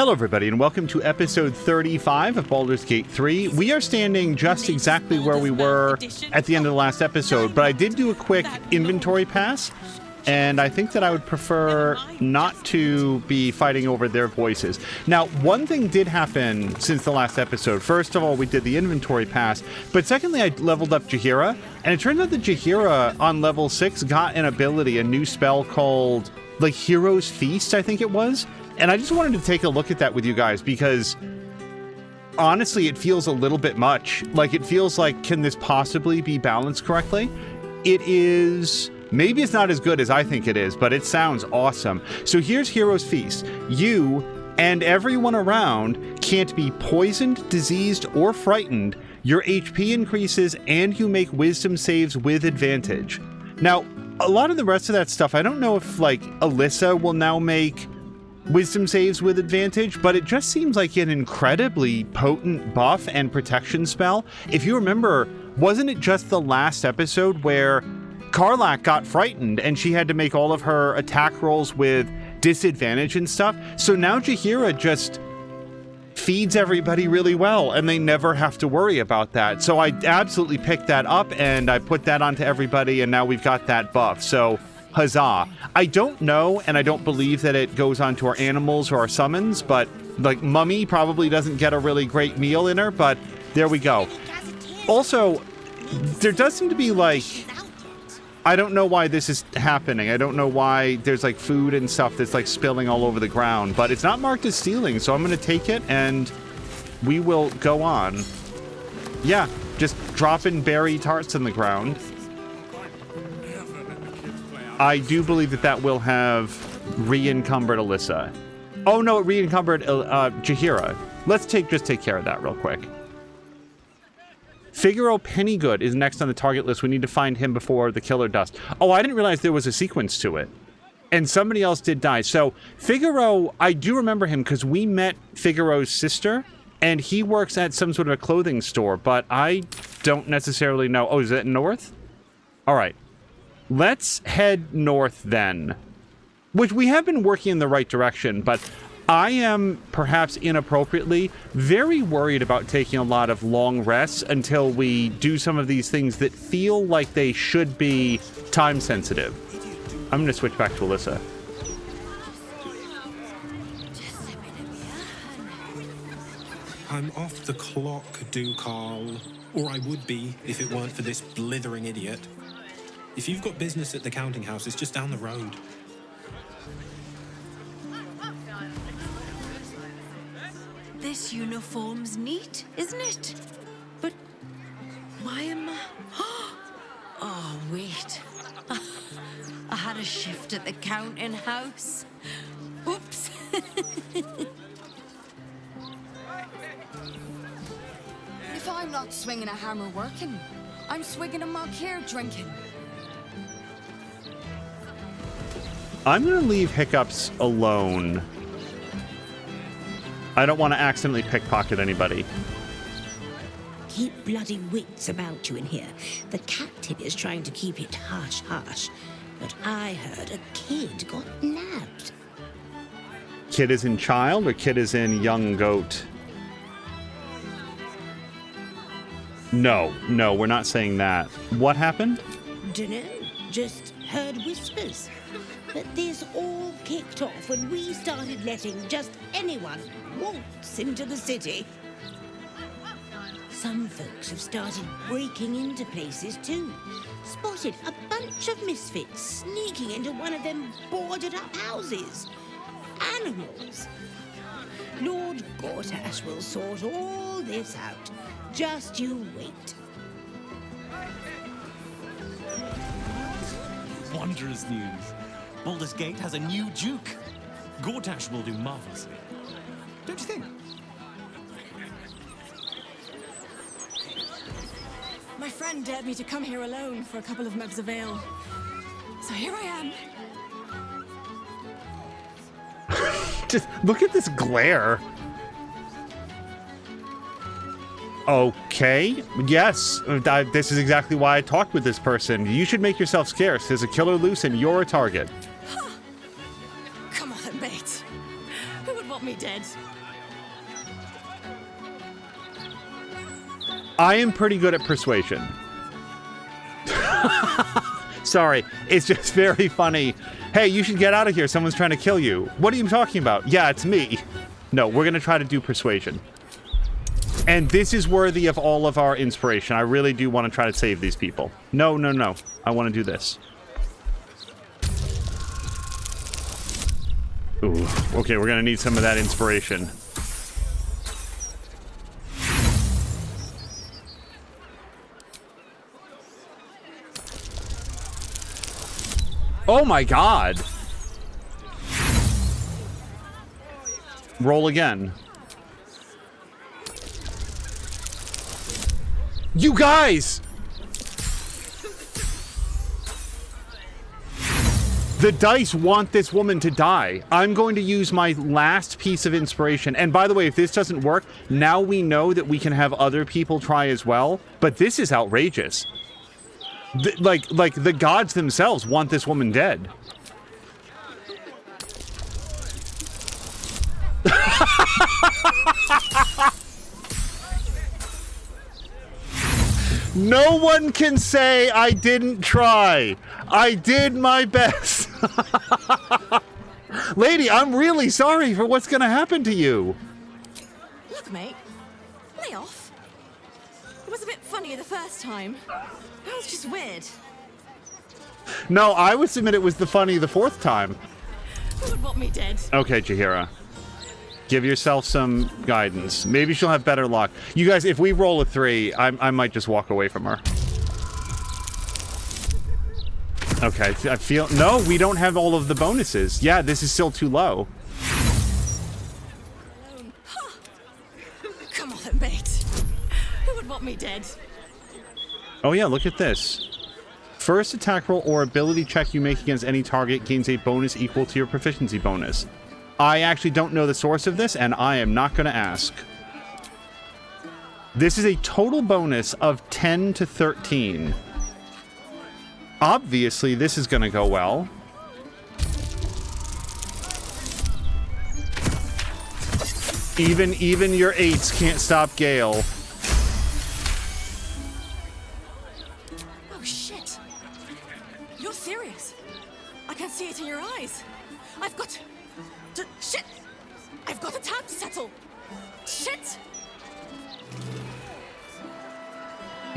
Hello everybody and welcome to episode 35 of Baldur's Gate 3. We are standing just exactly where we were at the end of the last episode, but I did do a quick inventory pass, and I think that I would prefer not to be fighting over their voices. Now, one thing did happen since the last episode. First of all, we did the inventory pass, but secondly, I leveled up Jaheira, and it turns out that Jaheira on level 6 got an ability, a new spell called, like, Hero's Feast, I think it was. And I just wanted to take a look at that with you guys because honestly, it feels a little bit much. Like, it feels like, can this possibly be balanced correctly? It is, maybe it's not as good as I think it is, but it sounds awesome. So here's Hero's Feast. You and everyone around can't be poisoned, diseased, or frightened. Your HP increases and you make wisdom saves with advantage. Now, a lot of the rest of that stuff, I don't know if, like, Alyssa will now make wisdom saves with advantage, but it just seems like an incredibly potent buff and protection spell. If you remember, wasn't it just the last episode where Karlach got frightened and she had to make all of her attack rolls with disadvantage and stuff? So now Jaheira just feeds everybody really well and they never have to worry about that. So I absolutely picked that up and I put that onto everybody, and now we've got that buff. So huzzah. I don't know, and I don't believe that it goes on to our animals or our summons, but, like, Mummy probably doesn't get a really great meal in her, but there we go. Also, there does seem to be, like, I don't know why this is happening. I don't know why there's, like, food and stuff that's, like, spilling all over the ground, but it's not marked as stealing, so I'm going to take it, and we will go on. Yeah, just dropping berry tarts in the ground. I do believe that that will have re-encumbered Alyssa. Oh no, it re-encumbered Jaheira. Let's just take care of that real quick. Figaro Pennygood is next on the target list. We need to find him before the killer dust. Oh, I didn't realize there was a sequence to it. And somebody else did die. So Figaro, I do remember him because we met Figaro's sister, and he works at some sort of a clothing store, but I don't necessarily know. Oh, is that north? All right. Let's head north then, which we have been working in the right direction, but I am, perhaps inappropriately, very worried about taking a lot of long rests until we do some of these things that feel like they should be time sensitive. I'm going to switch back to Alyssa. I'm off the clock, Carl. Or I would be if it weren't for this blithering idiot. If you've got business at the counting house, it's just down the road. This uniform's neat, isn't it? But why am I... Oh, wait. I had a shift at the counting house. Oops. If I'm not swinging a hammer working, I'm swigging a mug here drinking. I'm going to leave Hiccups alone. I don't want to accidentally pickpocket anybody. Keep bloody wits about you in here. The captain is trying to keep it hush-hush, but I heard a kid got nabbed. Kid is in child or kid is in young goat? No, we're not saying that. What happened? Dunno, just heard whispers. But this all kicked off when we started letting just anyone waltz into the city. Some folks have started breaking into places too. Spotted a bunch of misfits sneaking into one of them boarded-up houses. Animals. Lord Gortash will sort all this out. Just you wait. Wondrous news. Baldur's Gate has a new Duke. Gortash will do marvelously. Don't you think? My friend dared me to come here alone for a couple of mugs of ale. So here I am. Just look at this glare. Okay, yes, this is exactly why I talked with this person. You should make yourself scarce. There's a killer loose and you're a target. Come on then, mate. Who would want me dead? I am pretty good at persuasion. Sorry, it's just very funny. Hey, you should get out of here. Someone's trying to kill you. What are you talking about? Yeah, it's me. No, we're going to try to do persuasion. And this is worthy of all of our inspiration. I really do want to try to save these people. No, no, no. I want to do this. Ooh, okay, we're going to need some of that inspiration. Oh my god! Roll again. You guys! The dice want this woman to die. I'm going to use my last piece of inspiration. And by the way, if this doesn't work, now we know that we can have other people try as well. But this is outrageous. Like the gods themselves want this woman dead. No one can say I didn't try. I did my best. Lady, I'm really sorry for what's going to happen to you. Look, mate. Lay off. It was a bit funny the first time. That was just weird. No, I would submit it was the fourth time. Who would want me dead? Okay, Jaheira. Give yourself some guidance. Maybe she'll have better luck. You guys, if we roll a 3, I might just walk away from her. Okay, I feel... No, we don't have all of the bonuses. Yeah, this is still too low. Come on then, mate. Who would want me dead? Oh yeah, look at this. First attack roll or ability check you make against any target gains a bonus equal to your proficiency bonus. I actually don't know the source of this, and I am not going to ask. This is a total bonus of 10 to 13. Obviously, this is going to go well. Even your 8s can't stop Gale. Oh, shit. You're serious. I can see it in your eyes. I've got... Shit! I've got a tab to settle. Shit!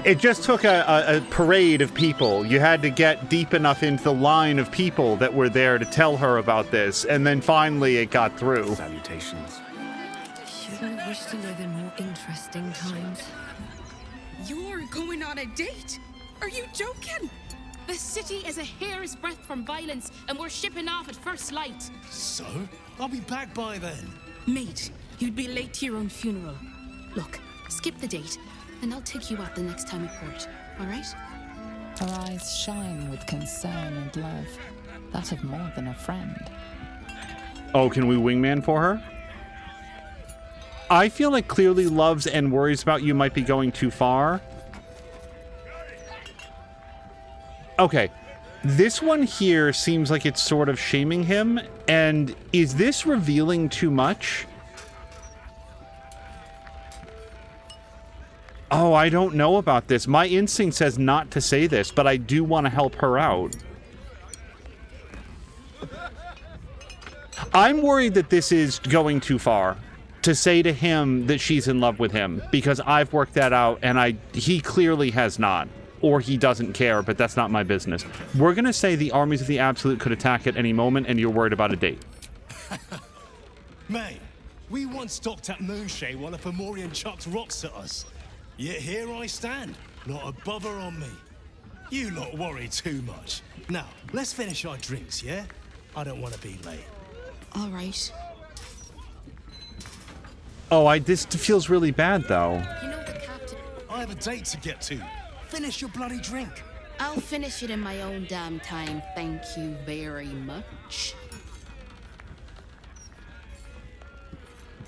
It just took a parade of people. You had to get deep enough into the line of people that were there to tell her about this, and then finally it got through. Salutations. Shouldn't have wished to live in more interesting times. You're going on a date? Are you joking? The city is a hair's breadth from violence, and we're shipping off at first light. So? I'll be back by then. Mate, you'd be late to your own funeral. Look, skip the date, and I'll take you out the next time at port, all right? Her eyes shine with concern and love, that of more than a friend. Oh, can we wingman for her? I feel like clearly loves and worries about you might be going too far. Okay, this one here seems like it's sort of shaming him, and is this revealing too much? Oh, I don't know about this. My instinct says not to say this, but I do want to help her out. I'm worried that this is going too far to say to him that she's in love with him, because I've worked that out and he clearly has not. Or he doesn't care, but that's not my business. We're going to say the armies of the Absolute could attack at any moment, and you're worried about a date. Mate, we once docked at Moonshay while a Fomorian chucked rocks at us. Yet here I stand, not a bother on me. You lot worry too much. Now, let's finish our drinks, yeah? I don't want to be late. All right. Oh, this feels really bad, though. You know the captain... I have a date to get to. Finish your bloody drink. I'll finish it in my own damn time, thank you very much.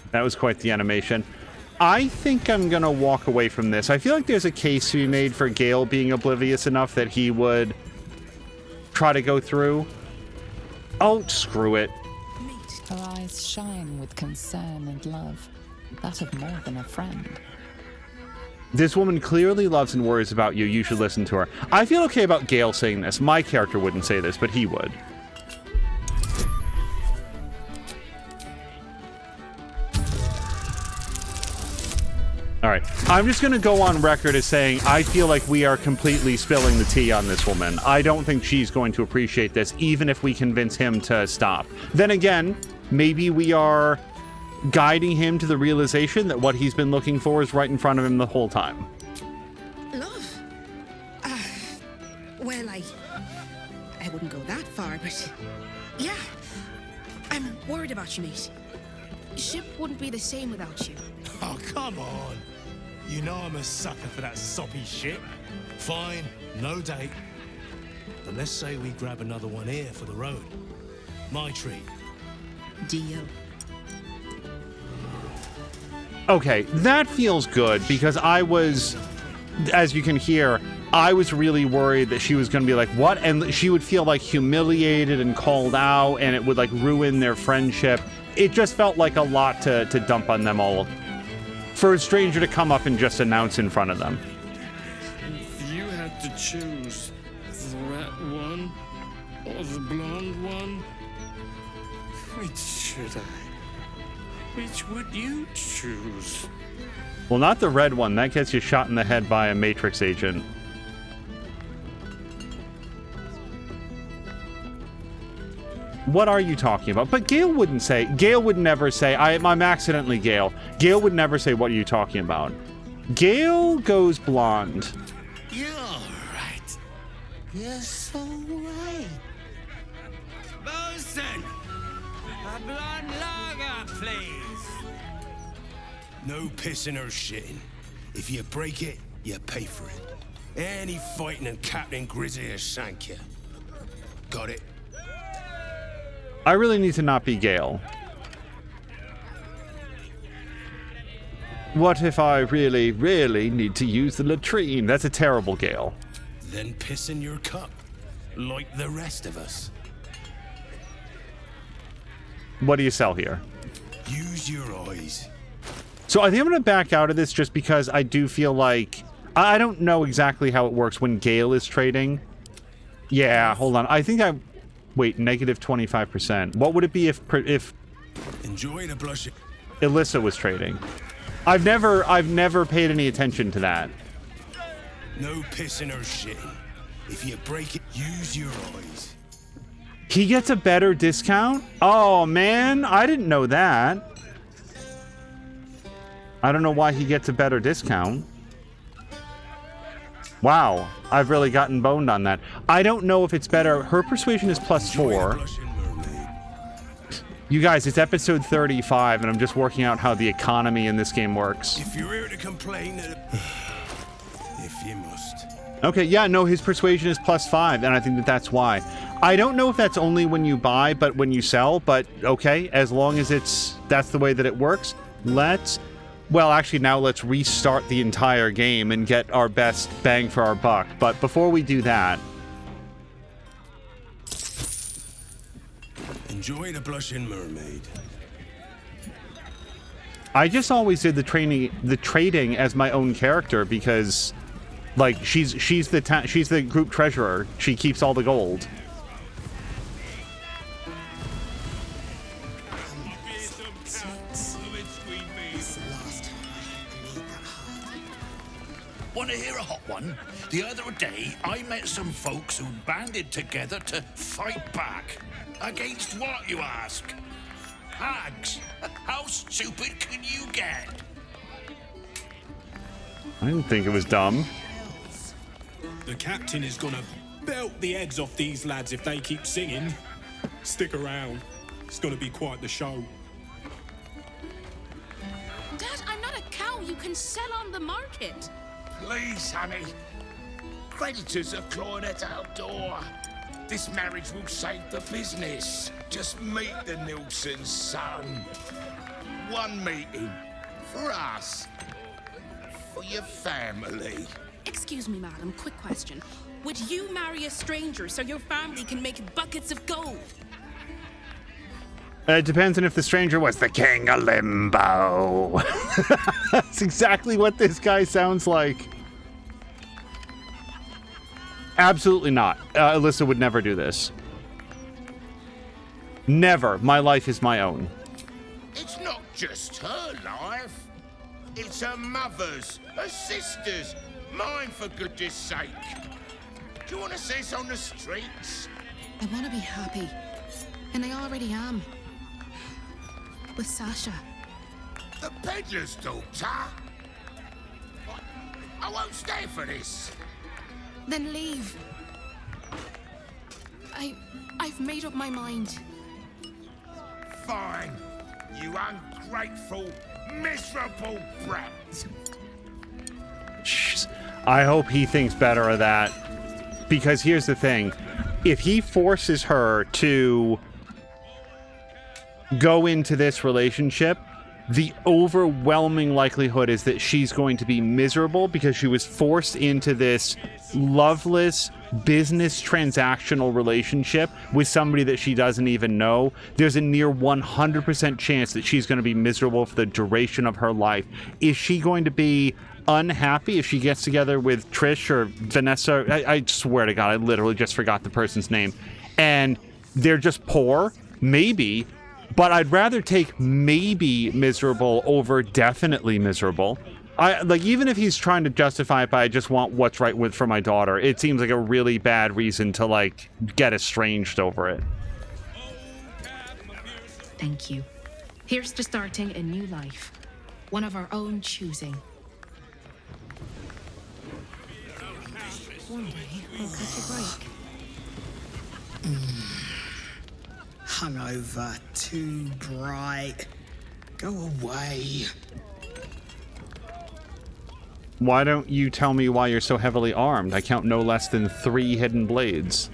That was quite the animation. I think I'm gonna walk away from this. I feel like there's a case to be made for Gale being oblivious enough that he would try to go through. Oh, screw it. Her eyes shine with concern and love, that of more than a friend. This woman clearly loves and worries about you. You should listen to her. I feel okay about Gale saying this. My character wouldn't say this, but he would. All right. I'm just going to go on record as saying I feel like we are completely spilling the tea on this woman. I don't think she's going to appreciate this, even if we convince him to stop. Then again, maybe we are guiding him to the realization that what he's been looking for is right in front of him the whole time. Love? Well, I wouldn't go that far, but yeah, I'm worried about you, mate. Ship wouldn't be the same without you. Oh, come on. You know I'm a sucker for that soppy shit. Fine, no date. But let's say we grab another one here for the road. My treat. Deal. Okay, that feels good, because I was, as you can hear, I was really worried that she was going to be like, what? And she would feel like humiliated and called out, and it would like ruin their friendship. It just felt like a lot to dump on them all. For a stranger to come up and just announce in front of them. If you had to choose the red one or the blonde one, which should I? Which would you choose? Well, not the red one. That gets you shot in the head by a Matrix agent. What are you talking about? But Gale wouldn't say. Gale would never say, I'm accidentally Gale. Gale would never say, what are you talking about? Gale goes blonde. You're right. You're so right. Bosun! A blonde lager, please. No pissing or shitting. If you break it, you pay for it. Any fighting and Captain Grizzly will shank you. Got it? I really need to not be Gale. What if I really, really need to use the latrine? That's a terrible Gale. Then piss in your cup, like the rest of us. What do you sell here? Use your eyes. So I think I'm going to back out of this just because I do feel like... I don't know exactly how it works when Gale is trading. Yeah, hold on. I think I... Wait, negative 25%. What would it be if Enjoy the blushing. Alyssa was trading? I've never paid any attention to that. No pissing or shitting. If you break it, use your eyes. He gets a better discount? Oh, man. I didn't know that. I don't know why he gets a better discount. Wow. I've really gotten boned on that. I don't know if it's better. Her persuasion is +4. You guys, it's episode 35, and I'm just working out how the economy in this game works. If you're here to complain, if you must. Okay, yeah, no, his persuasion is +5, and I think that's why. I don't know if that's only when you buy, but when you sell, but okay, as long as that's the way that it works, well, actually, now let's restart the entire game and get our best bang for our buck. But before we do that... Enjoy the Blushing Mermaid. I just always did the trading as my own character because, like, she's the group treasurer. She keeps all the gold. Want to hear a hot one? The other day, I met some folks who banded together to fight back. Against what, you ask? Hags. How stupid can you get? I didn't think it was dumb. The captain is gonna belt the eggs off these lads if they keep singing. Stick around. It's gonna be quite the show. Dad, I'm not a cow you can sell on the market. Please, honey. Creditors are clawing at our door. This marriage will save the business. Just meet the Nilsson's son. One meeting. For us. For your family. Excuse me, madam, quick question. Would you marry a stranger so your family can make buckets of gold? It depends on if the stranger was the king of limbo. That's exactly what this guy sounds like. Absolutely not. Alyssa would never do this. Never. My life is my own. It's not just her life. It's her mother's, her sister's, mine for goodness sake. Do you want to say this on the streets? I want to be happy. And I already am. With Sasha. The peddler's daughter? I won't stay for this. Then leave. I've made up my mind. Fine. You ungrateful, miserable brat. Jeez. I hope he thinks better of that. Because here's the thing. If he forces her to go into this relationship, the overwhelming likelihood is that she's going to be miserable because she was forced into this loveless business transactional relationship with somebody that she doesn't even know. There's a near 100% chance that she's going to be miserable for the duration of her life. Is she going to be unhappy if she gets together with Trish or Vanessa? I swear to God, I literally just forgot the person's name. And they're just poor? Maybe. But I'd rather take maybe miserable over definitely miserable. Even if he's trying to justify it by I just want what's right for my daughter, it seems like a really bad reason to, get estranged over it. Thank you. Here's to starting a new life. One of our own choosing. One day, I'll catch a break. Hungover, too bright. Go away. Why don't you tell me why you're so heavily armed? I count no less than 3 hidden blades.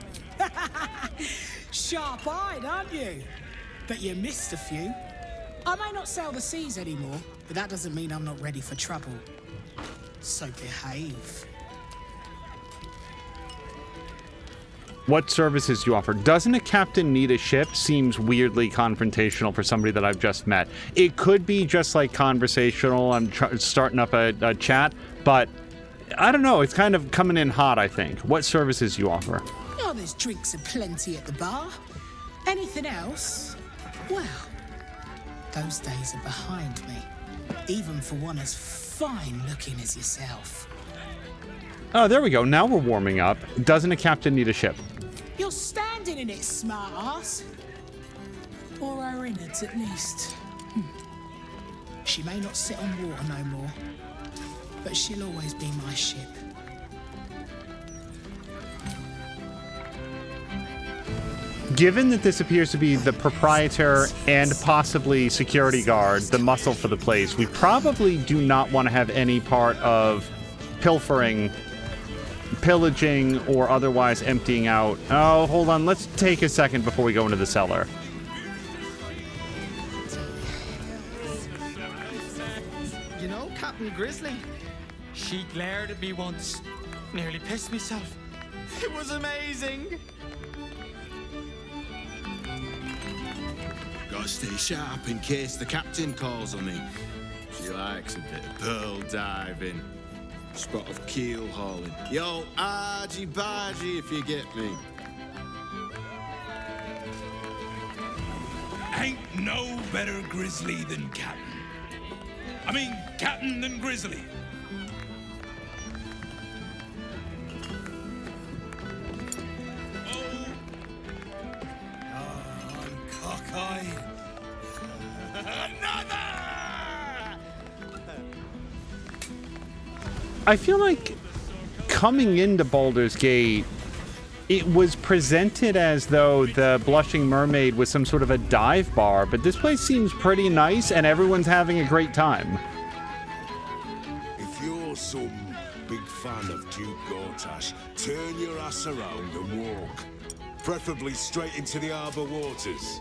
Sharp-eyed, aren't you? Bet you missed a few. I may not sail the seas anymore, but that doesn't mean I'm not ready for trouble. So behave. What services do you offer? Doesn't a captain need a ship? Seems weirdly confrontational for somebody that I've just met. It could be just conversational. I'm starting up a chat, but I don't know. It's kind of coming in hot, I think. What services do you offer? Oh, there's drinks aplenty at the bar. Anything else? Well, those days are behind me. Even for one as fine looking as yourself. Oh, there we go. Now we're warming up. Doesn't a captain need a ship? You're standing in it, smart ass. Or her innards, at least. She may not sit on water no more, but she'll always be my ship. Given that this appears to be the proprietor and possibly security guard, the muscle for the place, we probably do not want to have any part of pilfering, pillaging, or otherwise emptying out. Oh, hold on. Let's take a second before we go into the cellar. You know, Captain Grizzly, she glared at me once. Nearly pissed myself. It was amazing. Gotta stay sharp in case the captain calls on me. She likes a bit of pearl diving, spot of keel hauling. Yo, argy-bargy if you get me. Ain't no better grizzly than Captain. I mean, Captain than Grizzly. I'm cockeyed. I feel like coming into Baldur's Gate, it was presented as though the Blushing Mermaid was some sort of a dive bar, but this place seems pretty nice and everyone's having a great time. If you're some big fan of Duke Gortash, turn your ass around and walk. Preferably straight into the harbour waters.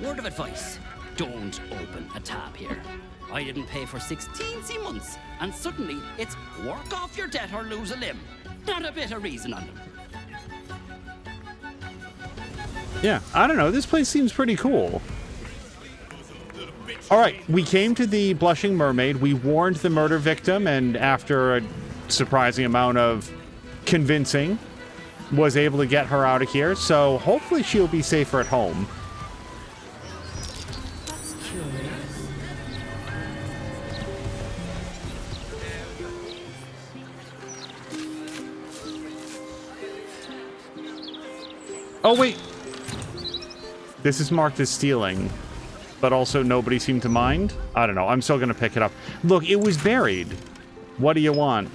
Word of advice, don't open a tab here. I didn't pay for 16 months, and suddenly it's work off your debt or lose a limb. Not a bit of reason on them. Yeah, I don't know. This place seems pretty cool. All right, we came to the Blushing Mermaid. We warned the murder victim, and after a surprising amount of convincing, was able to get her out of here. So hopefully she'll be safer at home. That's curious. Oh, wait. This is marked as stealing, but also nobody seemed to mind. I don't know. I'm still going to pick it up. Look, it was buried. What do you want?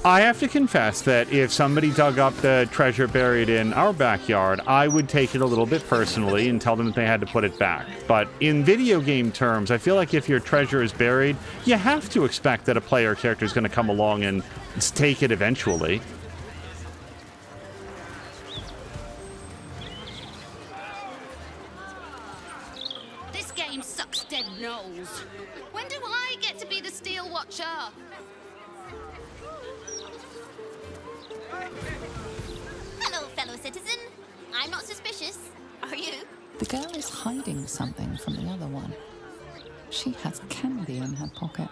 I have to confess that if somebody dug up the treasure buried in our backyard, I would take it a little bit personally and tell them that they had to put it back. But in video game terms, I feel like if your treasure is buried, you have to expect that a player character is going to come along and take it eventually. This game sucks dead nose. When do I get to be the Steel Watcher? Hello, fellow citizen. I'm not suspicious. Are you? The girl is hiding something from the other one. She has candy in her pocket.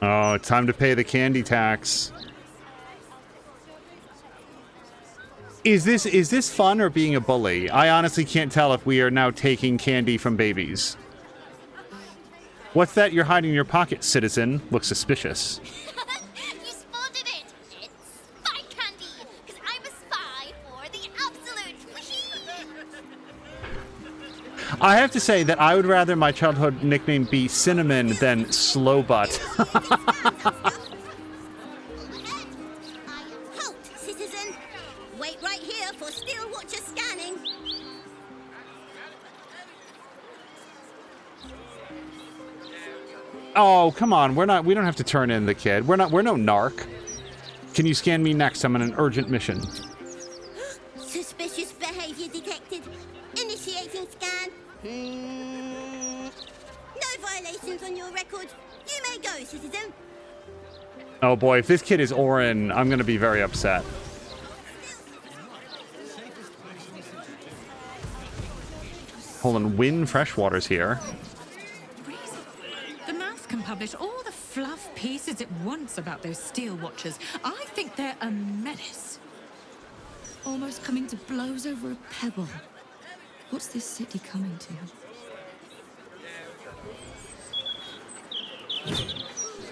Oh, it's time to pay the candy tax. Is this fun or being a bully? I honestly can't tell if we are now taking candy from babies. What's that you're hiding in your pocket, citizen? Looks suspicious. You spotted it. It's spy candy, because I'm a spy for the Absolute. I have to say that I would rather my childhood nickname be Cinnamon than Slow Butt. Halt, citizen. Wait right here for Steel Watcher scanning. Oh, come on. We don't have to turn in the kid. We're no narc. Can you scan me next? I'm on an urgent mission. Suspicious behavior detected. Initiating scan. No violations on your record. You may go, citizen. Oh boy, if this kid is Orin, I'm going to be very upset. Hold on, Win Freshwater's here. The mouth can publish all the fluff pieces it wants about those Steel Watchers. I think they're a menace. Almost coming to blows over a pebble. What's this city coming to?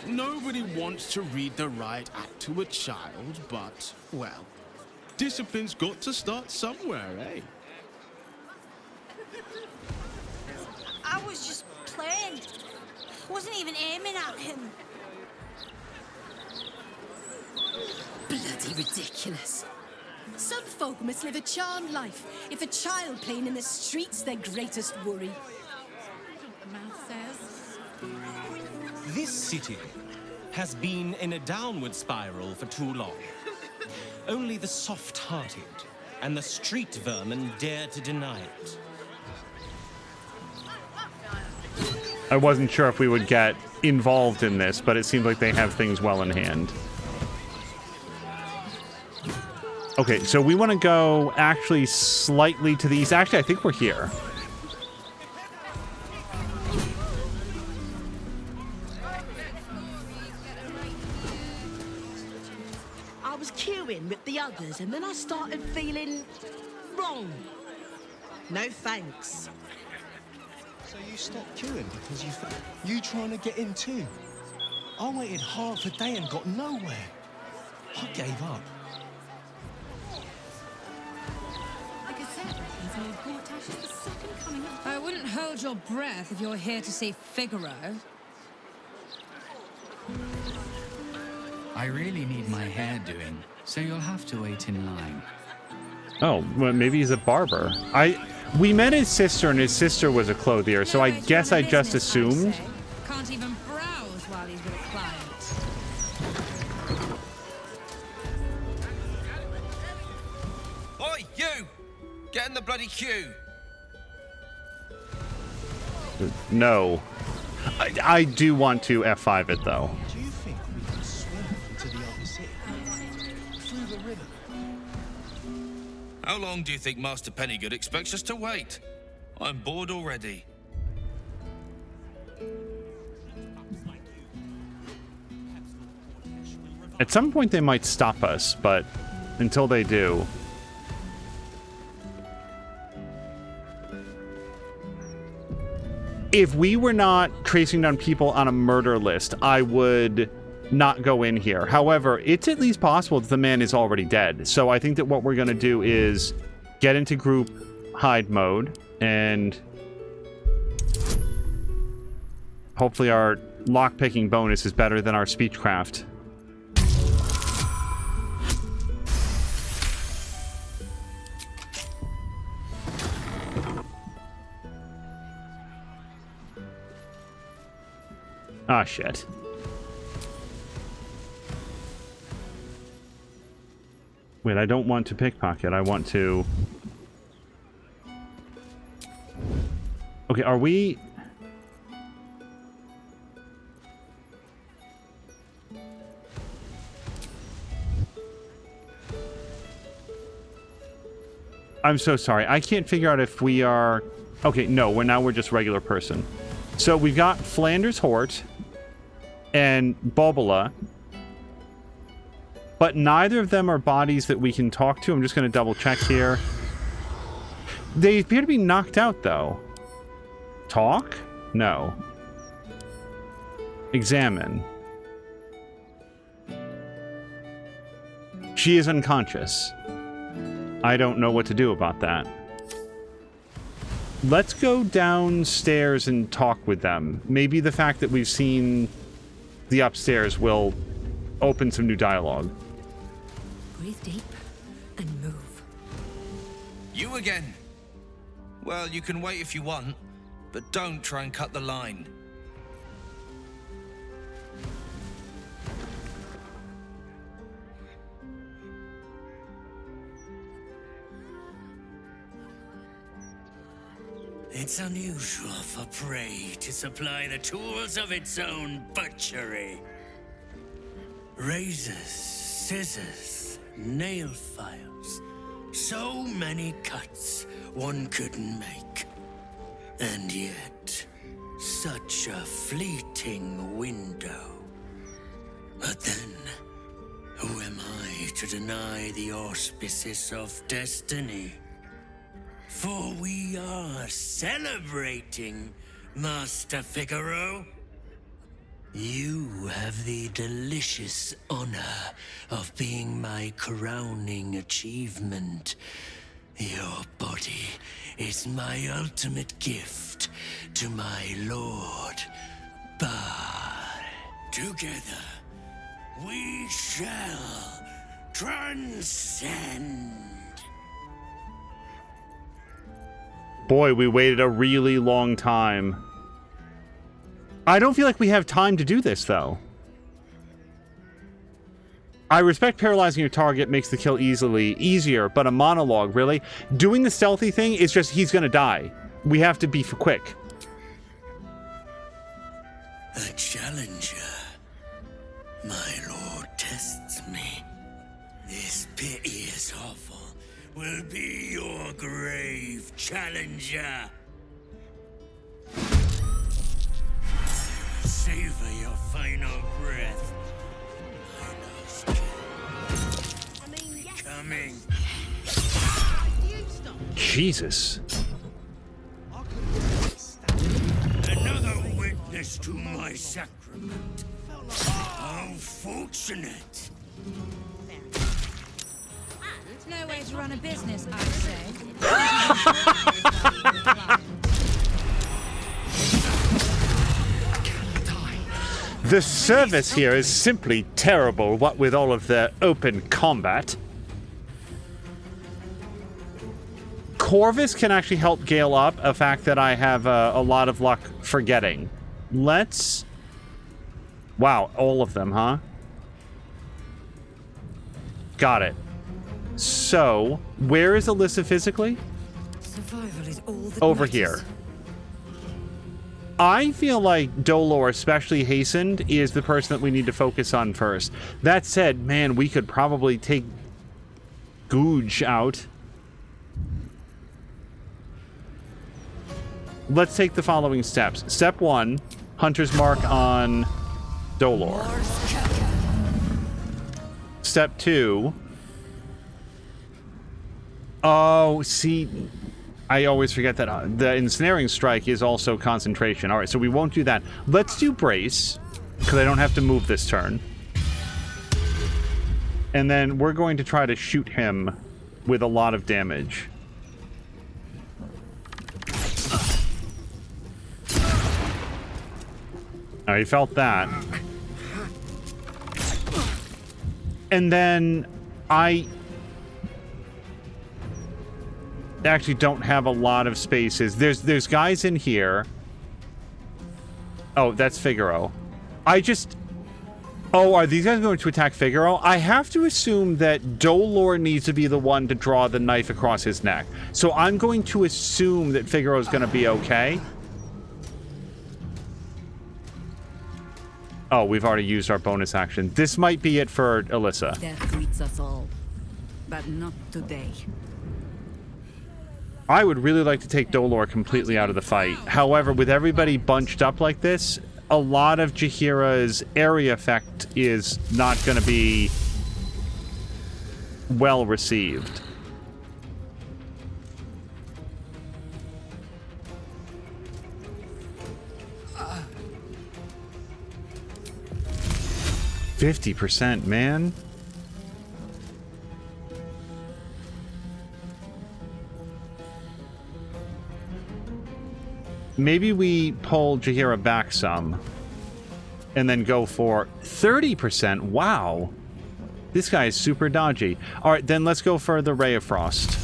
Nobody wants to read the right act to a child, but, well, discipline's got to start somewhere, eh? I was just playing. Wasn't even aiming at him. Bloody ridiculous. Some folk must live a charmed life if a child playing in the street's their greatest worry. The mouth says. This city has been in a downward spiral for too long. Only the soft-hearted and the street vermin dare to deny it. I wasn't sure if we would get involved in this, but it seems like they have things well in hand. Okay, so we want to go actually slightly to the east. Actually, I think we're here. I was queuing with the others and then I started feeling wrong. No thanks. So you stopped queuing because you trying to get in too? I waited half a day and got nowhere. I gave up. Like I said, Gortash is the second coming up. I wouldn't hold your breath if you're here to see Figaro. I really need my hair doing, so you'll have to wait in line. Oh, well, maybe he's a barber. We met his sister, and his sister was a clothier, so I guess I just assumed. Can't even browse while he's with a client. Oi, you! Get in the bloody queue! No. I do want to F5 it, though. Do you think we can swim into the other city? How long do you think Master Pennygood expects us to wait? I'm bored already. At some point they might stop us, but until they do... If we were not tracing down people on a murder list, I would not go in here. However, it's at least possible that the man is already dead. So I think that what we're going to do is get into group hide mode, and hopefully our lockpicking bonus is better than our speechcraft. Ah, shit. Wait, I don't want to pickpocket. I want to... Okay, are we... I'm so sorry. I can't figure out if we are... Okay, no, we're just regular person. So we've got Flanders Hort and Bobola, but neither of them are bodies that we can talk to. I'm just going to double check here. They appear to be knocked out, though. Talk? No. Examine. She is unconscious. I don't know what to do about that. Let's go downstairs and talk with them. Maybe the fact that we've seen the upstairs will open some new dialogue. Breathe deep and move. You again? Well, you can wait if you want, but don't try and cut the line. It's unusual for prey to supply the tools of its own butchery. Razors, scissors, nail files. So many cuts one couldn't make. And yet, such a fleeting window. But then, who am I to deny the auspices of destiny? For we are celebrating, Master Figaro. You have the delicious honor of being my crowning achievement. Your body is my ultimate gift to my lord, Bard. Together, we shall transcend. Boy, we waited a really long time. I don't feel like we have time to do this, though. I respect paralyzing your target makes the kill easier, but a monologue, really? Doing the stealthy thing is just, he's gonna die. We have to be quick. A challenger. My lord tests me. This piteous hovel will be your grave, challenger. Savor your final breath. Coming. Jesus. Another witness to my sacrament. How fortunate. No way to run a business, I say. The service here is simply terrible, what with all of the open combat. Corvus can actually help Gale up, a fact that I have a lot of luck forgetting. Let's... Wow, all of them, huh? Got it. So, where is Alyssa physically? Survival is all that Over matters. here. I feel like Dolor, especially Hastened, is the person that we need to focus on first. That said, man, we could probably take Googe out. Let's take the following steps. Step 1, Hunter's Mark on Dolor. Step 2. Oh, see, I always forget that the Ensnaring Strike is also concentration. All right, so we won't do that. Let's do Brace, because I don't have to move this turn. And then we're going to try to shoot him with a lot of damage. I felt that. And then I actually don't have a lot of spaces. There's guys in here. Oh, that's Figaro. Oh, are these guys going to attack Figaro? I have to assume that Dolor needs to be the one to draw the knife across his neck. So I'm going to assume that Figaro is going to be okay. Oh, we've already used our bonus action. This might be it for Alyssa. Death greets us all, but not today. I would really like to take Dolor completely out of the fight. However, with everybody bunched up like this, a lot of Jaheira's area effect is not going to be well received. Uh. 50%, man. Maybe we pull Jaheira back some and then go for 30%. Wow. This guy is super dodgy. All right, then let's go for the Ray of Frost.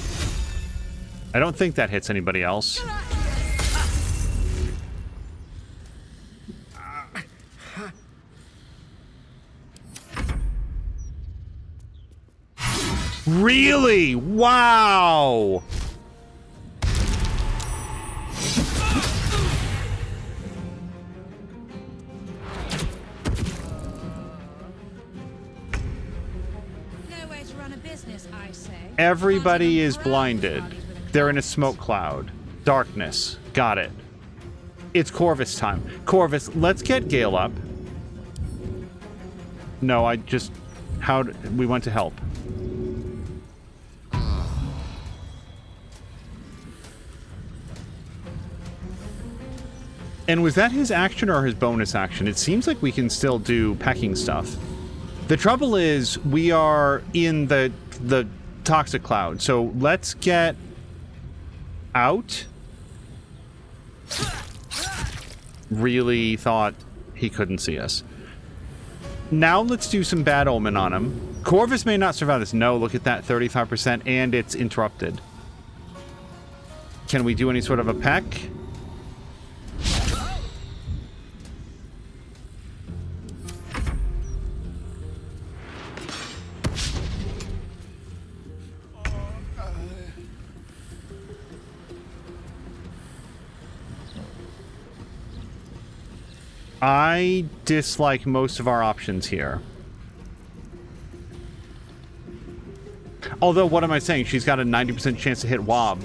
I don't think that hits anybody else. Really? Wow. Everybody is blinded. They're in a smoke cloud. Darkness. Got it. It's Corvus time. Corvus, let's get Gale up. No, we went to help. And was that his action or his bonus action? It seems like we can still do pecking stuff. The trouble is we are in the toxic cloud, so let's get out. Really thought he couldn't see us. Now let's do some bad omen on him. Corvus may not survive this. No, look at that, 35%, and it's interrupted. Can we do any sort of a peck? I dislike most of our options here. Although, what am I saying? She's got a 90% chance to hit Wob.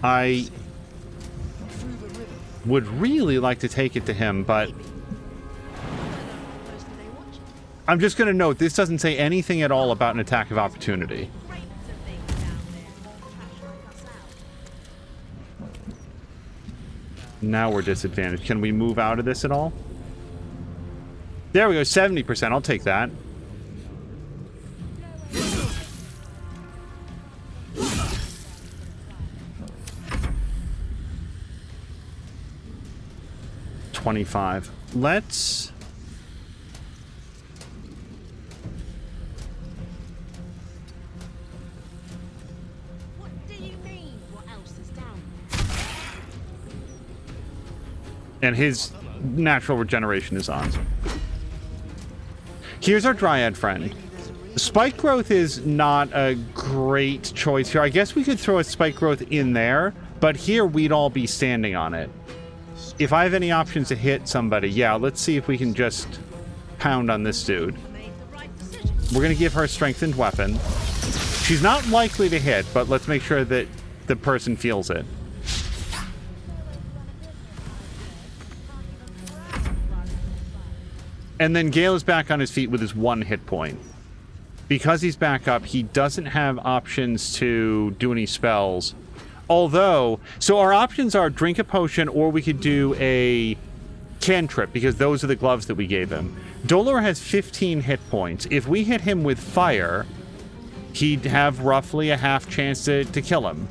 I would really like to take it to him, but I'm just going to note, this doesn't say anything at all about an attack of opportunity. Now we're disadvantaged. Can we move out of this at all? There we go, 70%. I'll take that. $25. Let's... What do you mean? What else is down? And his natural regeneration is on. Here's our Dryad friend. Spike Growth is not a great choice here. I guess we could throw a Spike Growth in there, but here we'd all be standing on it. If I have any options to hit somebody, yeah, let's see if we can just pound on this dude. We're going to give her a strengthened weapon. She's not likely to hit, but let's make sure that the person feels it. And then Gale is back on his feet with his 1 hit point. Because he's back up, he doesn't have options to do any spells. Although, so our options are drink a potion, or we could do a cantrip, because those are the gloves that we gave him. Dolor has 15 hit points. If we hit him with fire, he'd have roughly a half chance to kill him.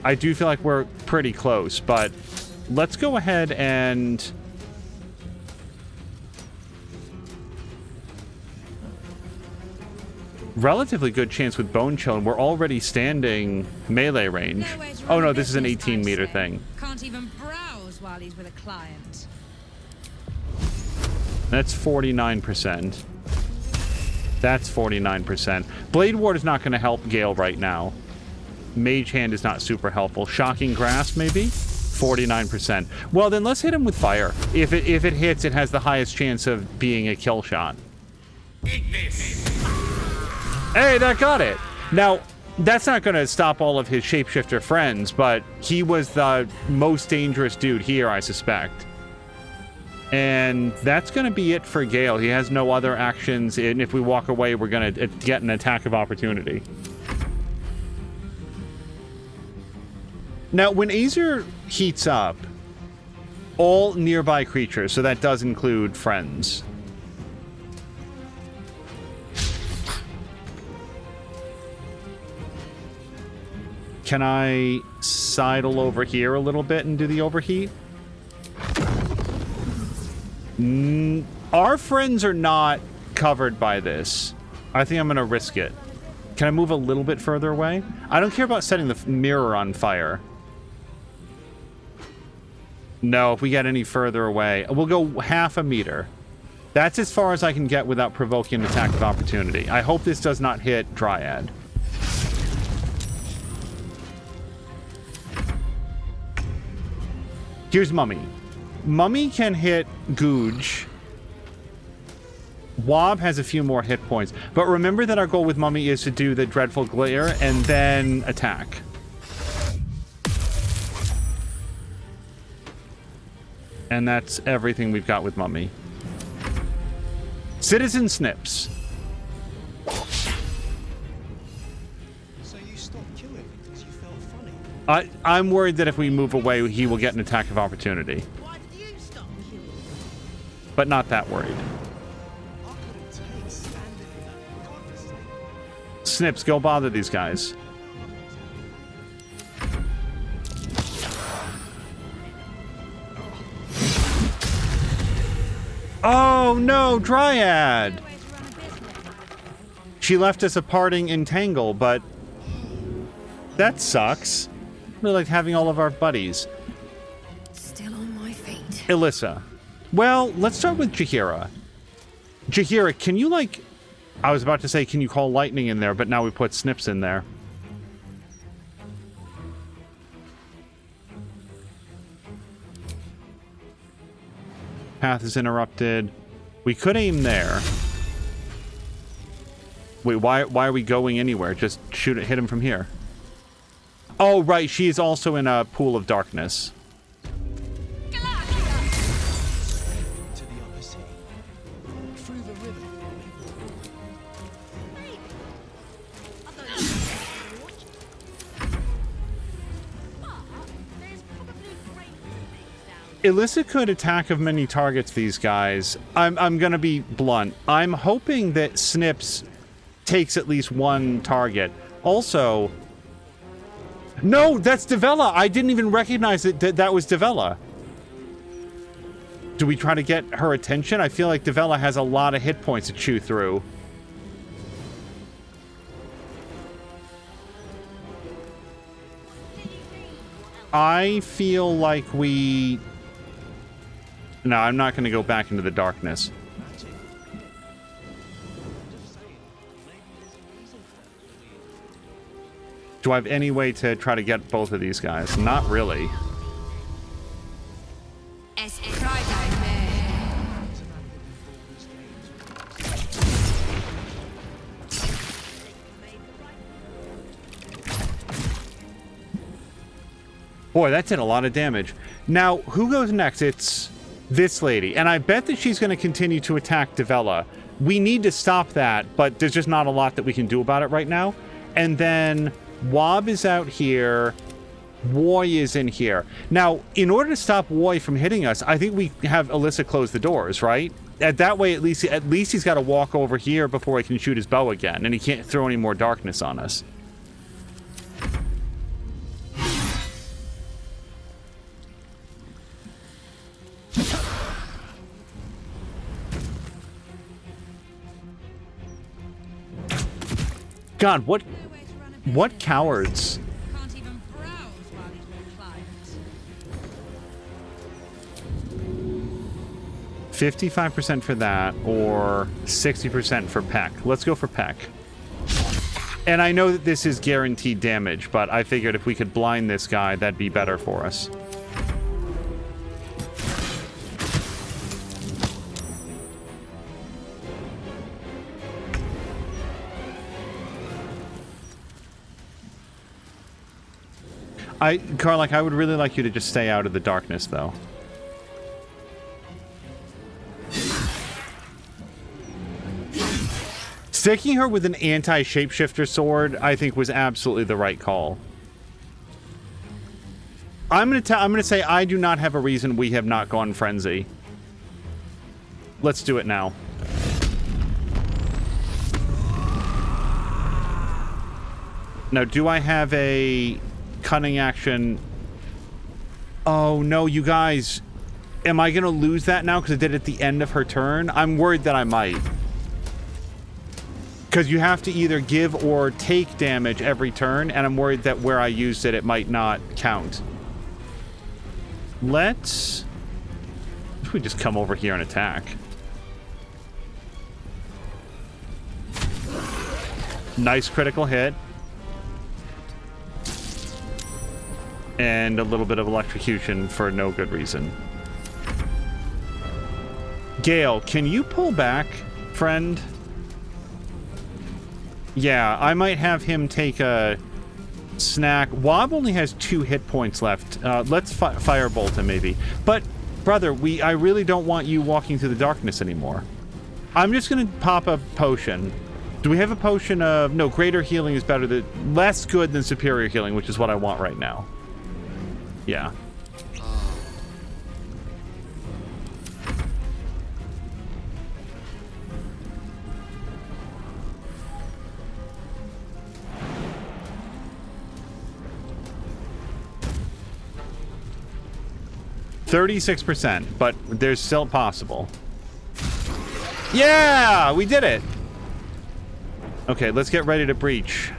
I do feel like we're pretty close, but let's go ahead and... Relatively good chance with Bone Chill, and we're already standing melee range. Oh no, this is an 18-meter thing. Can't even browse while he's with a client. That's 49%. That's 49%. Blade Ward is not going to help Gale right now. Mage Hand is not super helpful. Shocking Grasp, maybe? 49%. Well, then let's hit him with fire. If it hits, it has the highest chance of being a kill shot. Hey, that got it. Now, that's not going to stop all of his shapeshifter friends, but he was the most dangerous dude here, I suspect. And that's going to be it for Gale. He has no other actions, and if we walk away, we're going to get an attack of opportunity. Now, when Aesir heats up, all nearby creatures, so that does include friends. Can I sidle over here a little bit and do the overheat? Our friends are not covered by this. I think I'm going to risk it. Can I move a little bit further away? I don't care about setting the mirror on fire. No, if we get any further away, we'll go half a meter. That's as far as I can get without provoking an attack of opportunity. I hope this does not hit Dryad. Here's Mummy. Mummy can hit Googe. Wob has a few more hit points. But remember that our goal with Mummy is to do the Dreadful Glare and then attack. And that's everything we've got with Mummy. Citizen Snips. So you stopped killing because you felt funny? I'm worried that if we move away, he will get an attack of opportunity. Why did you stop killing? But not that worried. Snips, go bother these guys. Oh no, Dryad! She left us a parting entangle, but that sucks. We like having all of our buddies. Still on my feet. Alyssa. Well, let's start with Jaheira. Jaheira, can you like... I was about to say, can you call lightning in there, but now we put Snips in there. Path is interrupted. We could aim there. Wait, why are we going anywhere? Just shoot it, hit him from here. Oh, right, she is also in a pool of darkness. Alyssa could attack of many targets these guys. I'm gonna be blunt. I'm hoping that Snips takes at least one target. Also... No, that's Devella! I didn't even recognize that was Devella. Do we try to get her attention? I feel like Devella has a lot of hit points to chew through. I feel like we... No, I'm not going to go back into the darkness. Do I have any way to try to get both of these guys? Not really. Boy, that did a lot of damage. Now, who goes next? It's this lady. And I bet that she's going to continue to attack Devella. We need to stop that, but there's just not a lot that we can do about it right now. And then Wob is out here. Woy is in here. Now, in order to stop Woy from hitting us, I think we have Alyssa close the doors, right? That way, at least he's got to walk over here before he can shoot his bow again, and he can't throw any more darkness on us. God, what cowards? 55% for that, or 60% for Peck. Let's go for Peck. And I know that this is guaranteed damage, but I figured if we could blind this guy, that'd be better for us. Karlach, I would really like you to just stay out of the darkness, though. Sticking her with an anti-shapeshifter sword, I think, was absolutely the right call. I'm gonna say I do not have a reason we have not gone frenzy. Let's do it now. Now, do I have a cunning action? Oh no, you guys. Am I gonna lose that now because I did it at the end of her turn? I'm worried that I might. Because you have to either give or take damage every turn, and I'm worried that where I used it, it might not count. Let's... If we just come over here and attack. Nice critical hit. And a little bit of electrocution for no good reason. Gale, can you pull back, friend? Yeah, I might have him take a snack. Wob only has 2 hit points left. Let's firebolt him, maybe. But, brother, I really don't want you walking through the darkness anymore. I'm just going to pop a potion. Do we have a potion of... No, greater healing is better than... Less good than superior healing, which is what I want right now. Yeah. %, but there's still possible. Yeah, we did it. Okay, let's get ready to breach.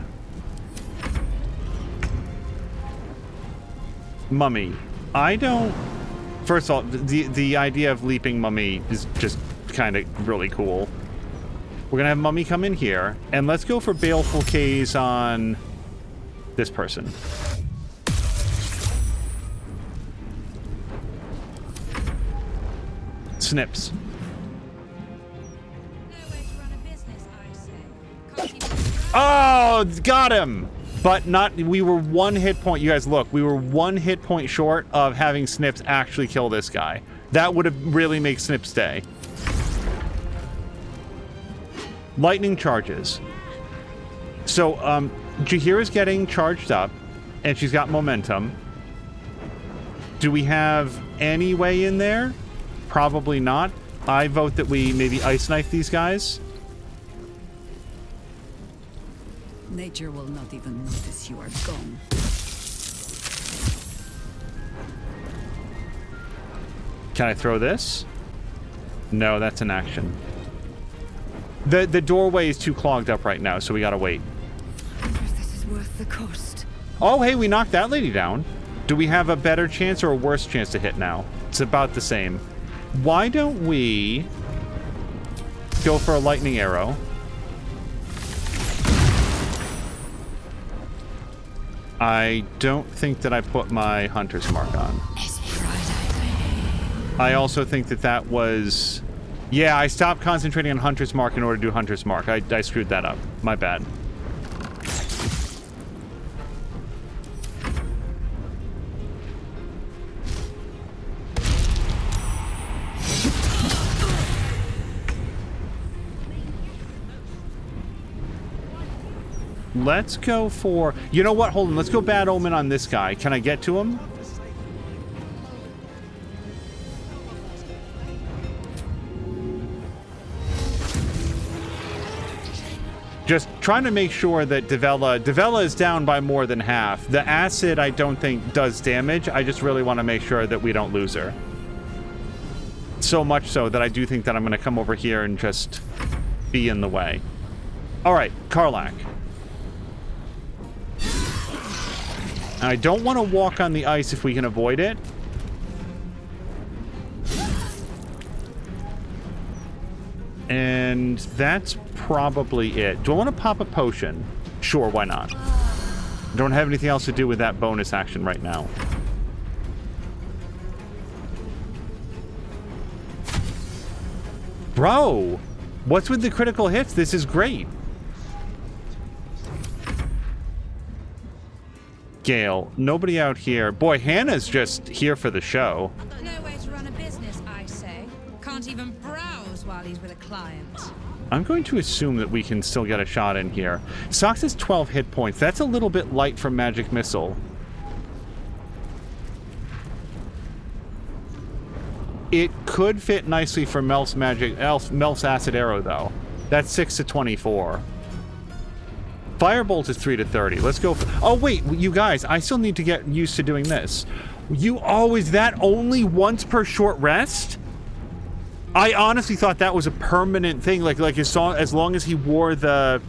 Mummy. I don't... First of all, the idea of leaping Mummy is just kind of really cool. We're gonna have Mummy come in here, and let's go for Baleful Gaze on this person. Snips. Oh, got him! But not, we were 1 hit point. You guys, look, we were 1 hit point short of having Snips actually kill this guy. That would have really made Snips stay. Lightning charges. So, Jaheira's getting charged up, and she's got momentum. Do we have any way in there? Probably not. I vote that we maybe ice knife these guys. Nature will not even notice you are gone. Can I throw this? No, that's an action. The doorway is too clogged up right now, so we gotta wait. I wonder if this is worth the cost. Oh, hey, we knocked that lady down. Do we have a better chance or a worse chance to hit now? It's about the same. Why don't we go for a lightning arrow? I don't think that I put my hunter's mark on. I also think that that was... Yeah, I stopped concentrating on hunter's mark in order to do hunter's mark. I screwed that up. My bad. let's go for... You know what? Hold on. Let's go Bad Omen on this guy. Can I get to him? Just trying to make sure that Devella is down by more than half. The acid, I don't think, does damage. I just really want to make sure that we don't lose her. So much so that I do think that I'm going to come over here and just be in the way. All right, Karlach. I don't want to walk on the ice if we can avoid it. And that's probably it. Do I want to pop a potion? Sure, why not? Don't have anything else to do with that bonus action right now. Bro, what's with the critical hits? This is great. Gale, nobody out here. Boy, Hannah's just here for the show. No way to run a business, I say. Can't even browse while he's with a client. I'm going to assume that we can still get a shot in here. Sox has 12 hit points. That's a little bit light for Magic Missile. It could fit nicely for Melf's Acid Arrow, though. That's 6 to 24. Firebolt is 3 to 30. Let's go for... Oh, wait, you guys, I still need to get used to doing this. Is that only once per short rest? I honestly thought that was a permanent thing. Like as long as he wore the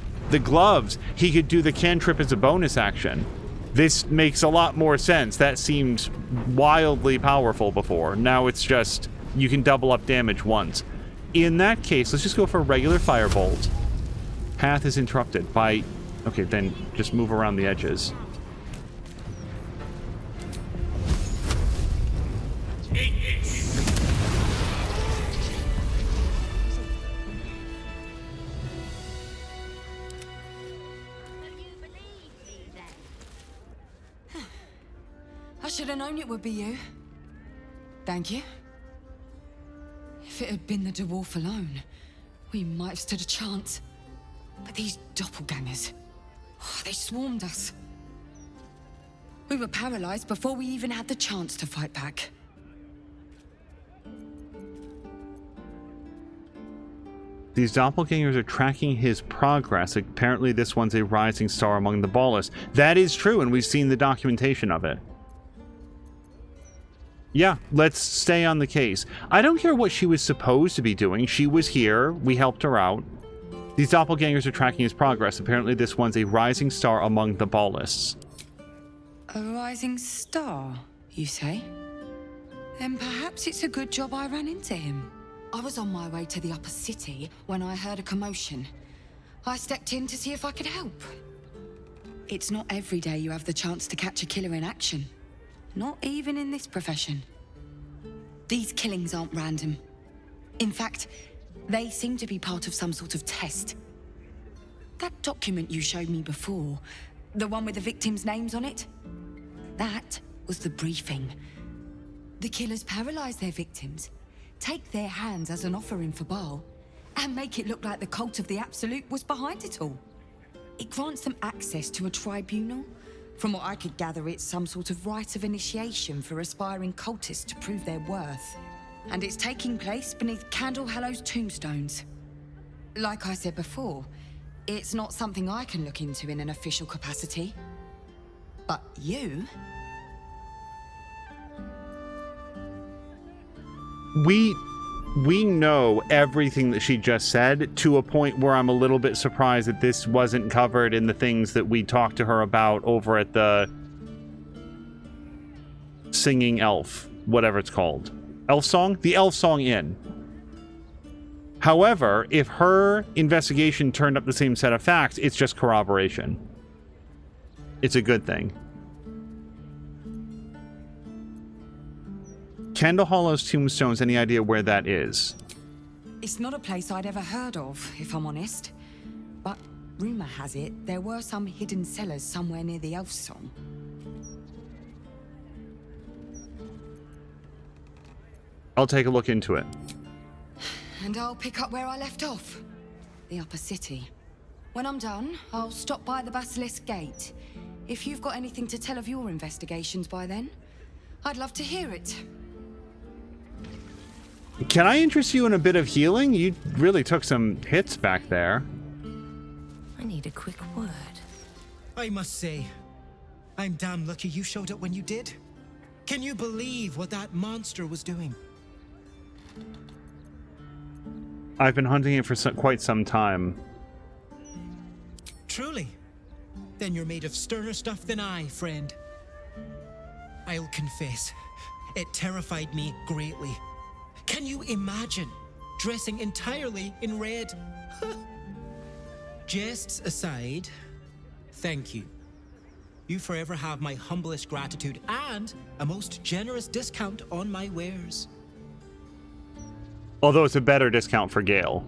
gloves, he could do the cantrip as a bonus action. This makes a lot more sense. That seemed wildly powerful before. Now it's just, you can double up damage once. In that case, let's just go for a regular Firebolt. Path is interrupted by... Okay, then just move around the edges. I should have known it would be you. Thank you. If it had been the dwarf alone, we might have stood a chance. But these doppelgangers, they swarmed us. We were paralyzed before we even had the chance to fight back. These doppelgangers are tracking his progress. Apparently this one's a rising star among the Ballists. That is true, and we've seen the documentation of it. Yeah, let's stay on the case. I don't care what she was supposed to be doing. She was here. We helped her out. These doppelgangers are tracking his progress. Apparently this one's a rising star among the Ballists. A rising star, you say? Then perhaps it's a good job I ran into him. I was on my way to the upper city when I heard a commotion. I stepped in to see if I could help. It's not every day you have the chance to catch a killer in action. Not even in this profession. These killings aren't random. In fact, they seem to be part of some sort of test. That document you showed me before, the one with the victims' names on it, that was the briefing. The killers paralyze their victims, take their hands as an offering for Baal, and make it look like the cult of the Absolute was behind it all. It grants them access to a tribunal. From what I could gather, it's some sort of rite of initiation for aspiring cultists to prove their worth. And it's taking place beneath Candle Hallow's tombstones. Like I said before, it's not something I can look into in an official capacity. But you... We know everything that she just said, to a point where I'm a little bit surprised that this wasn't covered in the things that we talked to her about over at the Singing Elf, whatever it's called. Elf Song? The Elf Song Inn. However, if her investigation turned up the same set of facts, it's just corroboration. It's a good thing. Candle Hollow's tombstones, any idea where that is? It's not a place I'd ever heard of, if I'm honest. But rumor has it there were some hidden cellars somewhere near the Elf Song. I'll take a look into it. And I'll pick up where I left off. The upper city. When I'm done, I'll stop by the Basilisk Gate. If you've got anything to tell of your investigations by then, I'd love to hear it. Can I interest you in a bit of healing? You really took some hits back there. I need a quick word. I must say, I'm damn lucky you showed up when you did. Can you believe what that monster was doing? I've been hunting it for quite some time. Truly? Then you're made of sterner stuff than I, friend. I'll confess, it terrified me greatly. Can you imagine dressing entirely in red? Jests aside, thank you. You forever have my humblest gratitude and a most generous discount on my wares. Although it's a better discount for Gale.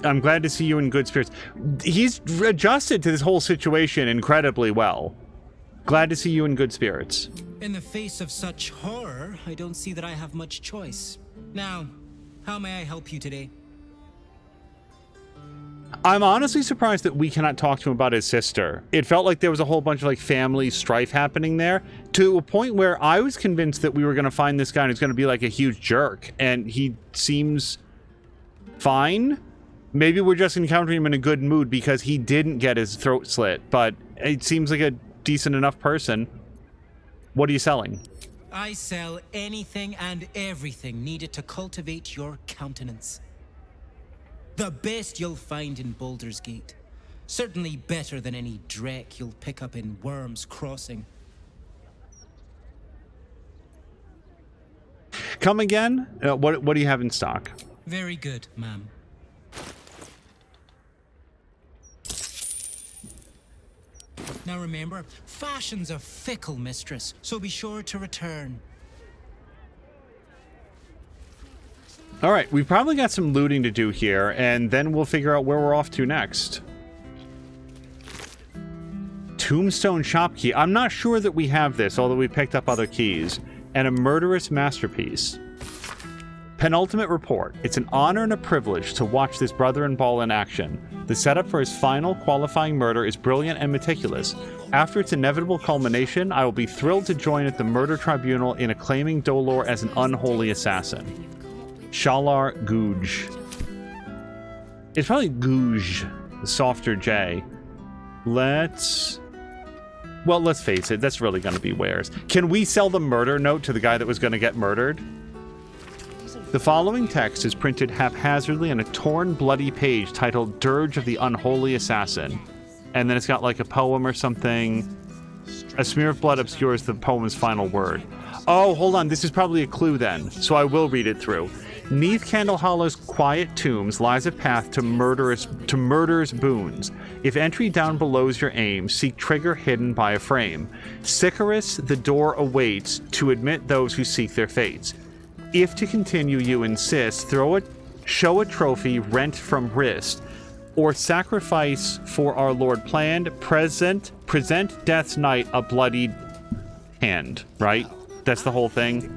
I'm glad to see you in good spirits. He's adjusted to this whole situation incredibly well. Glad to see you in good spirits. In the face of such horror, I don't see that I have much choice. Now, how may I help you today? I'm honestly surprised that we cannot talk to him about his sister. It felt like there was a whole bunch of like family strife happening there, to a point where I was convinced that we were going to find this guy and he's going to be like a huge jerk, and he seems fine. Maybe we're just encountering him in a good mood because he didn't get his throat slit, but it seems like a decent enough person. What are you selling? I sell anything and everything needed to cultivate your countenance. The best you'll find in Baldur's Gate. Certainly better than any dreck you'll pick up in Worm's Crossing. Come again? What do you have in stock? Very good, ma'am. Now remember, fashion's a fickle mistress, so be sure to return. All right, we've probably got some looting to do here, and then we'll figure out where we're off to next. Tombstone shop key. I'm not sure that we have this, although we picked up other keys. And a murderous masterpiece. Penultimate report. It's an honor and a privilege to watch this brother-in-ball in action. The setup for his final qualifying murder is brilliant and meticulous. After its inevitable culmination, I will be thrilled to join at the murder tribunal in acclaiming Dolor as an unholy assassin. Shalar Guj. It's probably Guj, the softer J. Let's face it, that's really going to be wares. Can we sell the murder note to the guy that was going to get murdered? The following text is printed haphazardly on a torn, bloody page titled Dirge of the Unholy Assassin. And then it's got like a poem or something. A smear of blood obscures the poem's final word. Oh, hold on, this is probably a clue then, so I will read it through. Neath Candle Hollow's quiet tombs lies a path to murder's boons. If entry down below's your aim, seek trigger hidden by a frame. Sicarus the door awaits to admit those who seek their fates. If to continue you insist, show a trophy rent from wrist, or sacrifice for our Lord planned, present death's night a bloodied hand, right? That's the whole thing. A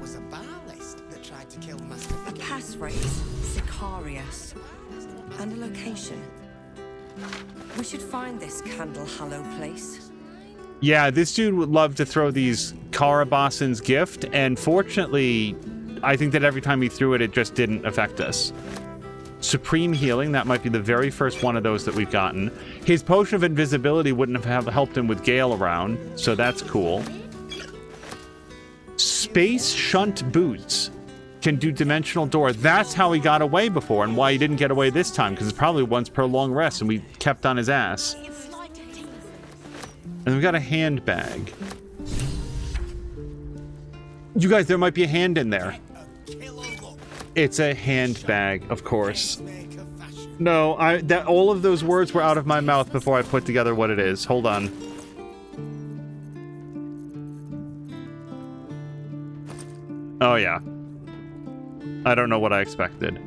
passphrase, Sicarius, and a location. We should find this Candle Hollow place. Yeah, this dude would love to throw these Karabasan's gift, and fortunately, I think that every time he threw it, it just didn't affect us. Supreme Healing, that might be the very first one of those that we've gotten. His Potion of Invisibility wouldn't have helped him with Gale around, so that's cool. Space Shunt Boots can do Dimensional Door. That's how he got away before, and why he didn't get away this time, because it's probably once per long rest, and we kept on his ass. And we've got a handbag. You guys, there might be a hand in there. It's a handbag, of course. No, all of those words were out of my mouth before I put together what it is. Hold on. Oh, yeah. I don't know what I expected.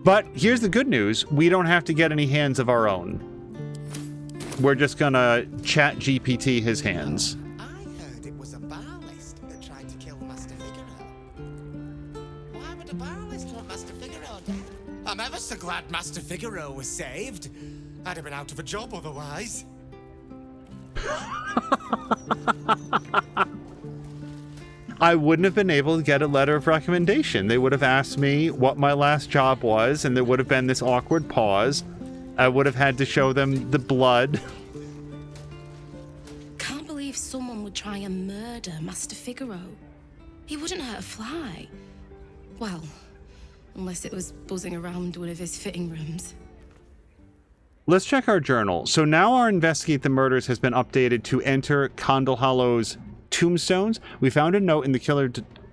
But here's the good news. We don't have to get any hands of our own. We're just gonna chat GPT his hands. I'm ever so glad Master Figaro was saved. I'd have been out of a job otherwise. I wouldn't have been able to get a letter of recommendation. They would have asked me what my last job was, and there would have been this awkward pause. I would have had to show them the blood. Can't believe someone would try and murder Master Figaro. He wouldn't hurt a fly. Well, unless it was buzzing around one of his fitting rooms. Let's check our journal. So now our Investigate the Murders has been updated to enter Condal Hollow's tombstones. We found a note in the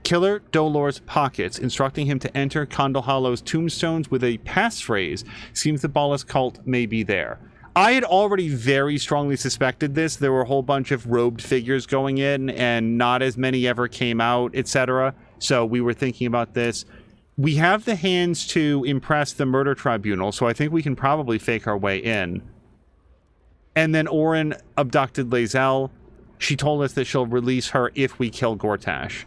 Killer Dolor's pockets instructing him to enter Condal Hollow's tombstones with a passphrase. Seems the Ballas cult may be there. I had already very strongly suspected this. There were a whole bunch of robed figures going in, and not as many ever came out, etc. So we were thinking about this. We have the hands to impress the murder tribunal, so I think we can probably fake our way in. And then Orin abducted Lae'zel. She told us that she'll release her if we kill Gortash.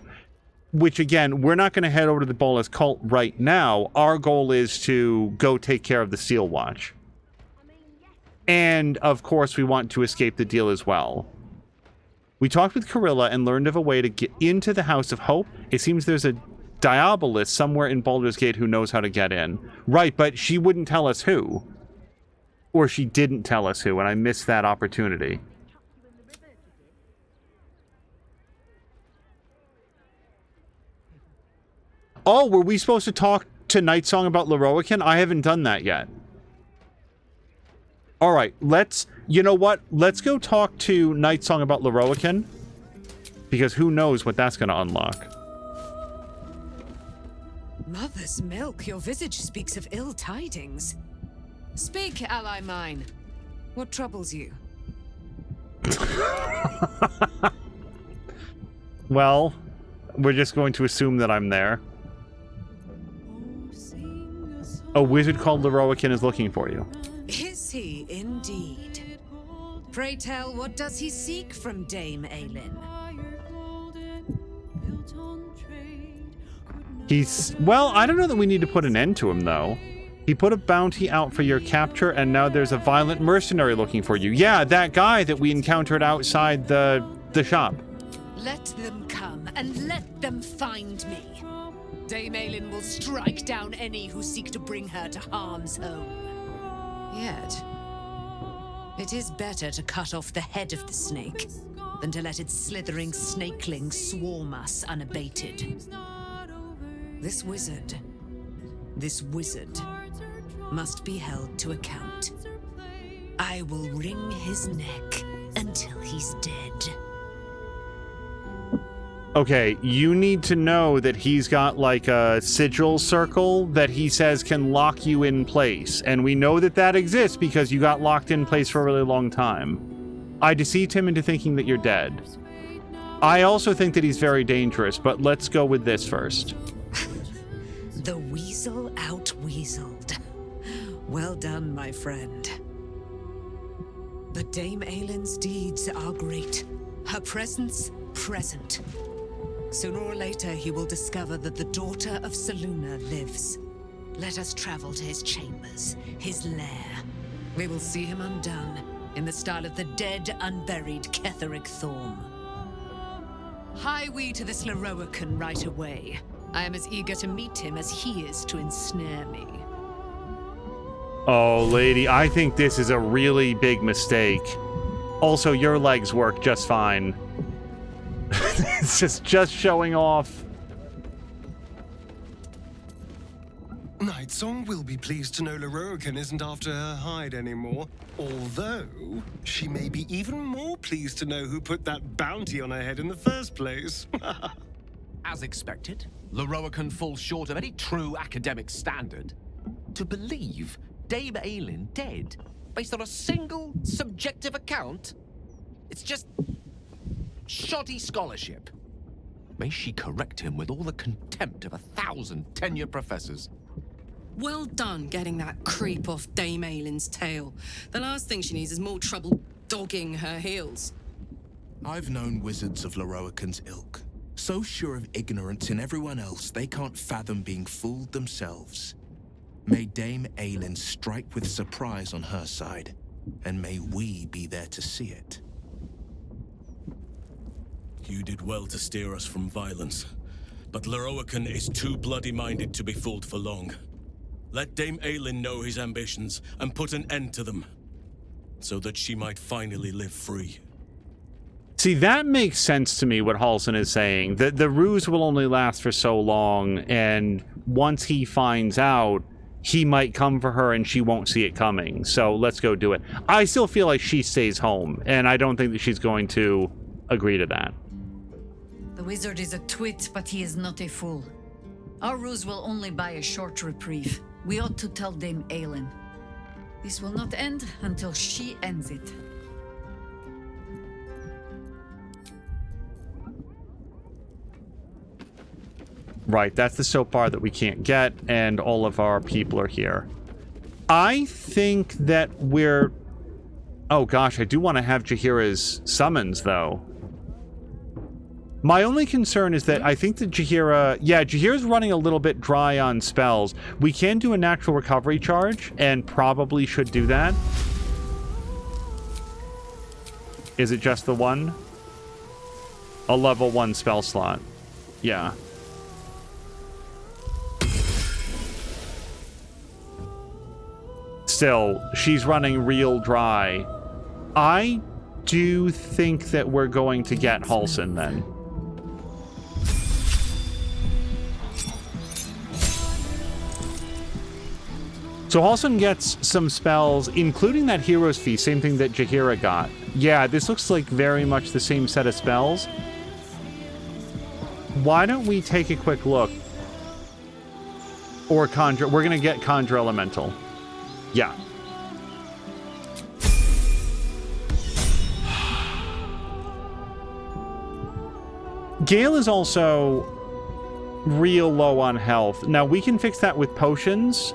Which, again, we're not going to head over to the Ballas cult right now. Our goal is to go take care of the Seal Watch. And, of course, we want to escape the deal as well. We talked with Carilla and learned of a way to get into the House of Hope. It seems there's a Diabolist somewhere in Baldur's Gate who knows how to get in. Right, but she wouldn't tell us who. Or she didn't tell us who, and I missed that opportunity. Oh, were we supposed to talk to Nightsong about Larrokan? I haven't done that yet. Alright, you know what? Let's go talk to Nightsong about Larrokan. Because who knows what that's going to unlock. Mother's milk, your visage speaks of ill tidings. Speak, ally mine. What troubles you? Well, we're just going to assume that I'm there. A wizard called Larrokan is looking for you. Is he indeed? Pray tell, what does he seek from Dame Aelin? Well, I don't know that we need to put an end to him, though. He put a bounty out for your capture, and now there's a violent mercenary looking for you. Yeah, that guy that we encountered outside the shop. Let them come, and let them find me. Dame Aelin will strike down any who seek to bring her to harm's home. Yet, it is better to cut off the head of the snake than to let its slithering snakelings swarm us unabated. This wizard must be held to account. I will wring his neck until he's dead. Okay, you need to know that he's got like a sigil circle that he says can lock you in place. And we know that that exists because you got locked in place for a really long time. I deceived him into thinking that you're dead. I also think that he's very dangerous, but let's go with this first. The weasel out-weaseled. Well done, my friend. But Dame Aelin's deeds are great. Her presence, present. Sooner or later, he will discover that the daughter of Selûne lives. Let us travel to his chambers, his lair. We will see him undone, in the style of the dead, unburied Ketheric Thorm. Hie we to this Larrokan right away. I am as eager to meet him as he is to ensnare me. Oh, lady, I think this is a really big mistake. Also, your legs work just fine. It's just showing off. Nightsong will be pleased to know Larrokan isn't after her hide anymore. Although, she may be even more pleased to know who put that bounty on her head in the first place. As expected, Larrokan falls short of any true academic standard. To believe Dame Aelin dead based on a single subjective account? It's just shoddy scholarship. May she correct him with all the contempt of 1,000 tenured professors. Well done getting that creep off Dame Aelin's tail. The last thing she needs is more trouble dogging her heels. I've known wizards of Larrokan's ilk. So sure of ignorance in everyone else, they can't fathom being fooled themselves. May Dame Aelin strike with surprise on her side, and may we be there to see it. You did well to steer us from violence, but Larrokan is too bloody-minded to be fooled for long. Let Dame Aelin know his ambitions and put an end to them, so that she might finally live free. See, that makes sense to me, what Halsin is saying. The ruse will only last for so long, and once he finds out, he might come for her and she won't see it coming. So let's go do it. I still feel like she stays home, and I don't think that she's going to agree to that. The wizard is a twit, but he is not a fool. Our ruse will only buy a short reprieve. We ought to tell Dame Aelin. This will not end until she ends it. Right, that's the soap bar that we can't get, and all of our people are here. I think that we're... Oh gosh, I do want to have Jaheira's summons, though. My only concern is that I think that Jaheira... Yeah, Jaheira's running a little bit dry on spells. We can do a natural recovery charge, and probably should do that. Is it just the one? A level 1 spell slot. Yeah. Still, she's running real dry. I do think that we're going to get Halsin then. So Halsin gets some spells, including that Hero's Feast, same thing that Jaheira got. Yeah, this looks like very much the same set of spells. Why don't we take a quick look? Or Conjure. We're going to get Conjure Elemental. Yeah. Gale is also real low on health. Now, we can fix that with potions.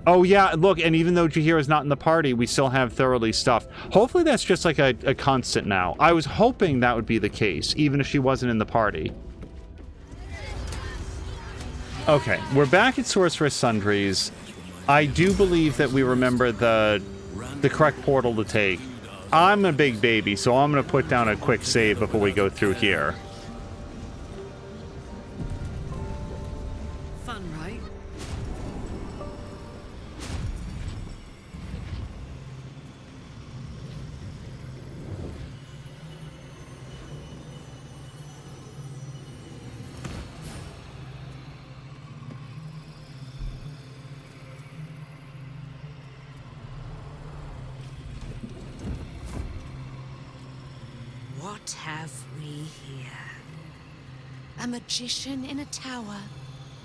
Oh, yeah, look, and even though Jaheira's not in the party, we still have Thoroughly Stuffed. Hopefully that's just like a constant now. I was hoping that would be the case, even if she wasn't in the party. Okay, we're back at Sorceress Sundries. I do believe that we remember the correct portal to take. I'm a big baby, so I'm going to put down a quick save before we go through here. Fun, right? What have we here? A magician in a tower,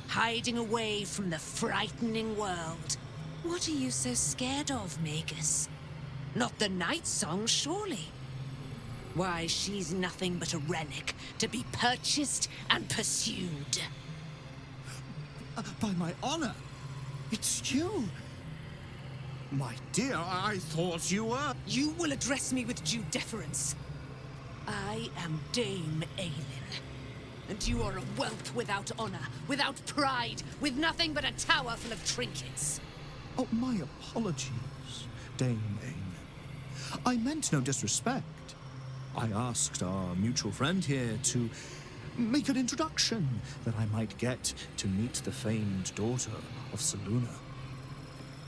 hiding away from the frightening world. What are you so scared of, Magus? Not the night song, surely? Why, she's nothing but a relic to be purchased and pursued. By my honor, it's you. My dear, I thought you were... You will address me with due deference. I am Dame Aelin, and you are a whelp without honor, without pride, with nothing but a tower full of trinkets. Oh, my apologies, Dame Aelin. I meant no disrespect. I asked our mutual friend here to make an introduction, that I might get to meet the famed daughter of Selûne.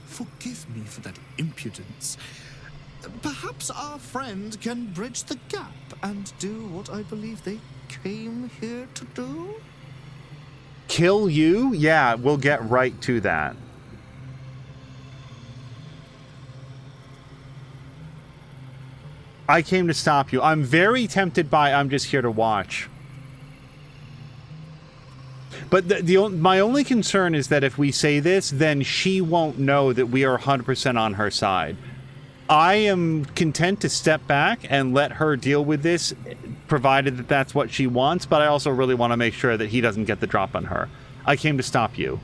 Forgive me for that impudence. Perhaps our friend can bridge the gap and do what I believe they came here to do? Kill you? Yeah, we'll get right to that. I came to stop you. I'm very tempted by I'm just here to watch. But my only concern is that if we say this, then she won't know that we are 100% on her side. I am content to step back and let her deal with this, provided that that's what she wants, but I also really want to make sure that he doesn't get the drop on her. I came to stop you.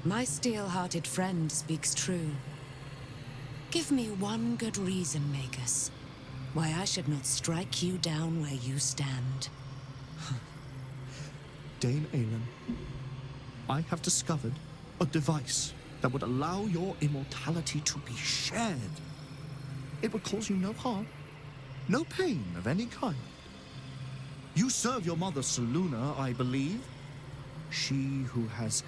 My steel-hearted friend speaks true. Give me one good reason, Magus, why I should not strike you down where you stand. Dame Aelin, I have discovered a device that would allow your immortality to be shared. It would cause you no harm, no pain of any kind. You serve your mother Selûne, I believe. She who has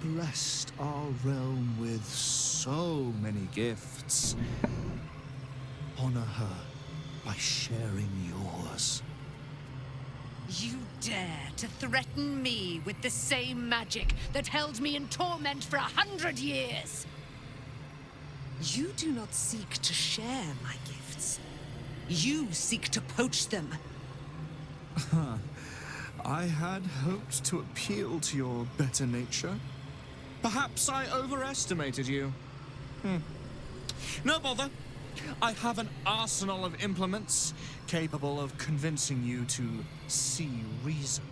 blessed our realm with so many gifts. Honor her by sharing yours. You dare to threaten me with the same magic that held me in torment for 100 years? You do not seek to share my gifts. You seek to poach them. I had hoped to appeal to your better nature. Perhaps I overestimated you. No bother. I have an arsenal of implements capable of convincing you to see reason.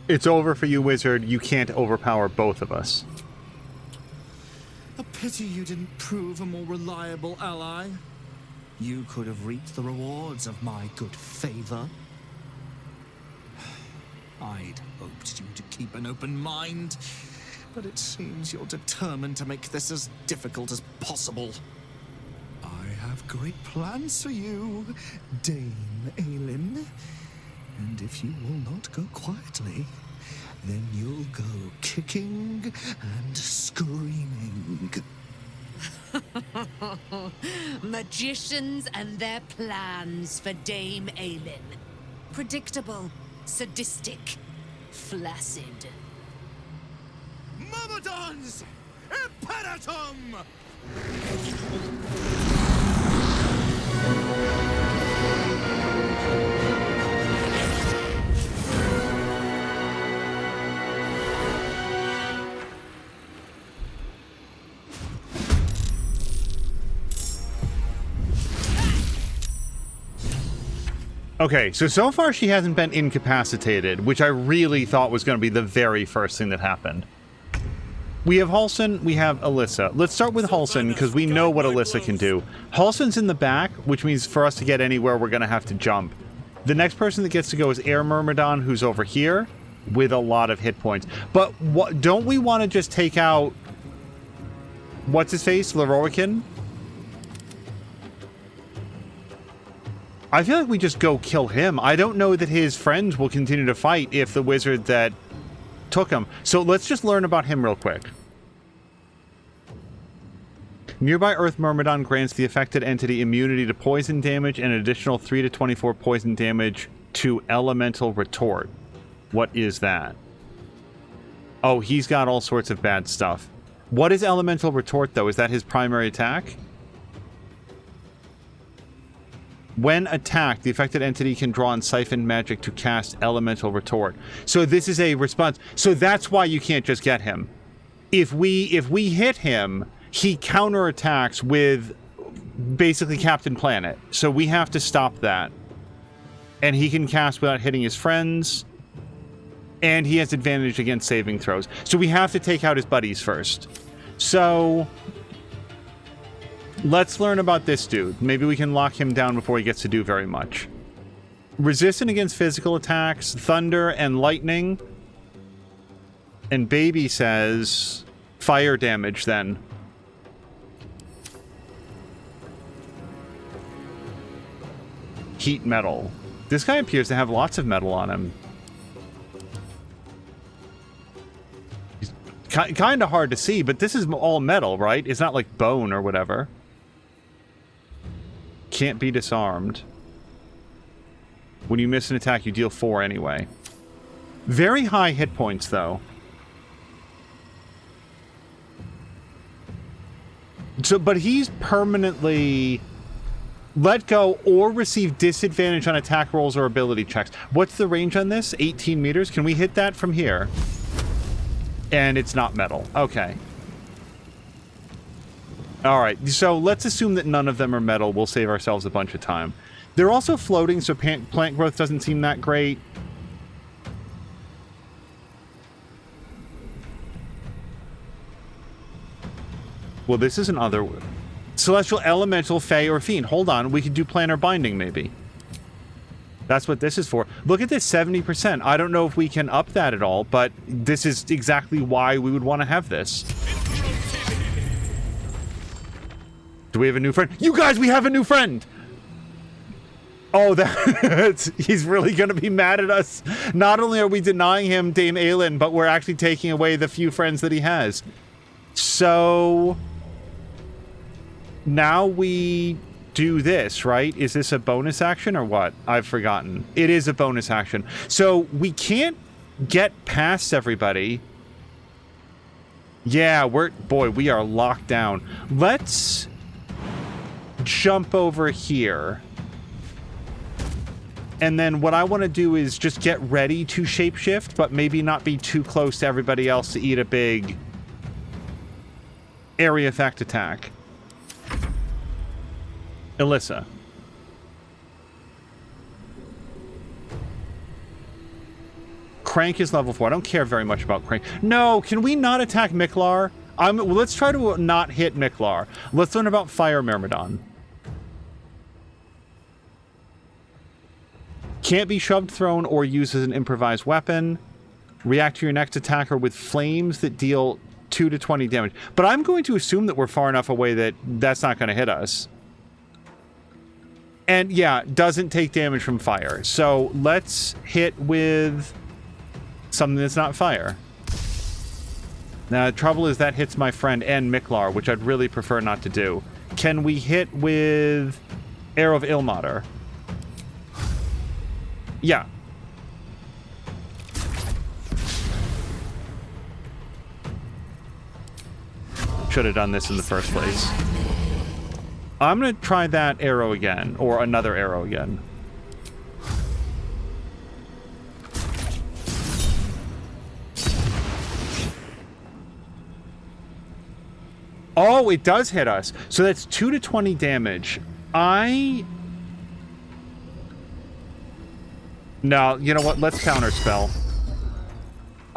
It's over for you, wizard. You can't overpower both of us. A pity you didn't prove a more reliable ally. You could have reaped the rewards of my good favor. I'd hoped you to keep an open mind, but it seems you're determined to make this as difficult as possible. I have great plans for you, Dame Aelin. And if you will not go quietly, then you'll go kicking and screaming. Magicians and their plans for Dame Aelin. Predictable, sadistic, flaccid. Myrmidons! Imperatum! Okay, so far she hasn't been incapacitated, which I really thought was going to be the very first thing that happened. We have Halsin, we have Alyssa. Let's start with Halsin, because we know what Alyssa can do. Halsin's in the back, which means for us to get anywhere, we're going to have to jump. The next person that gets to go is Air Myrmidon, who's over here, with a lot of hit points. But don't we want to just take out... What's-his-face? Larrokan? I feel like we just go kill him. I don't know that his friends will continue to fight if the wizard that took him. So let's just learn about him real quick. Nearby Earth Myrmidon grants the affected entity immunity to poison damage and an additional 3 to 24 poison damage to elemental retort. What is that? Oh, he's got all sorts of bad stuff. What is elemental retort, though? Is that his primary attack? When attacked, the affected entity can draw on siphon magic to cast elemental retort. So this is a response. So that's why you can't just get him. If we hit him, he counterattacks with basically Captain Planet. So we have to stop that. And he can cast without hitting his friends. And he has advantage against saving throws. So we have to take out his buddies first. So... let's learn about this dude. Maybe we can lock him down before he gets to do very much. Resistant against physical attacks, thunder, and lightning. And Baby says fire damage then. Heat metal. This guy appears to have lots of metal on him. He's kind of hard to see, but this is all metal, right? It's not like bone or whatever. Can't be disarmed. When you miss an attack, you deal 4 anyway. Very high hit points, though. So, but he's permanently let go or receive disadvantage on attack rolls or ability checks. What's the range on this? 18 meters? Can we hit that from here? And it's not metal. Okay. Alright, so let's assume that none of them are metal. We'll save ourselves a bunch of time. They're also floating, so plant growth doesn't seem that great. Well, this is another... Celestial, Elemental, Fey, or Fiend. Hold on, we could do Planar Binding, maybe. That's what this is for. Look at this, 70%. I don't know if we can up that at all, but this is exactly why we would want to have this. Do we have a new friend? You guys, we have a new friend! Oh, he's really going to be mad at us. Not only are we denying him Dame Aelin, but we're actually taking away the few friends that he has. So now we do this, right? Is this a bonus action or what? I've forgotten. It is a bonus action. So we can't get past everybody. Yeah, we are locked down. Let's jump over here. And then what I want to do is just get ready to shapeshift, but maybe not be too close to everybody else to eat a big area effect attack. Alyssa. Crank is level 4. I don't care very much about Crank. No, can we not attack Miklar? Let's try to not hit Miklar. Let's learn about Fire Myrmidon. Can't be shoved, thrown, or used as an improvised weapon. React to your next attacker with flames that deal 2 to 20 damage. But I'm going to assume that we're far enough away that that's not going to hit us. And yeah, doesn't take damage from fire. So let's hit with something that's not fire. Now, the trouble is that hits my friend and Miklar, which I'd really prefer not to do. Can we hit with Arrow of Ilmater? Yeah. Should have done this in the first place. I'm going to try that arrow again, or another arrow again. Oh, it does hit us. So that's 2 to 20 damage. No, you know what? Let's counterspell.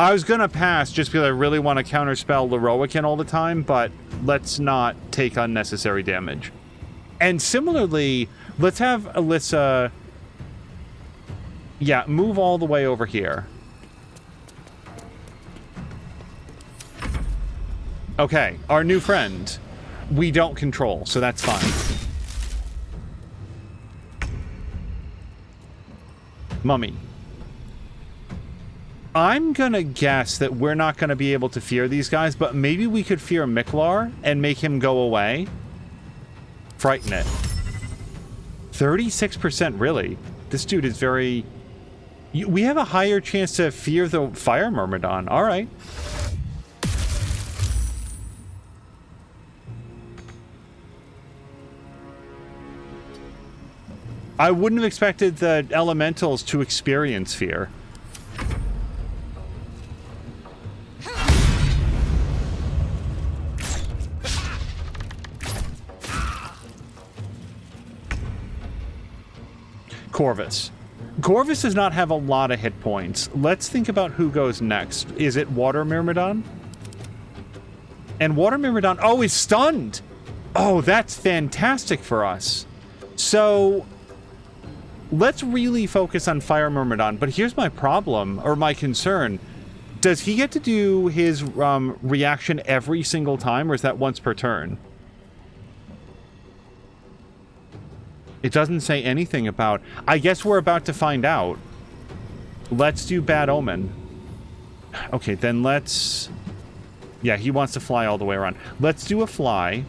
I was gonna pass just because I really want to counterspell Larrokan all the time, but let's not take unnecessary damage. And similarly, let's have Alyssa... Yeah, move all the way over here. Okay, our new friend. We don't control, so that's fine. Mummy. I'm gonna guess that we're not gonna be able to fear these guys, but maybe we could fear Miklar and make him go away. Frighten it. 36%, really? This dude is very... We have a higher chance to fear the Fire Myrmidon. All right. I wouldn't have expected the elementals to experience fear. Corvus. Corvus does not have a lot of hit points. Let's think about who goes next. Is it Water Myrmidon? And Water Myrmidon... Oh, he's stunned! Oh, that's fantastic for us. So... let's really focus on Fire Myrmidon, but here's my problem, or my concern. Does he get to do his reaction every single time, or is that once per turn? It doesn't say anything about... I guess we're about to find out. Let's do Bad Omen. Okay, then let's... Yeah, he wants to fly all the way around. Let's do a fly.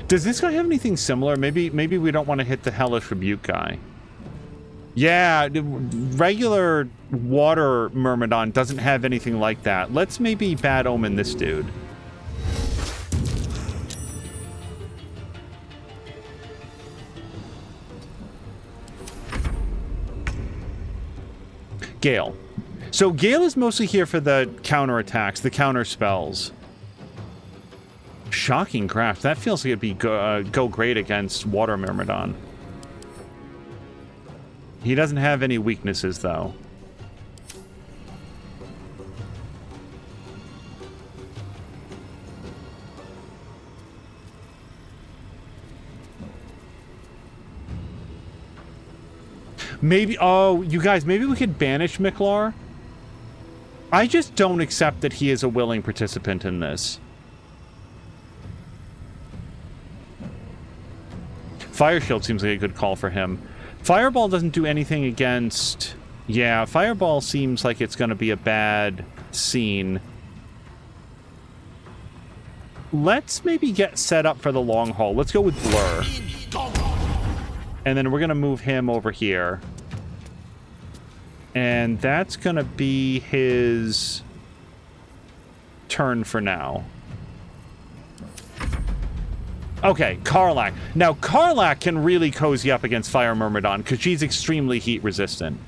Does this guy have anything similar? Maybe we don't want to hit the Hellish Rebuke guy. Yeah, regular Water Myrmidon doesn't have anything like that. Let's maybe Bad Omen this dude. Gale. So Gale is mostly here for the counter attacks, the counter spells. Shocking Craft. That feels like it'd be go great against Water Myrmidon. He doesn't have any weaknesses, though. Maybe, oh, you guys, maybe we could banish Miklar? I just don't accept that he is a willing participant in this. Fire Shield seems like a good call for him. Fireball doesn't do anything against... Yeah, Fireball seems like it's going to be a bad scene. Let's maybe get set up for the long haul. Let's go with Blur. And then we're going to move him over here. And that's going to be his turn for now. Okay, Karlach. Now, Karlach can really cozy up against Fire Myrmidon because she's extremely heat resistant.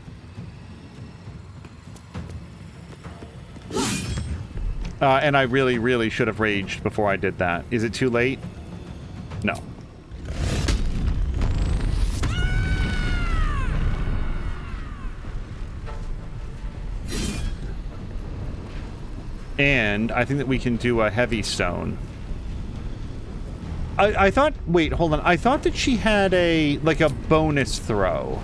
And I really, really should have raged before I did that. Is it too late? No. And I think that we can do a heavy stone. I thought... Wait, hold on. I thought that she had a bonus throw.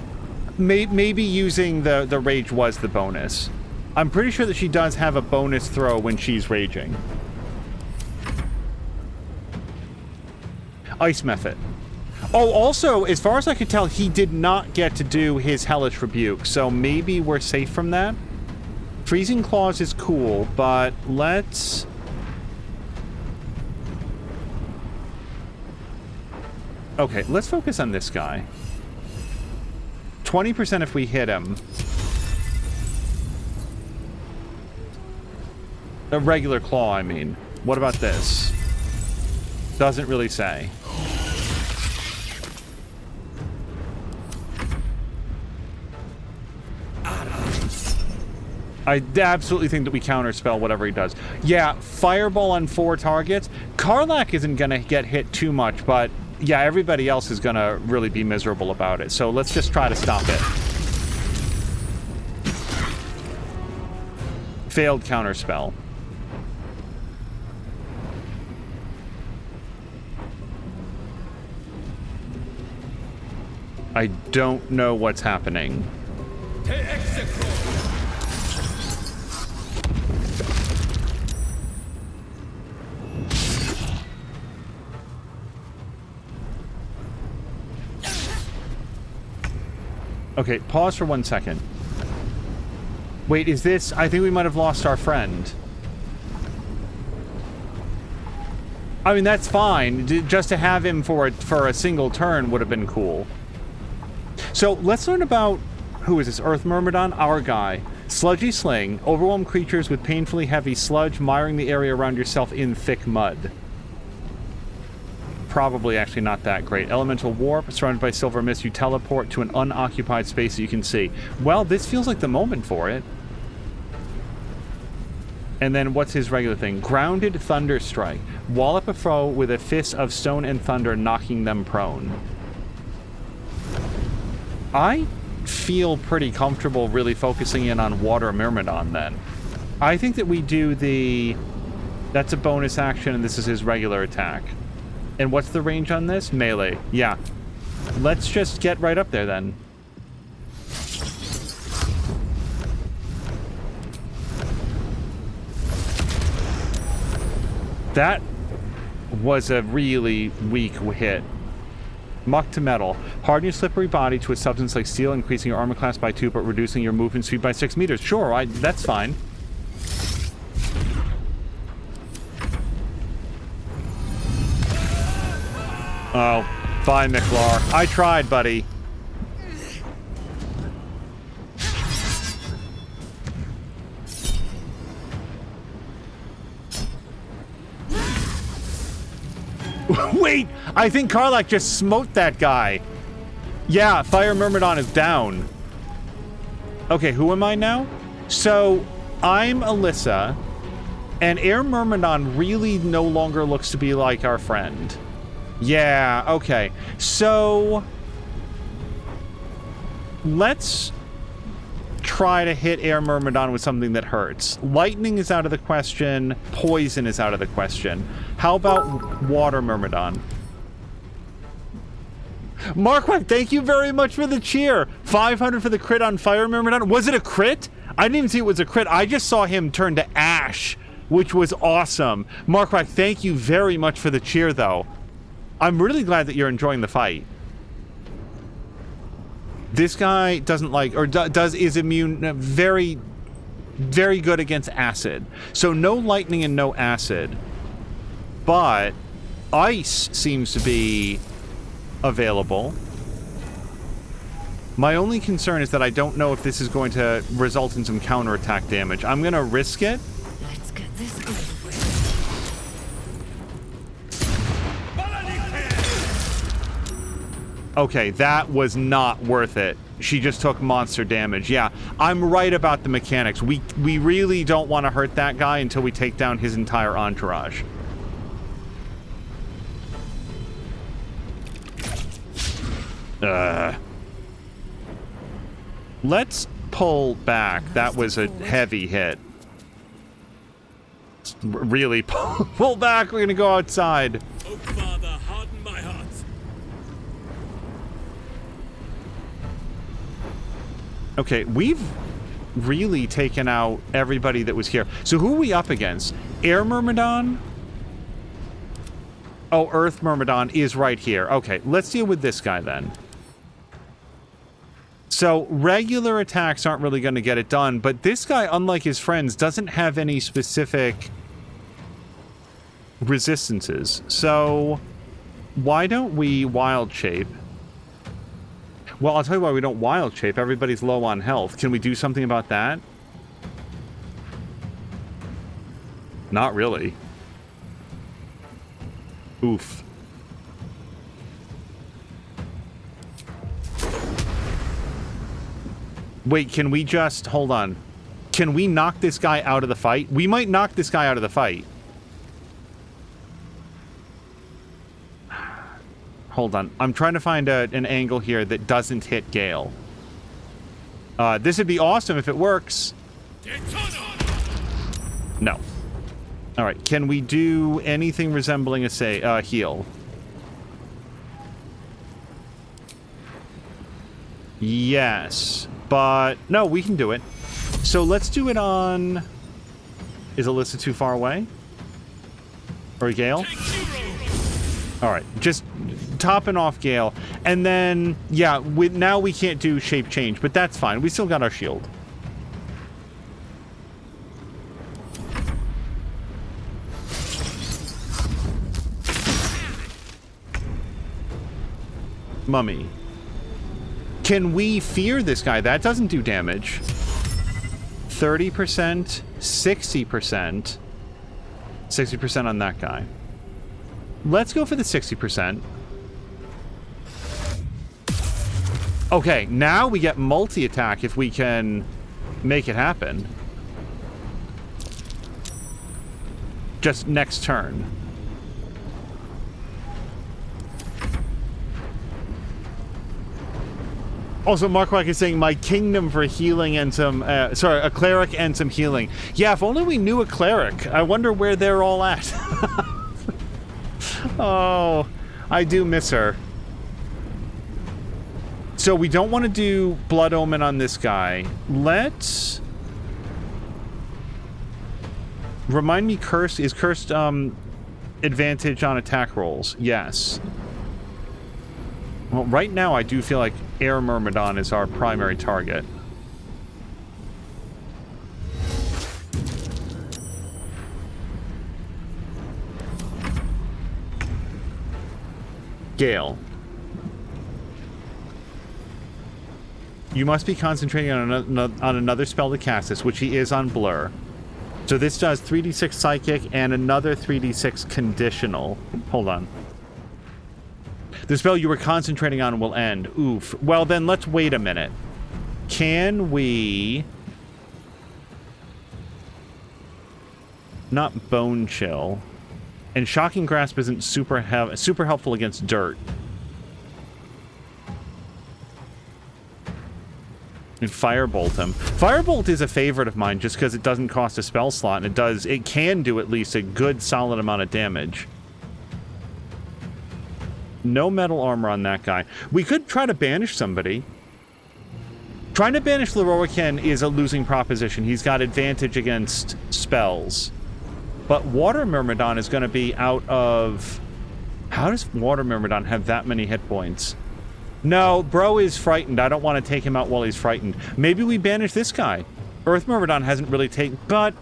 Maybe using the rage was the bonus. I'm pretty sure that she does have a bonus throw when she's raging. Ice Method. Oh, also, as far as I could tell, he did not get to do his Hellish Rebuke, so maybe we're safe from that. Freezing Claws is cool, but let's... Okay, let's focus on this guy. 20% if we hit him. A regular claw, I mean. What about this? Doesn't really say. I absolutely think that we counterspell whatever he does. Yeah, Fireball on 4 targets. Karlach isn't going to get hit too much, but yeah, everybody else is going to really be miserable about it. So let's just try to stop it. Failed counterspell. I don't know what's happening. Okay, pause for 1 second. Wait, is this... I think we might have lost our friend. I mean, that's fine. Just to have him for a single turn would have been cool. So, let's learn about... Who is this? Earth Myrmidon? Our guy. Sludgy Sling. Overwhelm creatures with painfully heavy sludge, miring the area around yourself in thick mud. Probably actually not that great. Elemental Warp. Surrounded by silver mist, you teleport to an unoccupied space that you can see. Well, this feels like the moment for it. And then what's his regular thing? Grounded Thunder Strike. Wallop a foe with a fist of stone and thunder, knocking them prone. I feel pretty comfortable really focusing in on Water Myrmidon then. I think that we do the... That's a bonus action and this is his regular attack. And what's the range on this? Melee. Yeah. Let's just get right up there then. That was a really weak hit. Muck to metal. Harden your slippery body to a substance like steel, increasing your armor class by 2, but reducing your movement speed by 6 meters. Sure, that's fine. Oh, bye, Miklar. I tried, buddy. Wait! I think Karlach just smote that guy. Yeah, Fire Myrmidon is down. Okay, who am I now? So, I'm Alyssa, and Air Myrmidon really no longer looks to be like our friend. Yeah, okay. So... let's try to hit Air Myrmidon with something that hurts. Lightning is out of the question. Poison is out of the question. How about Water Myrmidon? Marquardt, thank you very much for the cheer. 500 for the crit on Fire Myrmidon. Was it a crit? I didn't even see it was a crit. I just saw him turn to ash, which was awesome. Marquardt, thank you very much for the cheer, though. I'm really glad that you're enjoying the fight. This guy doesn't like, or is immune, very, very good against acid. So no lightning and no acid. But ice seems to be available. My only concern is that I don't know if this is going to result in some counterattack damage. I'm going to risk it. Let's get this over with. Okay, that was not worth it. She just took monster damage. Yeah, I'm right about the mechanics. We really don't want to hurt that guy until we take down his entire entourage. Let's pull back. That was a heavy hit. Really pull back. We're gonna go outside. Oh, Father, harden my heart. Okay, we've really taken out everybody that was here. So who are we up against? Air Myrmidon? Oh, Earth Myrmidon is right here. Okay, let's deal with this guy then. So regular attacks aren't really going to get it done, but this guy, unlike his friends, doesn't have any specific resistances. So why don't we Wild Shape? Well, I'll tell you why we don't Wild Shape. Everybody's low on health. Can we do something about that? Not really. Oof. Wait, can we just... Hold on. Can we knock this guy out of the fight? We might knock this guy out of the fight. Hold on. I'm trying to find an angle here that doesn't hit Gale. This would be awesome if it works. No. All right. Can we do anything resembling a heal? Yes. But no, we can do it. So let's do it on... Is Alyssa too far away? Or Gale? All right. Just topping off Gale. And then, yeah, now we can't do shape change, but that's fine. We still got our shield. Mummy. Can we fear this guy? That doesn't do damage. 30%, 60%. 60% on that guy. Let's go for the 60%. Okay, now we get multi-attack if we can make it happen. Just next turn. Also, Marquardt is saying, my kingdom for healing and some... sorry, a cleric and some healing. Yeah, if only we knew a cleric. I wonder where they're all at. Oh, I do miss her. So we don't want to do Blood Omen on this guy. Let's... Remind me, Cursed... Is Cursed, advantage on attack rolls? Yes. Well, right now I do feel like Air Myrmidon is our primary target. Gale. You must be concentrating on another spell to cast this, which he is on Blur. So this does 3d6 Psychic and another 3d6 Conditional. Hold on. The spell you were concentrating on will end. Oof. Well, then let's wait a minute. Can we... Not Bone Chill. And Shocking Grasp isn't super helpful against dirt. And Firebolt him. Firebolt is a favorite of mine just because it doesn't cost a spell slot, and it can do at least a good solid amount of damage. No metal armor on that guy. We could try to banish somebody. Trying to banish Larrokan is a losing proposition. He's got advantage against spells. But Water Myrmidon is going to be out of... How does Water Myrmidon have that many hit points? No, bro is frightened. I don't want to take him out while he's frightened. Maybe we banish this guy. Earth Myrmidon hasn't really taken... But,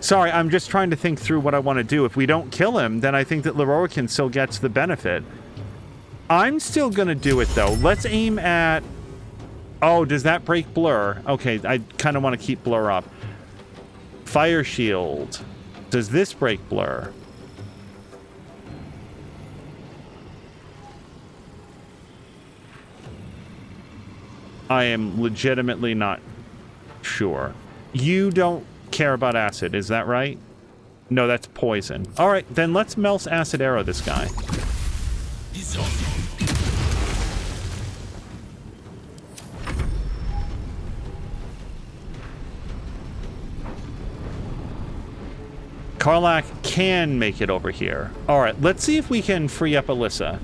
sorry, I'm just trying to think through what I want to do. If we don't kill him, then I think that Larrokan still gets the benefit. I'm still going to do it, though. Let's aim at... Oh, does that break Blur? Okay, I kind of want to keep Blur up. Fire Shield. Does this break Blur? I am legitimately not sure. You don't care about acid, is that right? No, that's poison. All right, then let's Mel's acid arrow this guy. Karlach can make it over here. All right, let's see if we can free up Alyssa.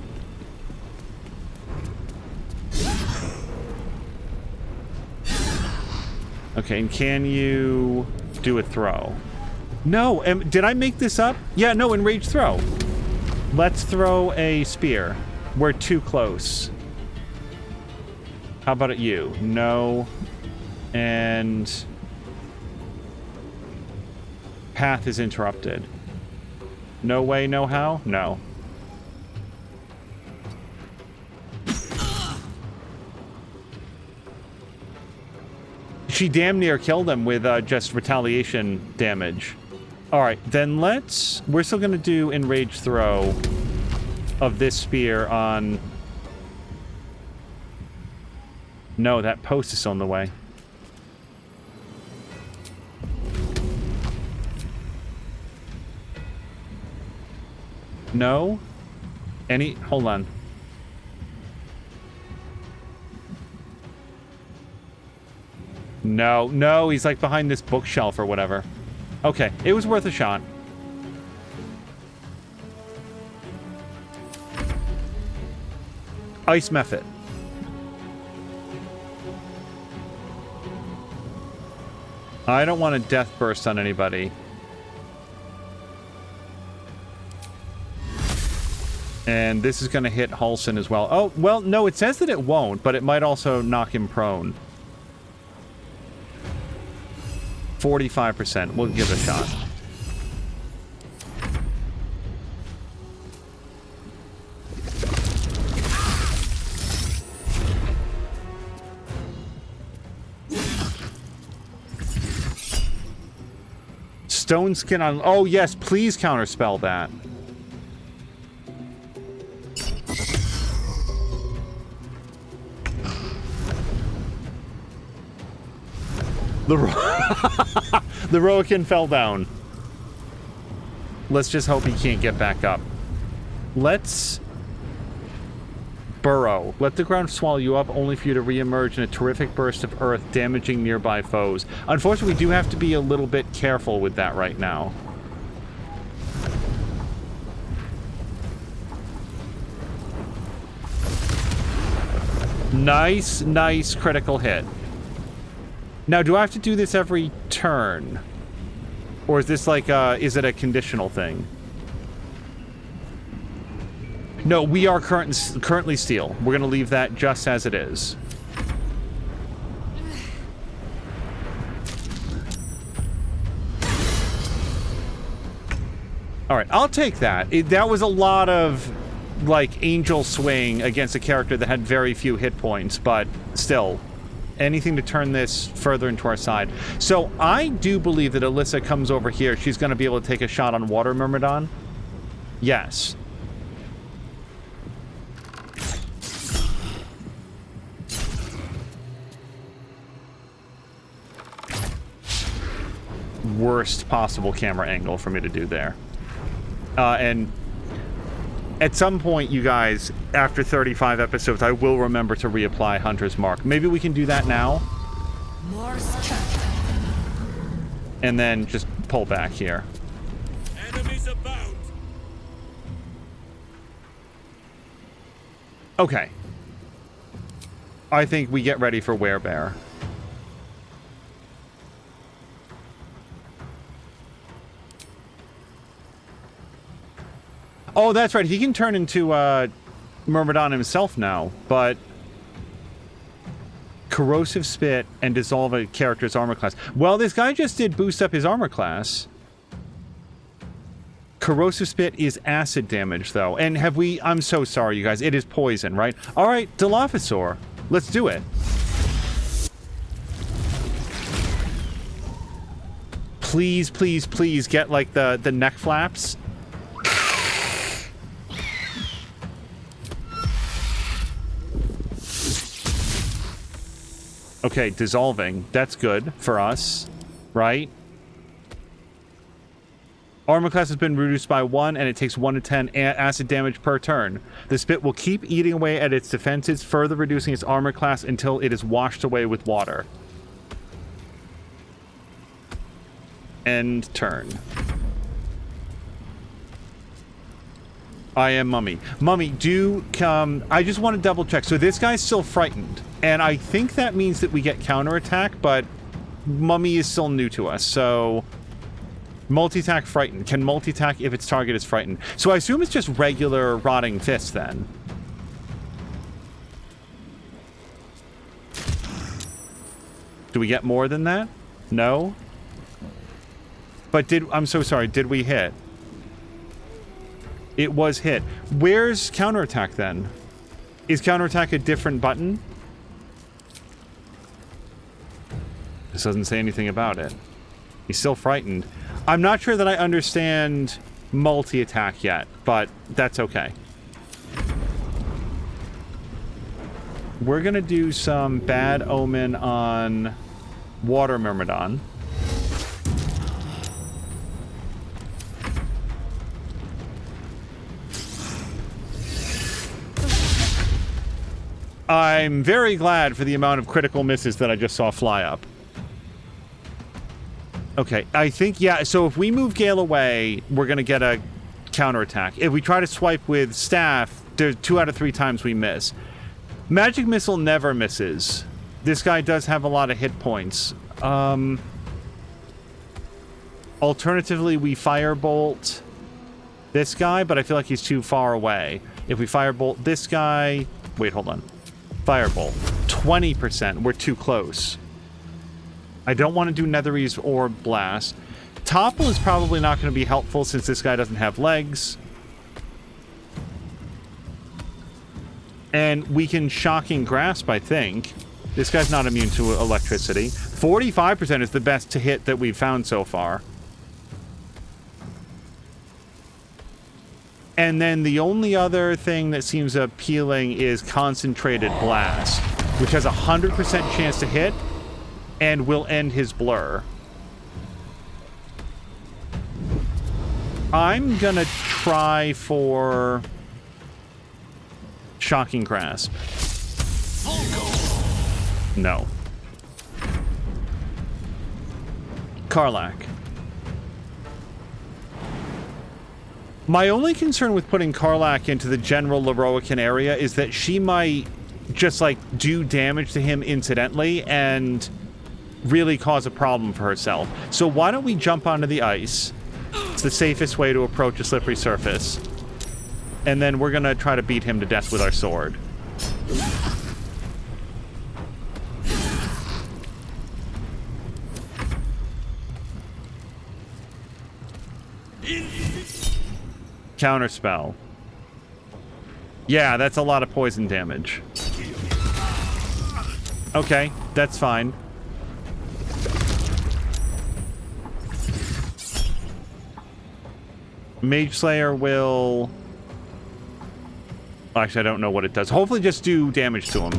Okay, and can you do a throw? No, did I make this up? Yeah, no, enraged throw. Let's throw a spear. We're too close. How about at you? No. And... Path is interrupted. No way, no how? No. She damn near killed him with just retaliation damage. All right, then we're still going to do enraged throw of this spear on... No, that post is still in the way. No? Hold on. No, he's like behind this bookshelf or whatever. Okay, it was worth a shot. Ice Mephit. I don't want a death burst on anybody. And this is going to hit Halsin as well. Oh, well, no, it says that it won't, but it might also knock him prone. 45%. We'll give it a shot. Stone skin on... Oh, yes, please counterspell that. The Larrokan fell down. Let's just hope he can't get back up. Let's burrow. Let the ground swallow you up, only for you to re-emerge in a terrific burst of earth, damaging nearby foes. Unfortunately, we do have to be a little bit careful with that right now. Nice critical hit. Now, do I have to do this every turn? Or is this like, is it a conditional thing? No, we are currently steel. We're going to leave that just as it is. All right, I'll take that. That was a lot of, like, angel swing against a character that had very few hit points, but still... Anything to turn this further into our side. So I do believe that Alyssa comes over here. She's going to be able to take a shot on Water Myrmidon. Yes. Worst possible camera angle for me to do there. And At some point, you guys, after 35 episodes, I will remember to reapply Hunter's Mark. Maybe we can do that now. And then just pull back here. Enemies about. Okay. I think we get ready for Werebear. Oh, that's right. He can turn into Myrmidon himself now, but corrosive spit and dissolve a character's armor class. Well, this guy just did boost up his armor class. Corrosive spit is acid damage, though. And have we... I'm so sorry, you guys. It is poison, right? All right, Dilophosaur. Let's do it. Please, please, please get, like, the neck flaps. Okay, dissolving. That's good for us, right? Armor class has been reduced by 1, and it takes 1 to 10 acid damage per turn. The spit will keep eating away at its defenses, further reducing its armor class until it is washed away with water. End turn. I am Mummy. Mummy, do come... I just want to double check. So this guy's still frightened. And I think that means that we get counterattack, but Mummy is still new to us, so... Multi-attack frightened. Can multi-attack if its target is frightened. So I assume it's just regular rotting fist then. Do we get more than that? No? But I'm so sorry, did we hit? It was hit. Where's counterattack then? Is counterattack a different button? This doesn't say anything about it. He's still frightened. I'm not sure that I understand multi-attack yet, but that's okay. We're gonna do some bad omen on Water Myrmidon. I'm very glad for the amount of critical misses that I just saw fly up. Okay, I think, yeah, so if we move Gale away, we're going to get a counterattack. If we try to swipe with Staff, there's 2 out of 3 times we miss. Magic Missile never misses. This guy does have a lot of hit points. Alternatively, we Firebolt this guy, but I feel like he's too far away. If we Firebolt this guy... Wait, hold on. Firebolt. 20%. We're too close. I don't want to do Netherese or Blast. Topple is probably not going to be helpful since this guy doesn't have legs. And we can Shocking Grasp, I think. This guy's not immune to electricity. 45% is the best to hit that we've found so far. And then the only other thing that seems appealing is Concentrated Blast, which has a 100% chance to hit and will end his blur. I'm gonna try for Shocking Grasp. No. Karlach. My only concern with putting Karlach into the general Larrokan area is that she might just, like, do damage to him incidentally and really cause a problem for herself. So why don't we jump onto the ice? It's the safest way to approach a slippery surface. And then we're gonna try to beat him to death with our sword. Counterspell. Yeah, that's a lot of poison damage. Okay, that's fine. Mage Slayer will... Actually, I don't know what it does. Hopefully just do damage to him.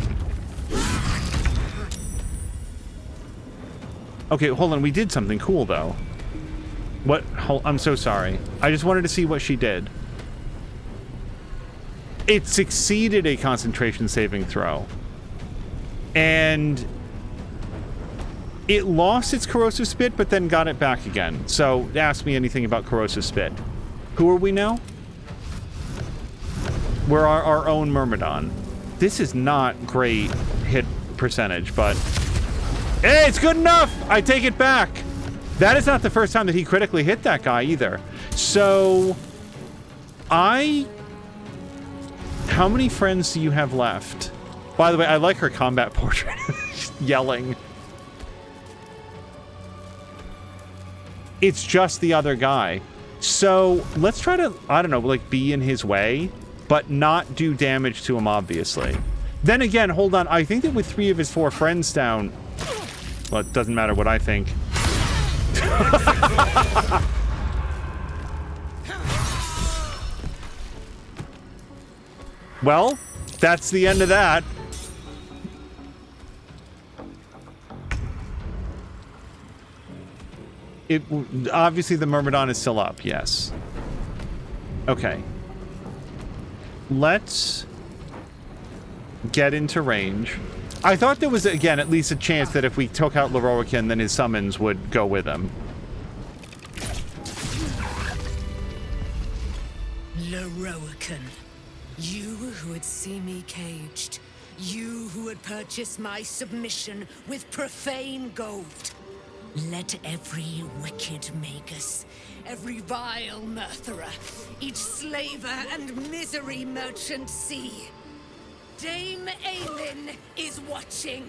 Okay, hold on. We did something cool, though. What? I'm so sorry. I just wanted to see what she did. It succeeded a concentration saving throw. And it lost its corrosive spit, but then got it back again. So ask me anything about corrosive spit. Who are we now? We're our own Myrmidon. This is not great hit percentage, but hey, it's good enough. I take it back. That is not the first time that he critically hit that guy either. So how many friends do you have left? By the way, I like her combat portrait. Yelling. It's just the other guy. So let's try to, I don't know, like be in his way, but not do damage to him, obviously. Then again, hold on. I think that with 3 of his 4 friends down, well, it doesn't matter what I think. Well, that's the end of that. Obviously the Myrmidon is still up, yes. Okay. Let's get into range. I thought there was, again, at least a chance that if we took out Larrokan, then his summons would go with him. Larrokan, you who would see me caged, you who would purchase my submission with profane gold. Let every wicked magus, every vile murtherer, each slaver and misery merchant see. Dame Aylin is watching.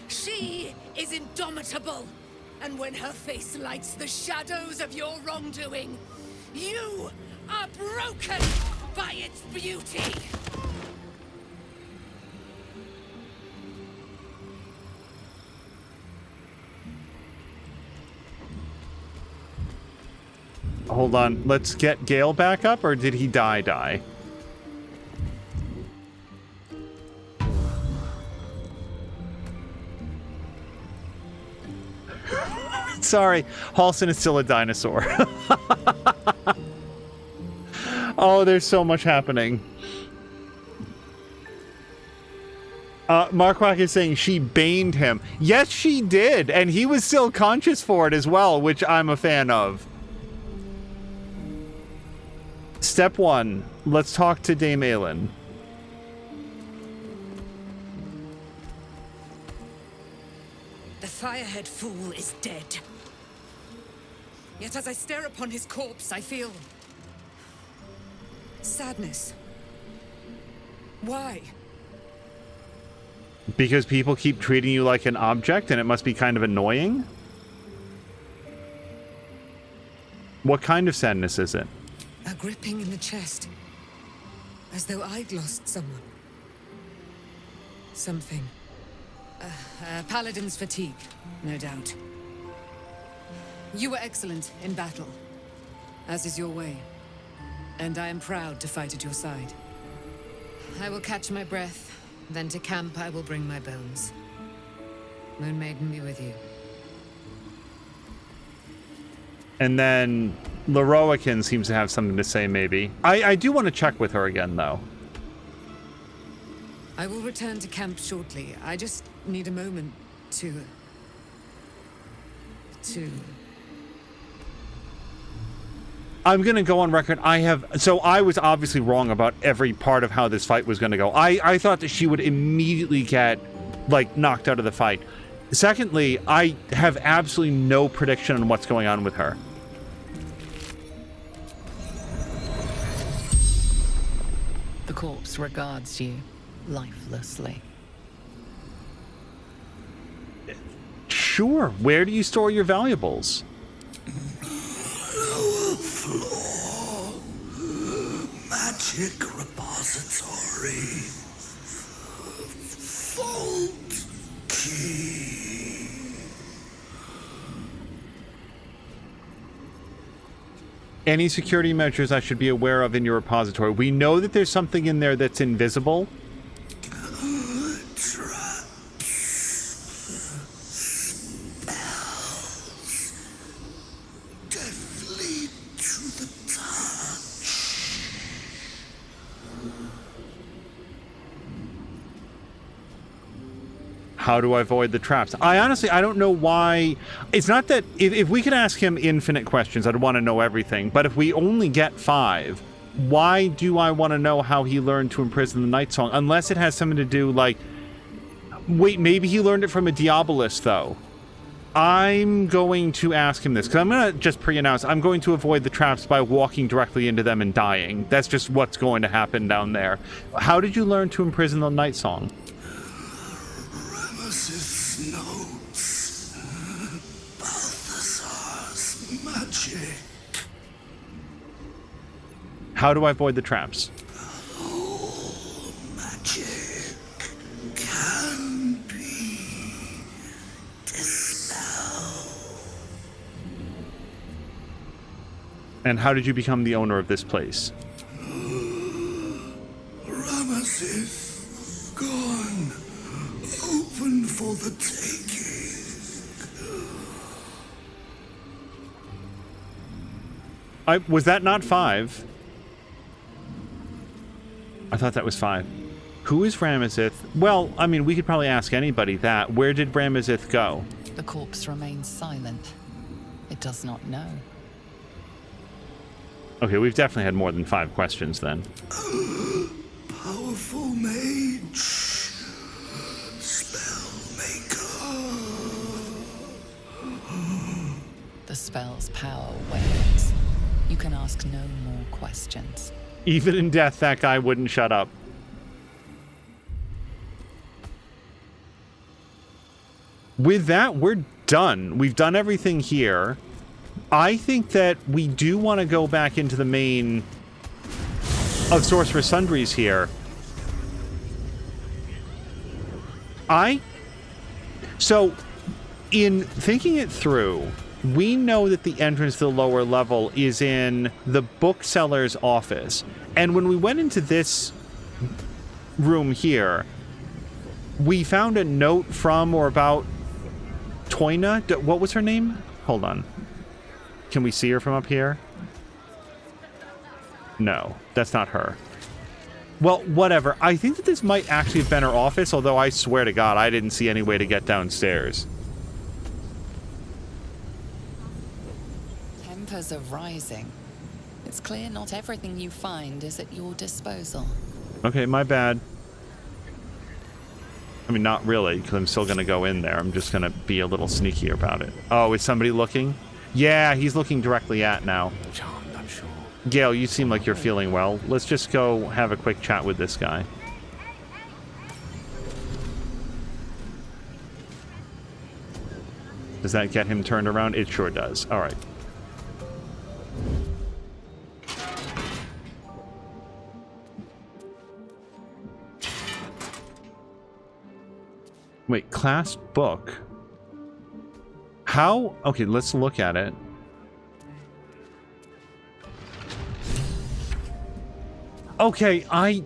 She is indomitable. And when her face lights the shadows of your wrongdoing, you are broken by its beauty. Hold on, let's get Gale back up, or did he die? Sorry, Halston is still a dinosaur. Oh, there's so much happening. Markwak is saying she baned him. Yes, she did, and he was still conscious for it as well, which I'm a fan of. Step 1, let's talk to Dame Aylin. The Firehead fool is dead. Yet as I stare upon his corpse, I feel sadness. Why? Because people keep treating you like an object, and it must be kind of annoying? What kind of sadness is it? A gripping in the chest. As though I'd lost someone. Something. Paladin's fatigue, no doubt. You were excellent in battle, as is your way. And I am proud to fight at your side. I will catch my breath, then to camp I will bring my bones. Moon Maiden be with you. And then Larrokan seems to have something to say, maybe. I do want to check with her again, though. I will return to camp shortly. I just need a moment to... I'm going to go on record. So I was obviously wrong about every part of how this fight was going to go. I thought that she would immediately get, like, knocked out of the fight. Secondly, I have absolutely no prediction on what's going on with her. The corpse regards you lifelessly. Sure. Where do you store your valuables? Lower floor. Magic repository. Vault key. Any security measures I should be aware of in your repository? We know that there's something in there that's invisible. How do I avoid the traps? I don't know why. It's not that if we could ask him infinite questions, I'd want to know everything. But if we only get 5, why do I want to know how he learned to imprison the Night Song? Unless it has something to do, like... Wait, maybe he learned it from a Diabolist, though. I'm going to ask him this, because I'm going to just pre-announce, I'm going to avoid the traps by walking directly into them and dying. That's just what's going to happen down there. How did you learn to imprison the Night Song? Ramesses notes. Balthazar's magic. How do I avoid the traps? All magic can be dispelled. And how did you become the owner of this place? Ramesses gone. Open for the taking. Was that not 5? I thought that was 5. Who is Ramesses? Well, I mean, we could probably ask anybody that. Where did Ramesses go? The corpse remains silent. It does not know. Okay, we've definitely had more than 5 questions then. Powerful mage. The spell's power wanes. You can ask no more questions. Even in death, that guy wouldn't shut up. With that, we're done. We've done everything here. I think that we do want to go back into the main of Sorcerer Sundries here. So, in thinking it through, we know that the entrance to the lower level is in the bookseller's office. And when we went into this room here, we found a note from or about Toyna. What was her name? Hold on. Can we see her from up here? No, that's not her. Well, whatever. I think that this might actually have been her office, although I swear to God, I didn't see any way to get downstairs. Tempers are rising. It's clear not everything you find is at your disposal. Okay, my bad. I mean, not really, because I'm still going to go in there. I'm just going to be a little sneaky about it. Oh, is somebody looking? Yeah, he's looking directly at now. Charmed, I'm sure. Gale, you seem like you're feeling well. Let's just go have a quick chat with this guy. Does that get him turned around? It sure does. All right. Wait, class book. How? Okay, let's look at it. Okay, I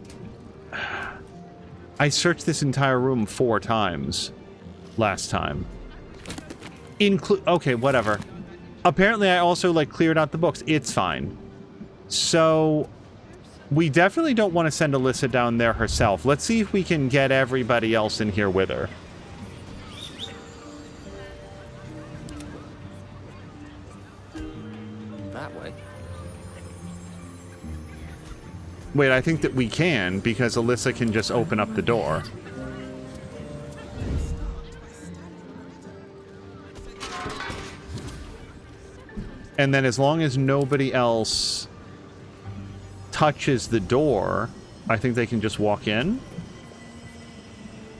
searched this entire room 4 times last time. Okay, whatever. Apparently I also, like, cleared out the books. It's fine. So, we definitely don't want to send Alyssa down there herself. Let's see if we can get everybody else in here with her. That way. Wait, I think that we can, because Alyssa can just open up the door. And then as long as nobody else touches the door, I think they can just walk in.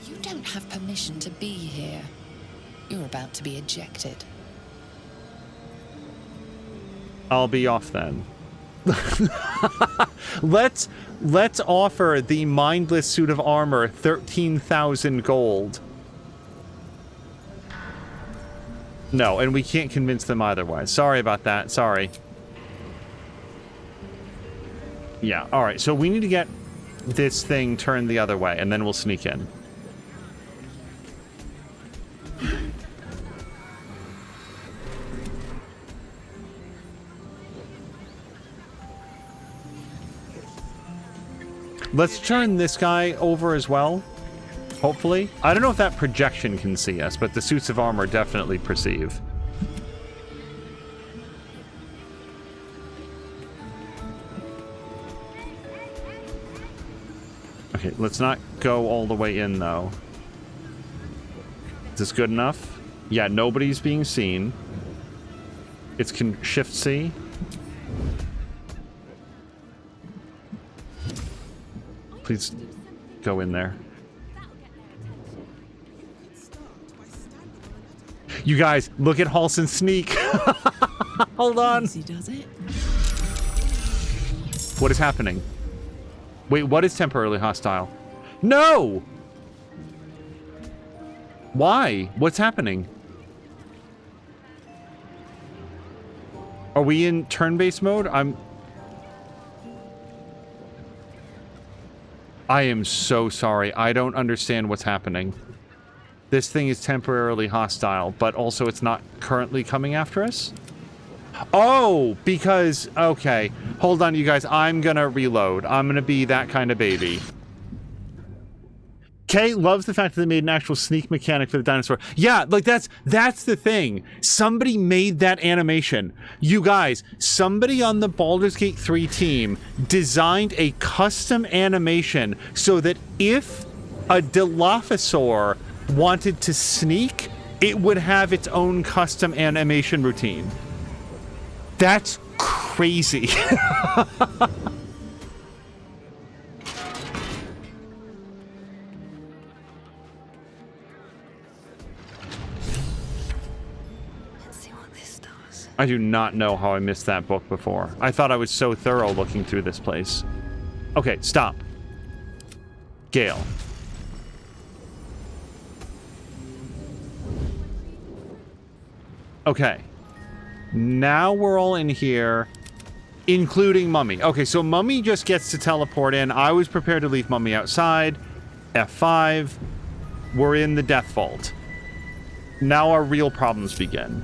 You don't have permission to be here. You're about to be ejected. I'll be off then. Let's offer the mindless suit of armor 13,000 gold. No, and we can't convince them either way. Sorry about that. Sorry. Yeah, all right. So we need to get this thing turned the other way, and then we'll sneak in. Let's turn this guy over as well. hopefully. I don't know if that projection can see us, but the suits of armor definitely perceive. Okay, let's not go all the way in, though. Is this good enough? Yeah, nobody's being seen. It's Shift C. Please go in there. You guys, look at Halson's sneak. Hold on. Easy does it. What is happening? Wait, what is temporarily hostile? No! Why? What's happening? Are we in turn-based mode? I am so sorry. I don't understand what's happening. This thing is temporarily hostile, but also it's not currently coming after us? Oh, because... Okay. Hold on, you guys. I'm gonna reload. I'm gonna be that kind of baby. Kay loves the fact that they made an actual sneak mechanic for the dinosaur. Yeah, like that's the thing. Somebody made that animation. You guys, somebody on the Baldur's Gate 3 team designed a custom animation so that if a Dilophosaur wanted to sneak, it would have its own custom animation routine. That's crazy. I do not know how I missed that book before. I thought I was so thorough looking through this place. Okay, stop. Gale. Okay. Now we're all in here, including Mummy. Okay, so Mummy just gets to teleport in. I was prepared to leave Mummy outside. F5. We're in the Death Vault. Now our real problems begin.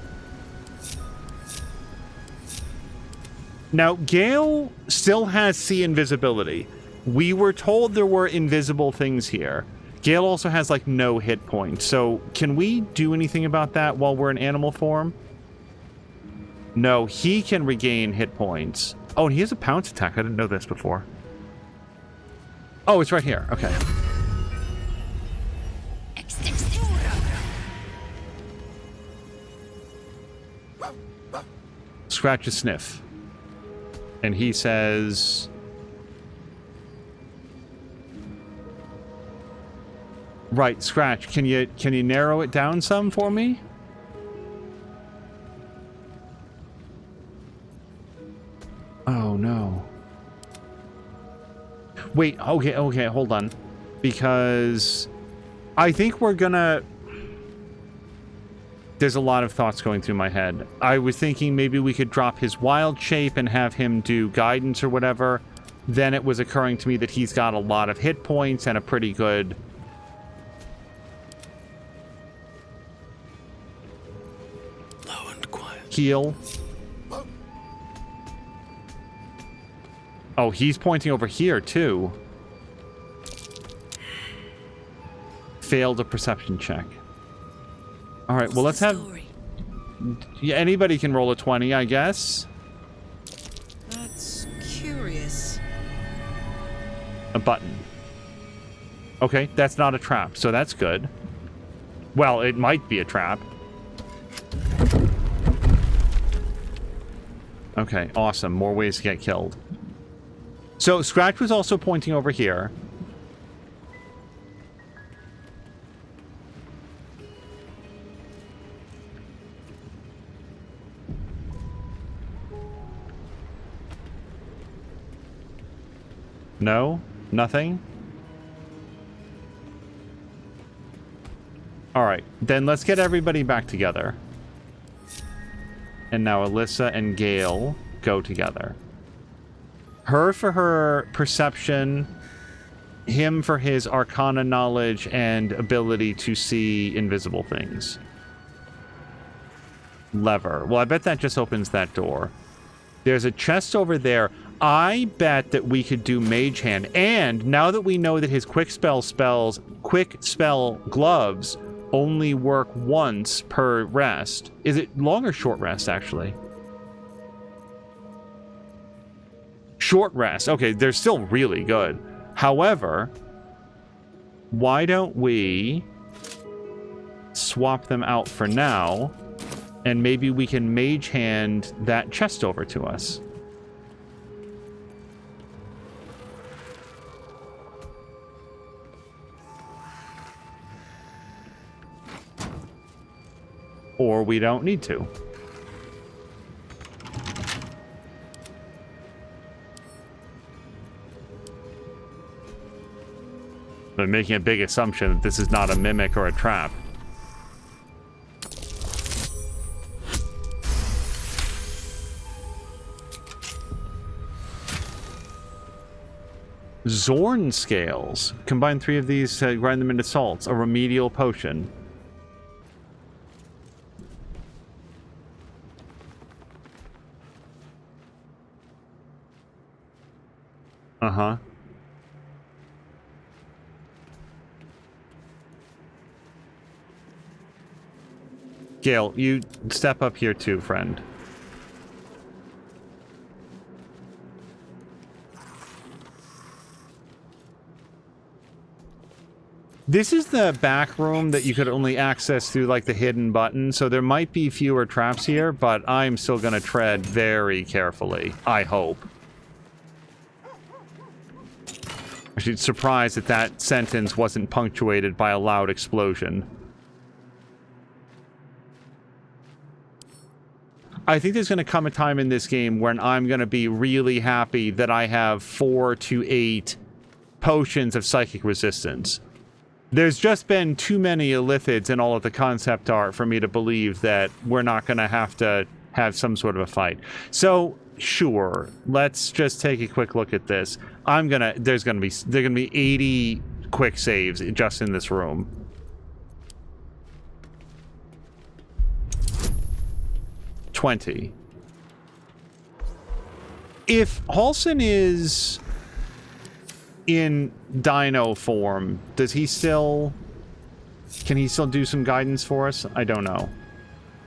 Now, Gale still has sea invisibility. We were told there were invisible things here. Gale also has, like, no hit points. So, can we do anything about that while we're in animal form? No, he can regain hit points. Oh, and he has a pounce attack. I didn't know this before. Oh, it's right here. Okay. Scratch a sniff. And he says... Right, Scratch, can you narrow it down some for me? Oh, no. Wait, okay, hold on. Because I think we're gonna... There's a lot of thoughts going through my head. I was thinking maybe we could drop his wild shape and have him do guidance or whatever. Then it was occurring to me that he's got a lot of hit points and a pretty good... Low and quiet. Heal. Oh, he's pointing over here, too. Failed a perception check. All right, well, let's have... Yeah, anybody can roll a 20, I guess. That's curious. A button. Okay, that's not a trap, so that's good. Well, it might be a trap. Okay, awesome. More ways to get killed. So, Scratch was also pointing over here. No? Nothing? Alright, then let's get everybody back together. And now Alyssa and Gale go together. Her for her perception, him for his arcana knowledge and ability to see invisible things. Lever. Well, I bet that just opens that door. There's a chest over there. I bet that we could do Mage Hand. And now that we know that his quick spell gloves only work once per rest. Is it long or short rest, actually? Short rest. Okay, they're still really good. However, why don't we swap them out for now, and maybe we can Mage Hand that chest over to us. Or we don't need to. I'm making a big assumption that this is not a mimic or a trap. Zorn scales. Combine 3 of these to grind them into salts. A remedial potion. Uh-huh. Gale, you step up here too, friend. This is the back room that you could only access through, like, the hidden button, so there might be fewer traps here, but I'm still gonna tread very carefully, I hope. Actually, surprised that that sentence wasn't punctuated by a loud explosion. I think there's going to come a time in this game when I'm going to be really happy that I have 4 to 8 potions of psychic resistance. There's just been too many illithids in all of the concept art for me to believe that we're not going to have some sort of a fight. So, sure, let's just take a quick look at this. There's gonna be 80 quick saves just in this room. $20. If Halsin is in dino form, can he still do some guidance for us? I don't know.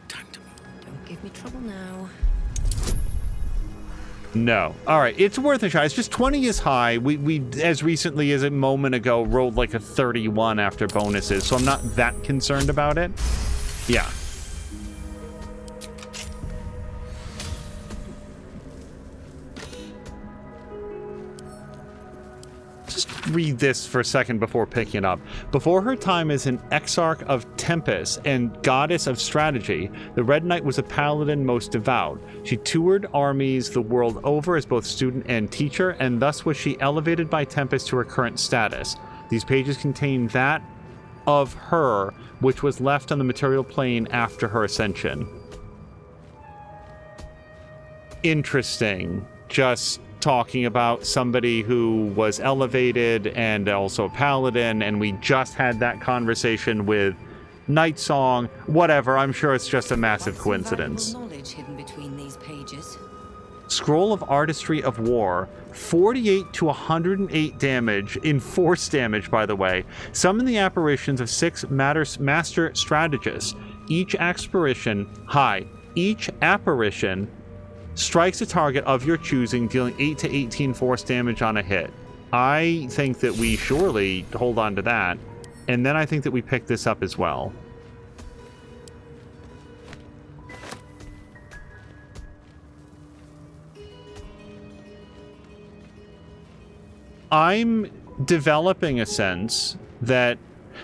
Don't give me trouble now. No. All right, it's worth a shot. It's just 20 is high. We as recently as a moment ago rolled like a 31 after bonuses, so I'm not that concerned about it. Yeah. Just read this for a second before picking it up. Before her time as an exarch of Tempest and goddess of strategy, the Red Knight was a paladin most devout. She toured armies the world over as both student and teacher, and thus was she elevated by Tempest to her current status. These pages contain that of her which was left on the material plane after her ascension. Interesting. Just talking about somebody who was elevated and also a paladin, and we just had that conversation with Night Song. Whatever, I'm sure it's just a massive coincidence. Knowledge hidden between these pages. Scroll of Artistry of War, 48 to 108 damage, in force damage, by the way. Summon the apparitions of 6 master strategists. Each apparition strikes a target of your choosing, dealing 8 to 18 force damage on a hit. I think that we surely hold on to that, and then I think that we pick this up as well. I'm developing a sense that...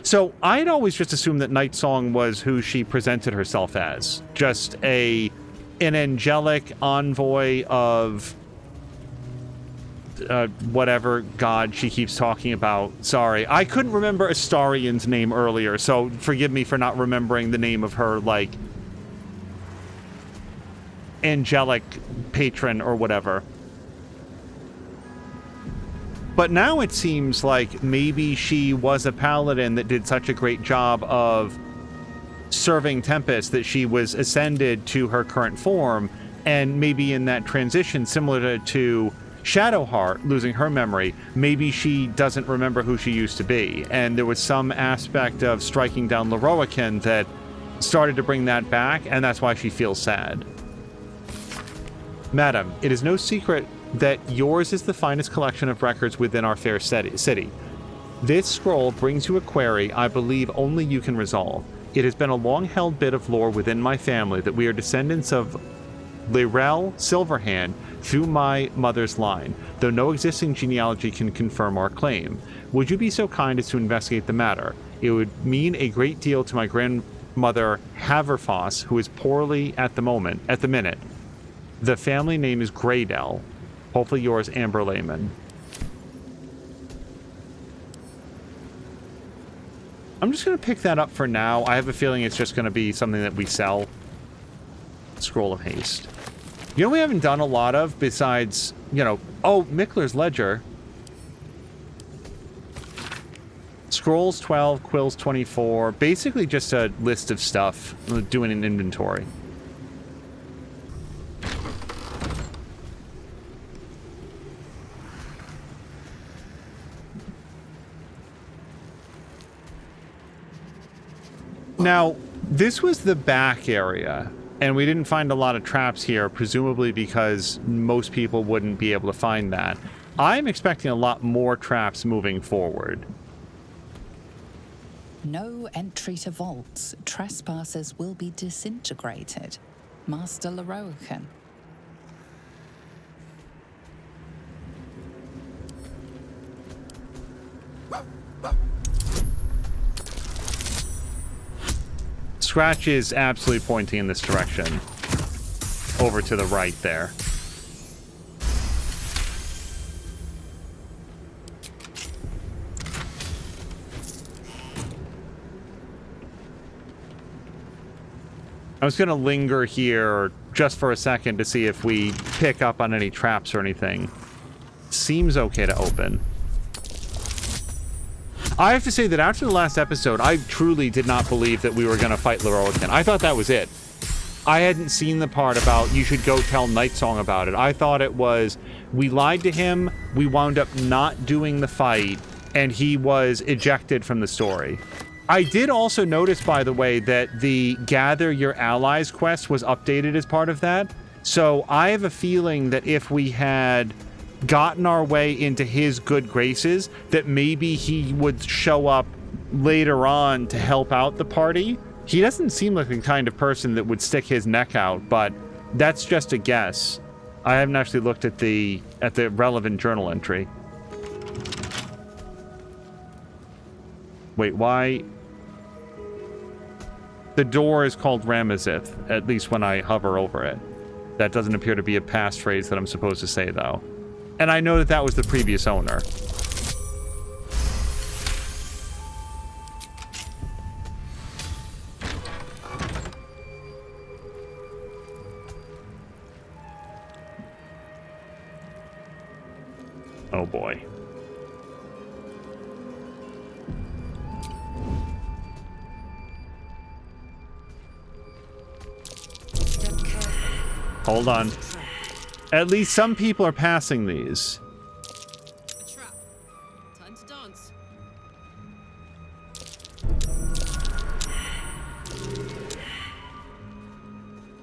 So, I'd always just assumed that Night Song was who she presented herself as. Just an angelic envoy of whatever god she keeps talking about. Sorry, I couldn't remember Astarian's name earlier, so forgive me for not remembering the name of her, like, angelic patron or whatever. But now it seems like maybe she was a paladin that did such a great job of serving Tempest that she was ascended to her current form, and maybe in that transition, similar to Shadowheart losing her memory, maybe she doesn't remember who she used to be, and there was some aspect of striking down Larrokan that started to bring that back, and that's why she feels sad. Madam, it is no secret that yours is the finest collection of records within our fair city. This scroll brings you a query I believe only you can resolve. It has been a long-held bit of lore within my family that we are descendants of Lyrel Silverhand through my mother's line, though no existing genealogy can confirm our claim. Would you be so kind as to investigate the matter? It would mean a great deal to my grandmother Haverfoss, who is poorly at the minute. The family name is Graydell. Hopefully yours, Amber Lehman. I'm just going to pick that up for now. I have a feeling it's just going to be something that we sell. Scroll of Haste. You know we haven't done a lot of besides, you know... Oh, Mickler's Ledger. Scrolls 12, Quills 24. Basically just a list of stuff. Doing an inventory. Now, this was the back area, and we didn't find a lot of traps here, presumably because most people wouldn't be able to find that. I'm expecting a lot more traps moving forward. No entry to vaults. Trespassers will be disintegrated. Master Larrokan. Scratch is absolutely pointing in this direction. Over to the right there. I was going to linger here just for a second to see if we pick up on any traps or anything. Seems okay to open. I have to say that after the last episode, I truly did not believe that we were going to fight Larrokan. I thought that was it. I hadn't seen the part about you should go tell Nightsong about it. I thought it was we lied to him, we wound up not doing the fight, and he was ejected from the story. I did also notice, by the way, that the Gather Your Allies quest was updated as part of that. So I have a feeling that if we had gotten our way into his good graces, that maybe he would show up later on to help out the party. He doesn't seem like the kind of person that would stick his neck out, but that's just a guess. I haven't actually looked at the relevant journal entry. Wait, why? The door is called Ramazith, at least when I hover over it. That doesn't appear to be a passphrase that I'm supposed to say, though. And I know that that was the previous owner. Oh boy. Hold on. At least some people are passing these. A trap. Time to dance.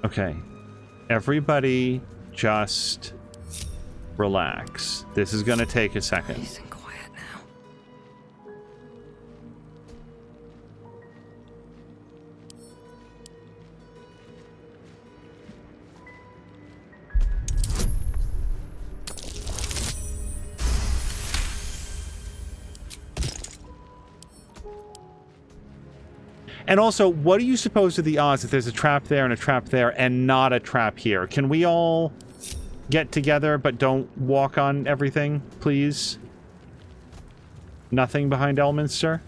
Okay. Everybody just relax. This is going to take a second. Nice and quiet now. And also, what do you suppose are the odds that there's a trap there and a trap there and not a trap here? Can we all get together but don't walk on everything, please? Nothing behind Elminster?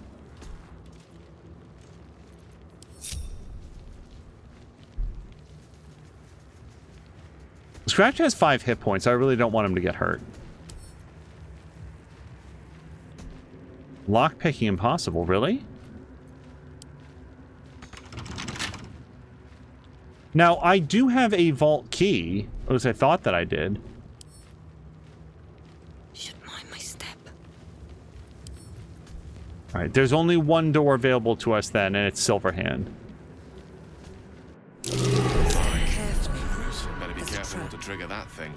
Scratch has 5 hit points. I really don't want him to get hurt. Lockpicking impossible, really? Now, I do have a vault key. At least I thought that I did. All right, there's only one door available to us then, and it's Silverhand. Better be careful not to trigger that thing.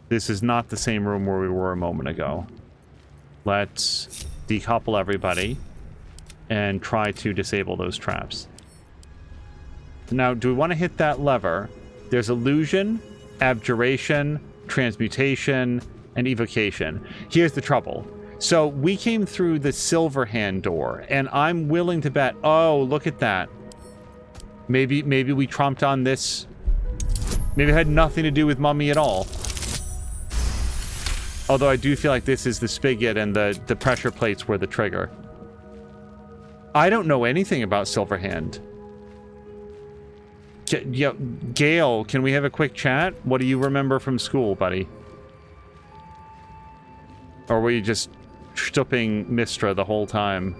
This is not the same room where we were a moment ago. Let's decouple everybody and try to disable those traps. Now, do we want to hit that lever? There's illusion, abjuration, transmutation, and evocation. Here's the trouble. So we came through the Silverhand door, and I'm willing to bet, oh, look at that. Maybe we tromped on this. Maybe it had nothing to do with Mummy at all. Although I do feel like this is the spigot and the pressure plates were the trigger. I don't know anything about Silverhand. Yeah, Gale, can we have a quick chat? What do you remember from school, buddy? Or were you just stooping Mistra the whole time?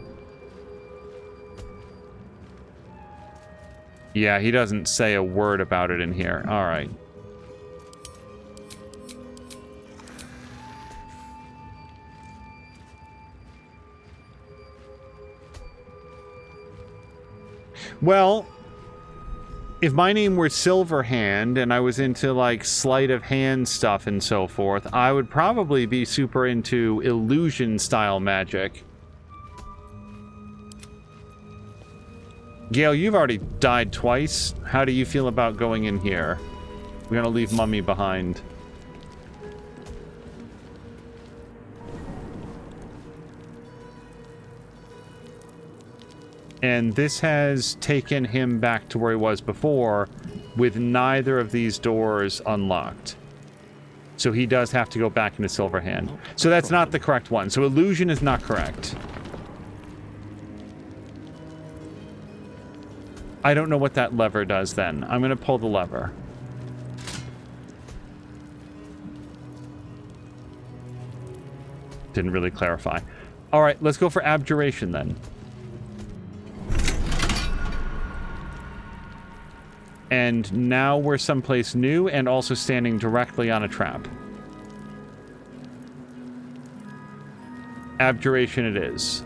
Yeah, he doesn't say a word about it in here. All right. Well, if my name were Silverhand and I was into like sleight of hand stuff and so forth, I would probably be super into illusion style magic. Gale, you've already died twice. How do you feel about going in here? We're gonna leave Mummy behind. And this has taken him back to where he was before, with neither of these doors unlocked. So he does have to go back into Silverhand. So that's not the correct one. So illusion is not correct. I don't know what that lever does then. I'm going to pull the lever. Didn't really clarify. All right, let's go for abjuration then. And now we're someplace new and also standing directly on a trap. Abjuration it is.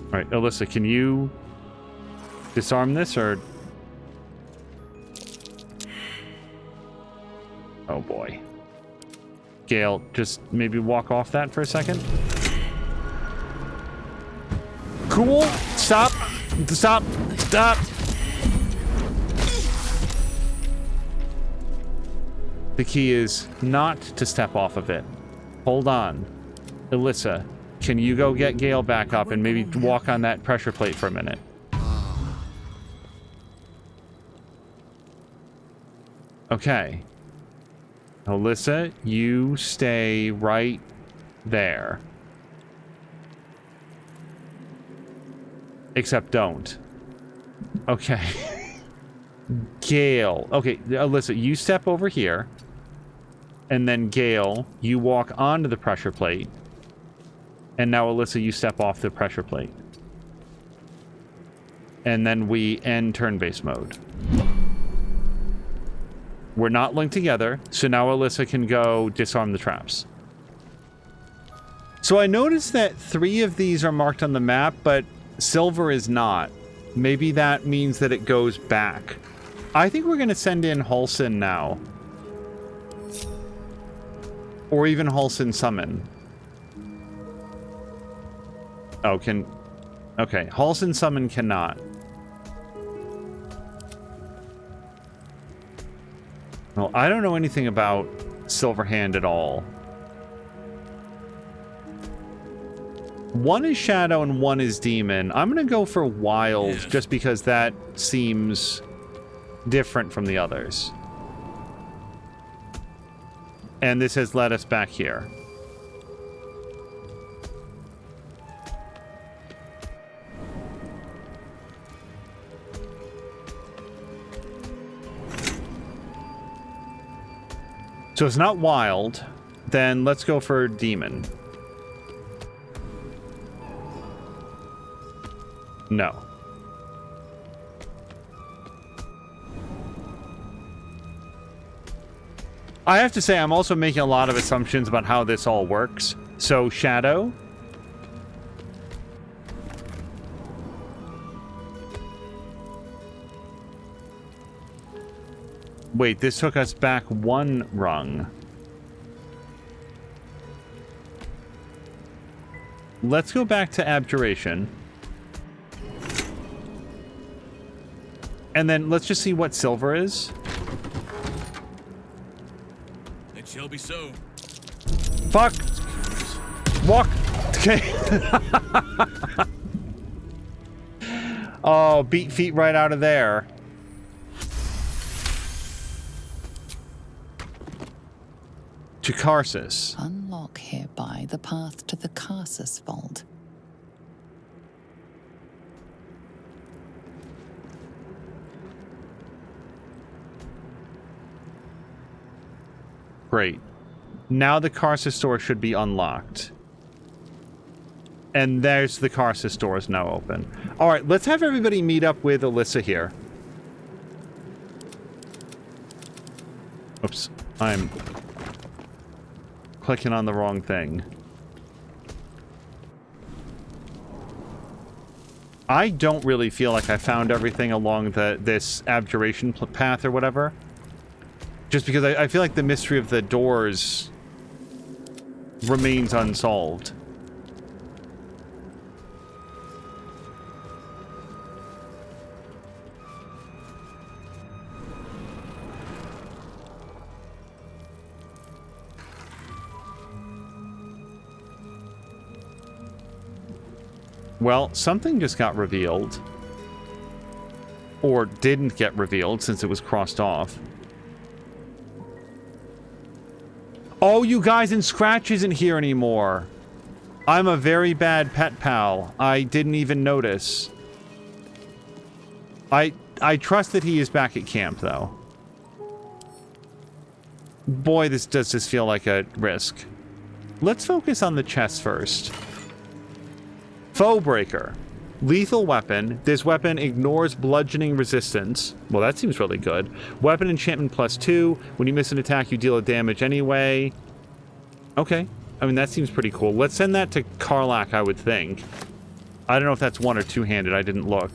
All right, Alyssa, can you disarm this or... Oh boy. Gale, just maybe walk off that for a second. Cool. Stop. Stop. Stop. The key is not to step off of it. Hold on. Alyssa, can you go get Gale back up and maybe walk on that pressure plate for a minute? Okay. Alyssa, you stay right there. Except don't. Okay. Gale. Okay, Alyssa, you step over here. And then Gale, you walk onto the pressure plate. And now, Alyssa, you step off the pressure plate. And then we end turn-based mode. We're not linked together, so now Alyssa can go disarm the traps. So I noticed that 3 of these are marked on the map, but silver is not. Maybe that means that it goes back. I think we're going to send in Halsin now. Or even Halsin summon. Oh, can... Okay, Halsin summon cannot. Well, I don't know anything about Silverhand at all. One is Shadow and one is Demon. I'm going to go for Wild just because that seems different from the others. And this has led us back here. So it's not Wild, then let's go for Demon. No. I have to say, I'm also making a lot of assumptions about how this all works. So, Shadow. Wait, this took us back one rung. Let's go back to Abjuration. And then let's just see what silver is. It shall be so. Fuck! Walk! Okay. Oh, beat feet right out of there. To Karsus. Unlock hereby the path to the Karsus vault. Great. Now the Karsus door should be unlocked. And there's the Karsus door is now open. Alright, let's have everybody meet up with Alyssa here. Oops. I'm clicking on the wrong thing. I don't really feel like I found everything along this abjuration path or whatever. Just because I feel like the mystery of the doors remains unsolved. Well, something just got revealed. Or didn't get revealed since it was crossed off. Oh, you guys, and Scratch isn't here anymore. I'm a very bad pet pal. I didn't even notice. I trust that he is back at camp, though. Boy, this does just feel like a risk. Let's focus on the chest first. Foe Breaker. Lethal weapon. This weapon ignores bludgeoning resistance. Well, that seems really good. Weapon enchantment +2. When you miss an attack, you deal a damage anyway. Okay. I mean, that seems pretty cool. Let's send that to Karlach, I would think. I don't know if that's one or two-handed. I didn't look.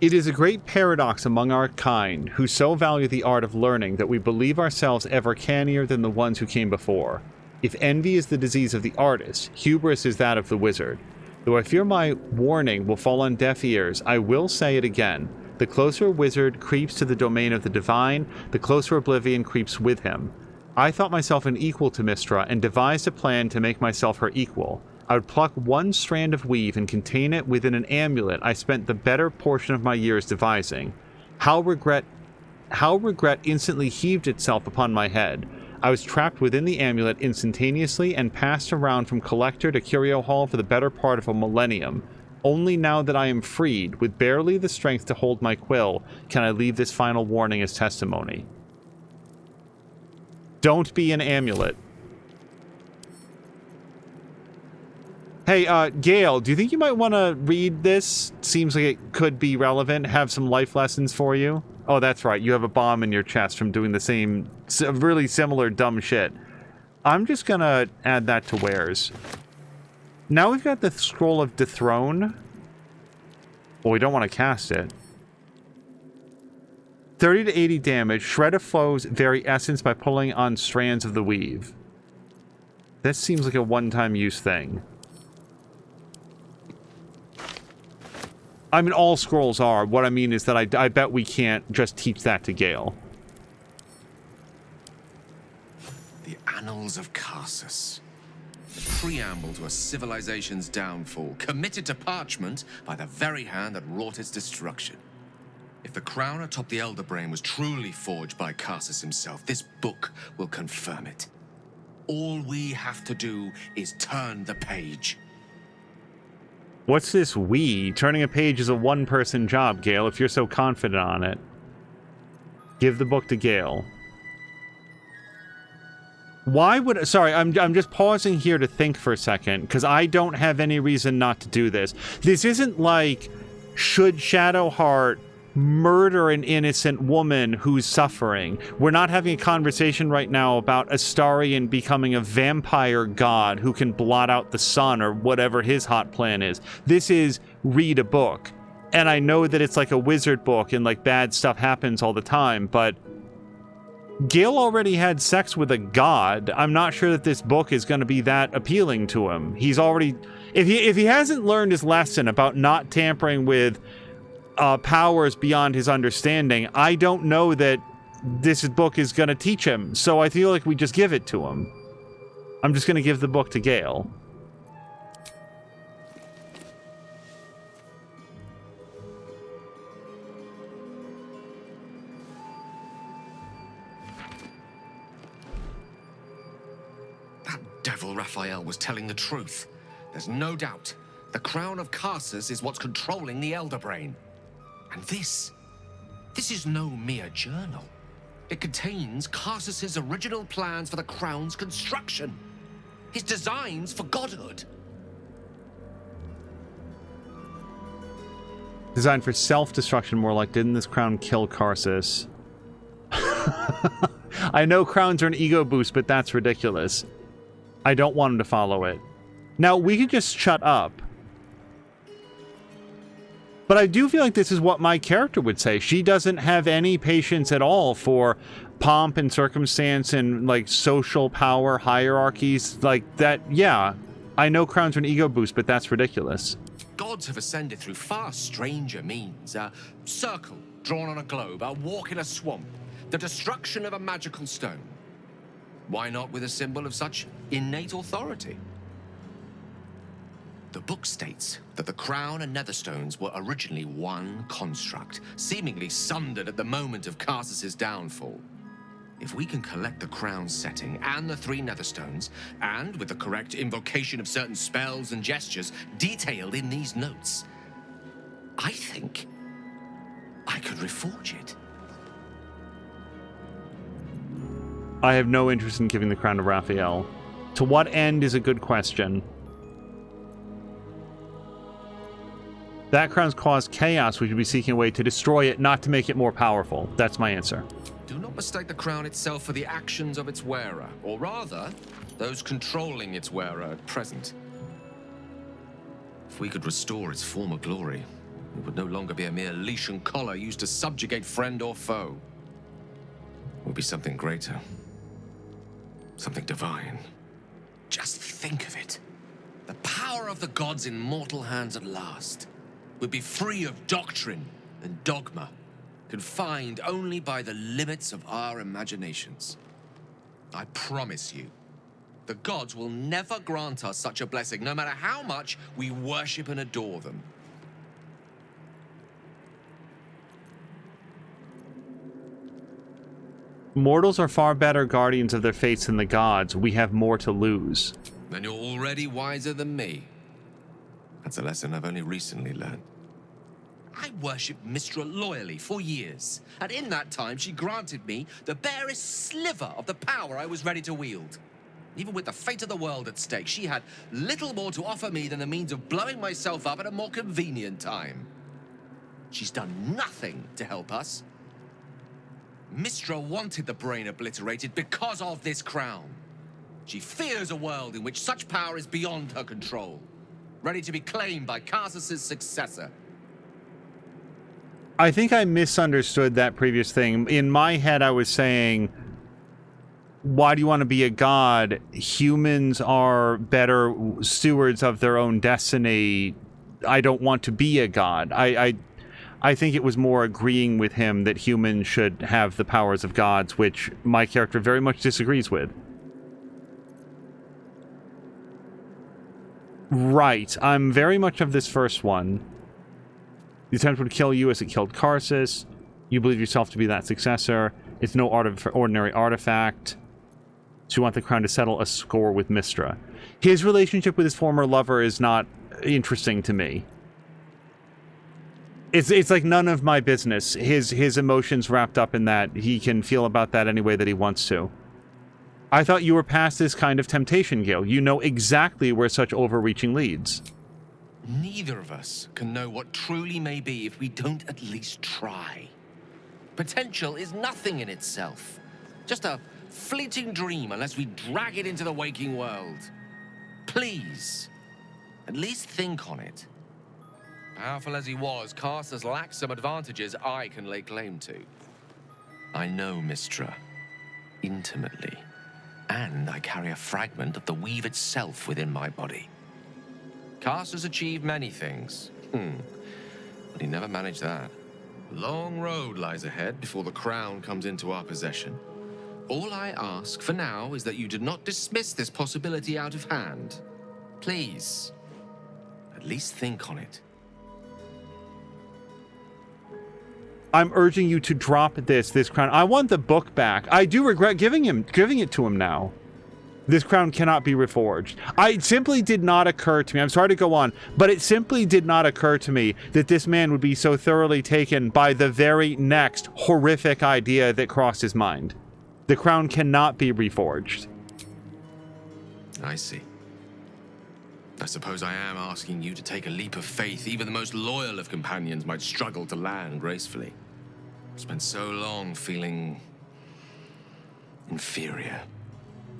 It is a great paradox among our kind, who so value the art of learning that we believe ourselves ever cannier than the ones who came before. If envy is the disease of the artist, hubris is that of the wizard. Though I fear my warning will fall on deaf ears, I will say it again. The closer a wizard creeps to the domain of the divine, the closer oblivion creeps with him. I thought myself an equal to Mystra, and devised a plan to make myself her equal. I would pluck one strand of weave and contain it within an amulet I spent the better portion of my years devising. How regret instantly heaved itself upon my head. I was trapped within the amulet instantaneously and passed around from collector to curio hall for the better part of a millennium. Only now that I am freed, with barely the strength to hold my quill, can I leave this final warning as testimony. Don't be an amulet. Hey, Gale, do you think you might want to read this? Seems like it could be relevant, have some life lessons for you. Oh, that's right, you have a bomb in your chest from doing the same, really similar dumb shit. I'm just gonna add that to wares. Now we've got the Scroll of Dethrone. Well, we don't want to cast it. 30 to 80 damage, shred a foe's very essence by pulling on strands of the weave. That seems like a one-time use thing. I mean, all scrolls are. What I mean is that I bet we can't just teach that to Gale. The Annals of Karsus. The preamble to a civilization's downfall, committed to parchment by the very hand that wrought its destruction. If the crown atop the Elder Brain was truly forged by Karsus himself, this book will confirm it. All we have to do is turn the page. What's this we? Turning a page is a one-person job, Gale, if you're so confident on it. Give the book to Gale. Why would... Sorry, I'm just pausing here to think for a second, because I don't have any reason not to do this. This isn't like, should Shadowheart murder an innocent woman who's suffering? We're not having a conversation right now about Astarion becoming a vampire god who can blot out the sun or whatever his hot plan is. This is read a book. And I know that it's like a wizard book and like bad stuff happens all the time, but Gale already had sex with a god. I'm not sure that this book is going to be that appealing to him. He's already... If he hasn't learned his lesson about not tampering with powers beyond his understanding, I don't know that this book is going to teach him. So I feel like we just give it to him. I'm just going to give the book to Gale. That devil Raphael was telling the truth. There's no doubt. The crown of Karsus is what's controlling the Elder Brain. And this is no mere journal. It contains Karsus's original plans for the crown's construction. His designs for godhood. Designed for self-destruction, more like, didn't this crown kill Karsus? I know crowns are an ego boost, but that's ridiculous. I don't want him to follow it. Now, we could just shut up. But I do feel like this is what my character would say. She doesn't have any patience at all for pomp and circumstance and, like, social power hierarchies like that. Yeah, I know crowns are an ego boost, but that's ridiculous. Gods have ascended through far stranger means. A circle drawn on a globe, a walk in a swamp, the destruction of a magical stone. Why not with a symbol of such innate authority? The book states that the crown and netherstones were originally one construct, seemingly sundered at the moment of Karsus's downfall. If we can collect the crown's setting and the 3 netherstones, and with the correct invocation of certain spells and gestures detailed in these notes, I think I could reforge it. I have no interest in giving the crown to Raphael. To what end is a good question. That crown's caused chaos. We should be seeking a way to destroy it, not to make it more powerful. That's my answer. Do not mistake the crown itself for the actions of its wearer, or rather, those controlling its wearer at present. If we could restore its former glory, it would no longer be a mere leash and collar used to subjugate friend or foe. It would be something greater. Something divine. Just think of it. The power of the gods in mortal hands at last would be free of doctrine and dogma, confined only by the limits of our imaginations. I promise you, the gods will never grant us such a blessing, no matter how much we worship and adore them. Mortals are far better guardians of their fates than the gods. We have more to lose. Then you're already wiser than me. That's a lesson I've only recently learned. I worshipped Mystra loyally for years, and in that time she granted me the barest sliver of the power I was ready to wield. Even with the fate of the world at stake, she had little more to offer me than the means of blowing myself up at a more convenient time. She's done nothing to help us. Mystra wanted the brain obliterated because of this crown. She fears a world in which such power is beyond her control, ready to be claimed by Karsus's successor. I think I misunderstood that previous thing. In my head, I was saying, why do you want to be a god? Humans are better stewards of their own destiny. I don't want to be a god. I think it was more agreeing with him that humans should have the powers of gods, which my character very much disagrees with. Right. I'm very much of this first one. The attempt would kill you as it killed Karsus. You believe yourself to be that successor. It's no ordinary artifact. So you want the crown to settle a score with Mystra. His relationship with his former lover is not interesting to me. It's like none of my business. His emotions wrapped up in that. He can feel about that any way that he wants to. I thought you were past this kind of temptation, Gale. You know exactly where such overreaching leads. Neither of us can know what truly may be if we don't at least try. Potential is nothing in itself. Just a fleeting dream unless we drag it into the waking world. Please, at least think on it. Powerful as he was, Karsus lacks some advantages I can lay claim to. I know Mystra intimately, and I carry a fragment of the weave itself within my body. Karsus achieved many things, but he never managed that. Long road lies ahead before the crown comes into our possession. All I ask for now is that you do not dismiss this possibility out of hand. Please, at least think on it. I'm urging you to drop this crown. I want the book back. I do regret giving it to him now. This crown cannot be reforged. It simply did not occur to me. I'm sorry to go on, but it simply did not occur to me that this man would be so thoroughly taken by the very next horrific idea that crossed his mind. The crown cannot be reforged. I see. I suppose I am asking you to take a leap of faith even the most loyal of companions might struggle to land gracefully. I've spent so long feeling inferior,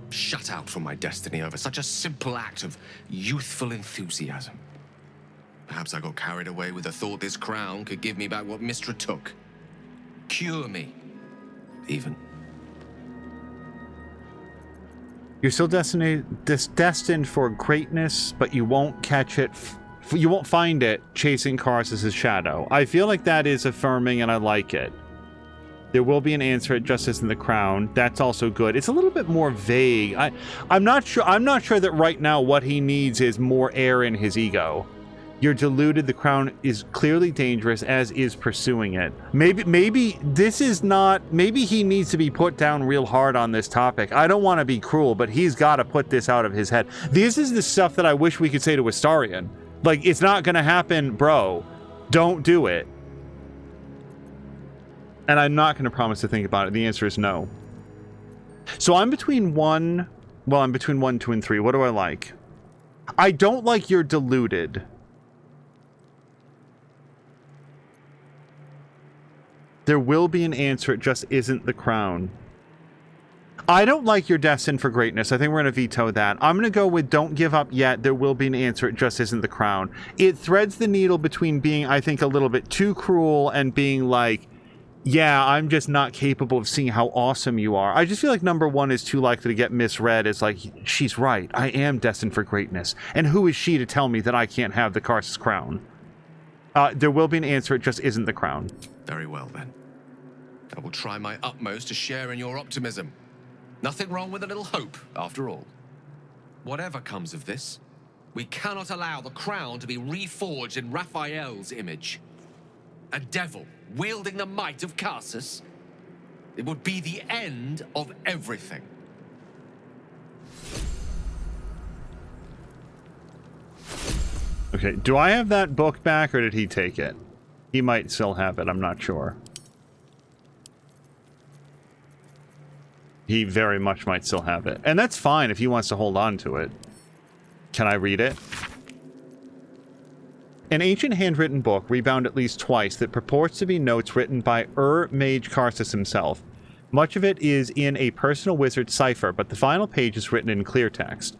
shut out from my destiny over such a simple act of youthful enthusiasm. Perhaps I got carried away with the thought this crown could give me back what Mystra took. Cure me, even. You're still destined for greatness, but you won't catch it. You won't find it chasing Karsus' shadow. I feel like that is affirming, and I like it. There will be an answer. It just isn't the crown. That's also good. It's a little bit more vague. I'm not sure. I'm not sure that right now what he needs is more air in his ego. You're deluded. The crown is clearly dangerous, as is pursuing it. Maybe this is not... Maybe he needs to be put down real hard on this topic. I don't want to be cruel, but he's got to put this out of his head. This is the stuff that I wish we could say to Astarion. Like, it's not going to happen, bro. Don't do it. And I'm not going to promise to think about it. The answer is no. So I'm between 1... Well, I'm between 1, 2, and 3. What do I like? I don't like you're deluded. There will be an answer. It just isn't the crown. I don't like you're destined for greatness. I think we're going to veto that. I'm going to go with don't give up yet. There will be an answer. It just isn't the crown. It threads the needle between being, I think, a little bit too cruel and being like, yeah, I'm just not capable of seeing how awesome you are. I just feel like number 1 is too likely to get misread as like, she's right. I am destined for greatness. And who is she to tell me that I can't have the Karsus crown? There will be an answer. It just isn't the crown. Very well, then. I will try my utmost to share in your optimism. Nothing wrong with a little hope, after all. Whatever comes of this, we cannot allow the crown to be reforged in Raphael's image. A devil wielding the might of Karsus. It would be the end of everything. Okay, do I have that book back, or did he take it? He might still have it, I'm not sure. He very much might still have it. And that's fine if he wants to hold on to it. Can I read it? An ancient handwritten book, rebound at least twice, that purports to be notes written by Mage Karsus himself. Much of it is in a personal wizard cipher, but the final page is written in clear text.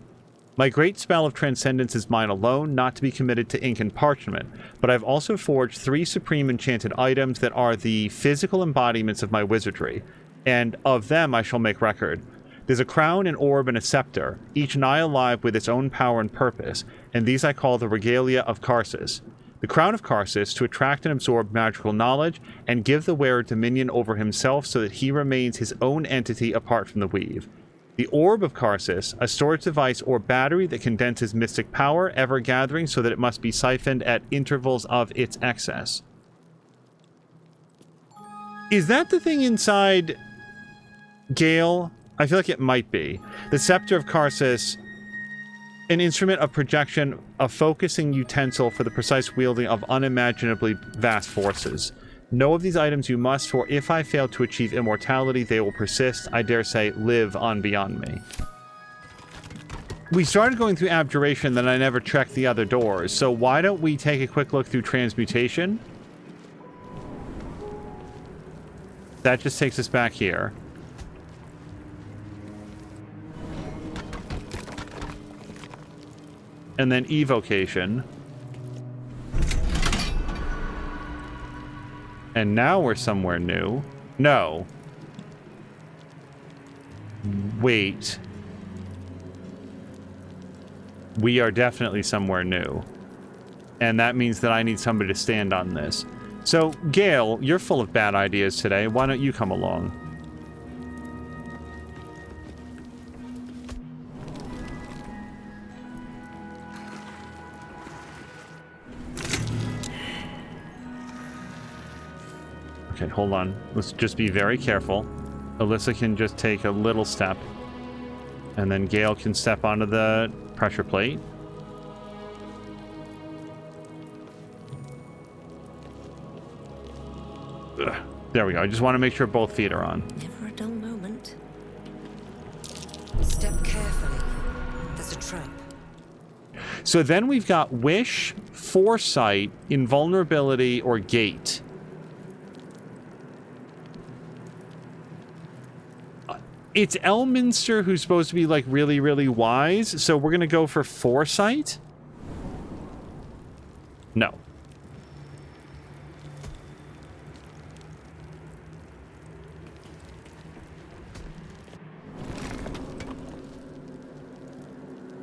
My great spell of transcendence is mine alone, not to be committed to ink and parchment, but I've also forged 3 supreme enchanted items that are the physical embodiments of my wizardry, and of them I shall make record. There's a crown, an orb, and a scepter, each nigh alive with its own power and purpose, and these I call the regalia of Karsus. The crown of Karsus, to attract and absorb magical knowledge, and give the wearer dominion over himself so that he remains his own entity apart from the weave. The orb of Karsus, a storage device or battery that condenses mystic power, ever gathering so that it must be siphoned at intervals of its excess. Is that the thing inside Gale? I feel like it might be. The scepter of Karsus An instrument of projection, a focusing utensil for the precise wielding of unimaginably vast forces. Know of these items you must, for if I fail to achieve immortality, they will persist, I dare say, live on beyond me. We started going through abjuration, then I never checked the other doors, so why don't we take a quick look through transmutation? That just takes us back here. And then evocation. And now we're somewhere new. No. Wait. We are definitely somewhere new. And that means that I need somebody to stand on this. So, Gale, you're full of bad ideas today. Why don't you come along? Okay, hold on. Let's just be very careful. Alyssa can just take a little step. And then Gale can step onto the pressure plate. Ugh. There we go. I just want to make sure both feet are on. Never a dull moment. Step carefully. There's a trap. So then we've got Wish, Foresight, Invulnerability, or Gate. It's Elminster who's supposed to be, like, really, really wise, so we're gonna go for Foresight? No.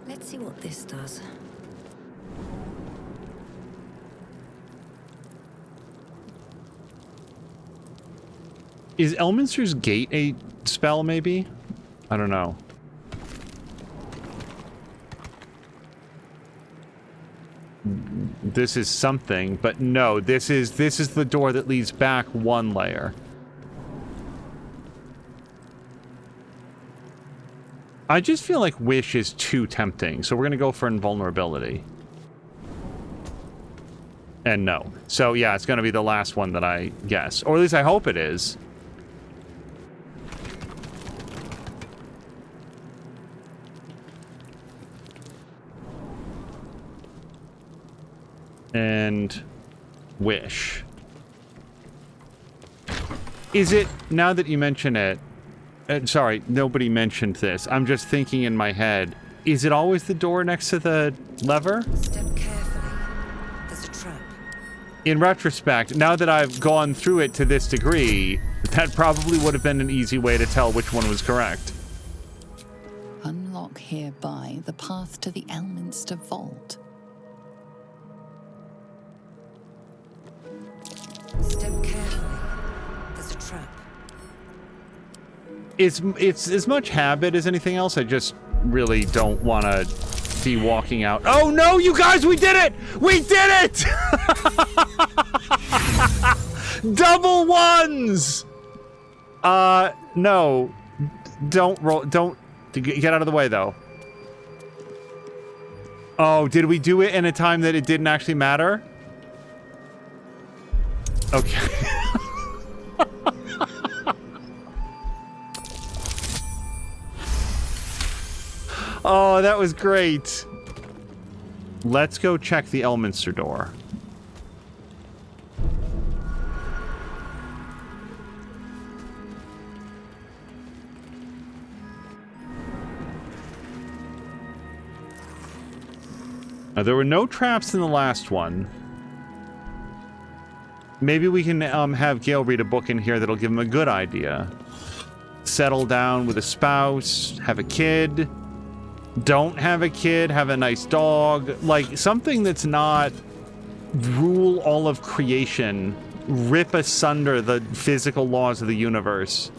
Let's see what this does. Is Elminster's Gate a spell, maybe? I don't know. This is something, but no, this is the door that leads back one layer. I just feel like Wish is too tempting, so we're gonna go for Invulnerability. And no. So yeah, it's gonna be the last one that I guess. Or at least I hope it is. And Wish. Is it, now that you mention it, sorry, nobody mentioned this. I'm just thinking in my head, is it always the door next to the lever? Step carefully. There's a trap. In retrospect, now that I've gone through it to this degree, that probably would have been an easy way to tell which one was correct. Unlock hereby the path to the Elminster Vault. Step carefully. There's a trap. It's as much habit as anything else. I just really don't want to be walking out. Oh no, you guys, we did it! We did it! Double ones! No. Don't roll, don't, get out of the way though. Oh, did we do it in a time that it didn't actually matter? Okay. Oh, that was great. Let's go check the Elminster door. Now, there were no traps in the last one. Maybe we can have Gale read a book in here that'll give him a good idea. Settle down with a spouse, have a kid. Don't have a kid, have a nice dog. Like, something that's not rule all of creation, rip asunder the physical laws of the universe.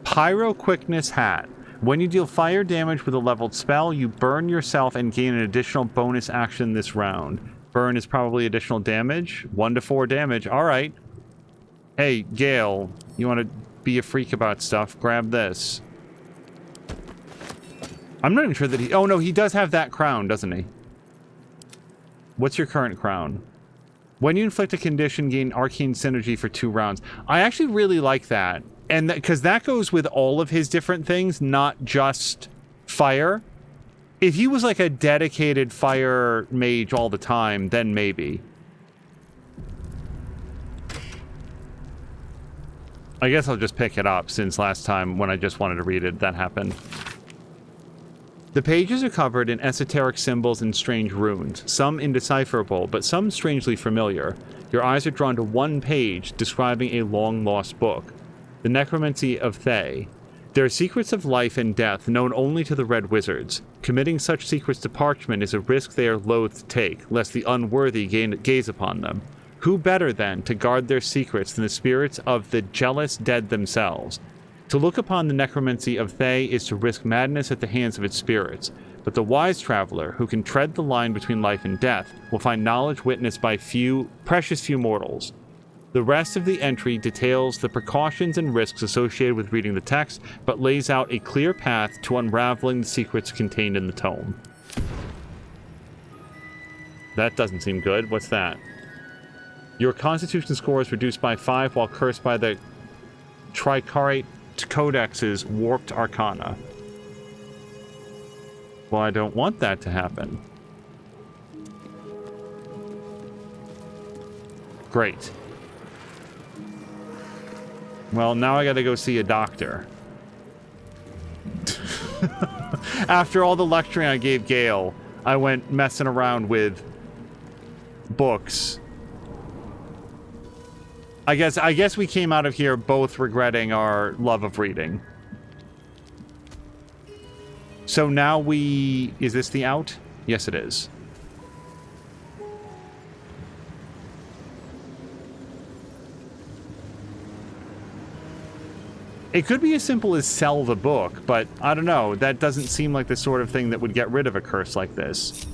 Pyro Quickness Hat. When you deal fire damage with a leveled spell, you burn yourself and gain an additional bonus action this round. Burn is probably additional damage. 1 to 4 damage. All right. Hey, Gale, you want to be a freak about stuff? Grab this. I'm not even sure that he... Oh, no, he does have that crown, doesn't he? What's your current crown? When you inflict a condition, gain arcane synergy for 2 rounds. I actually really like that. And because that goes with all of his different things, not just fire. If he was like a dedicated fire mage all the time, then maybe. I guess I'll just pick it up, since last time when I just wanted to read it, that happened. The pages are covered in esoteric symbols and strange runes, some indecipherable, but some strangely familiar. Your eyes are drawn to one page describing a long-lost book, The Necromancy of Thay. There are secrets of life and death known only to the Red Wizards. Committing such secrets to parchment is a risk they are loath to take, lest the unworthy gaze upon them. Who better, then, to guard their secrets than the spirits of the jealous dead themselves? To look upon the necromancy of Thay is to risk madness at the hands of its spirits, but the wise traveler, who can tread the line between life and death, will find knowledge witnessed by precious few mortals. The rest of the entry details the precautions and risks associated with reading the text, but lays out a clear path to unraveling the secrets contained in the tome. That doesn't seem good. What's that? Your constitution score is reduced by 5 while cursed by the Tricarate Codex's warped arcana. Well, I don't want that to happen. Great. Well, now I gotta go see a doctor. After all the lecturing I gave Gale, I went messing around with books. I guess we came out of here both regretting our love of reading. So now is this the out? Yes, it is. It could be as simple as sell the book, but I don't know. That doesn't seem like the sort of thing that would get rid of a curse like this.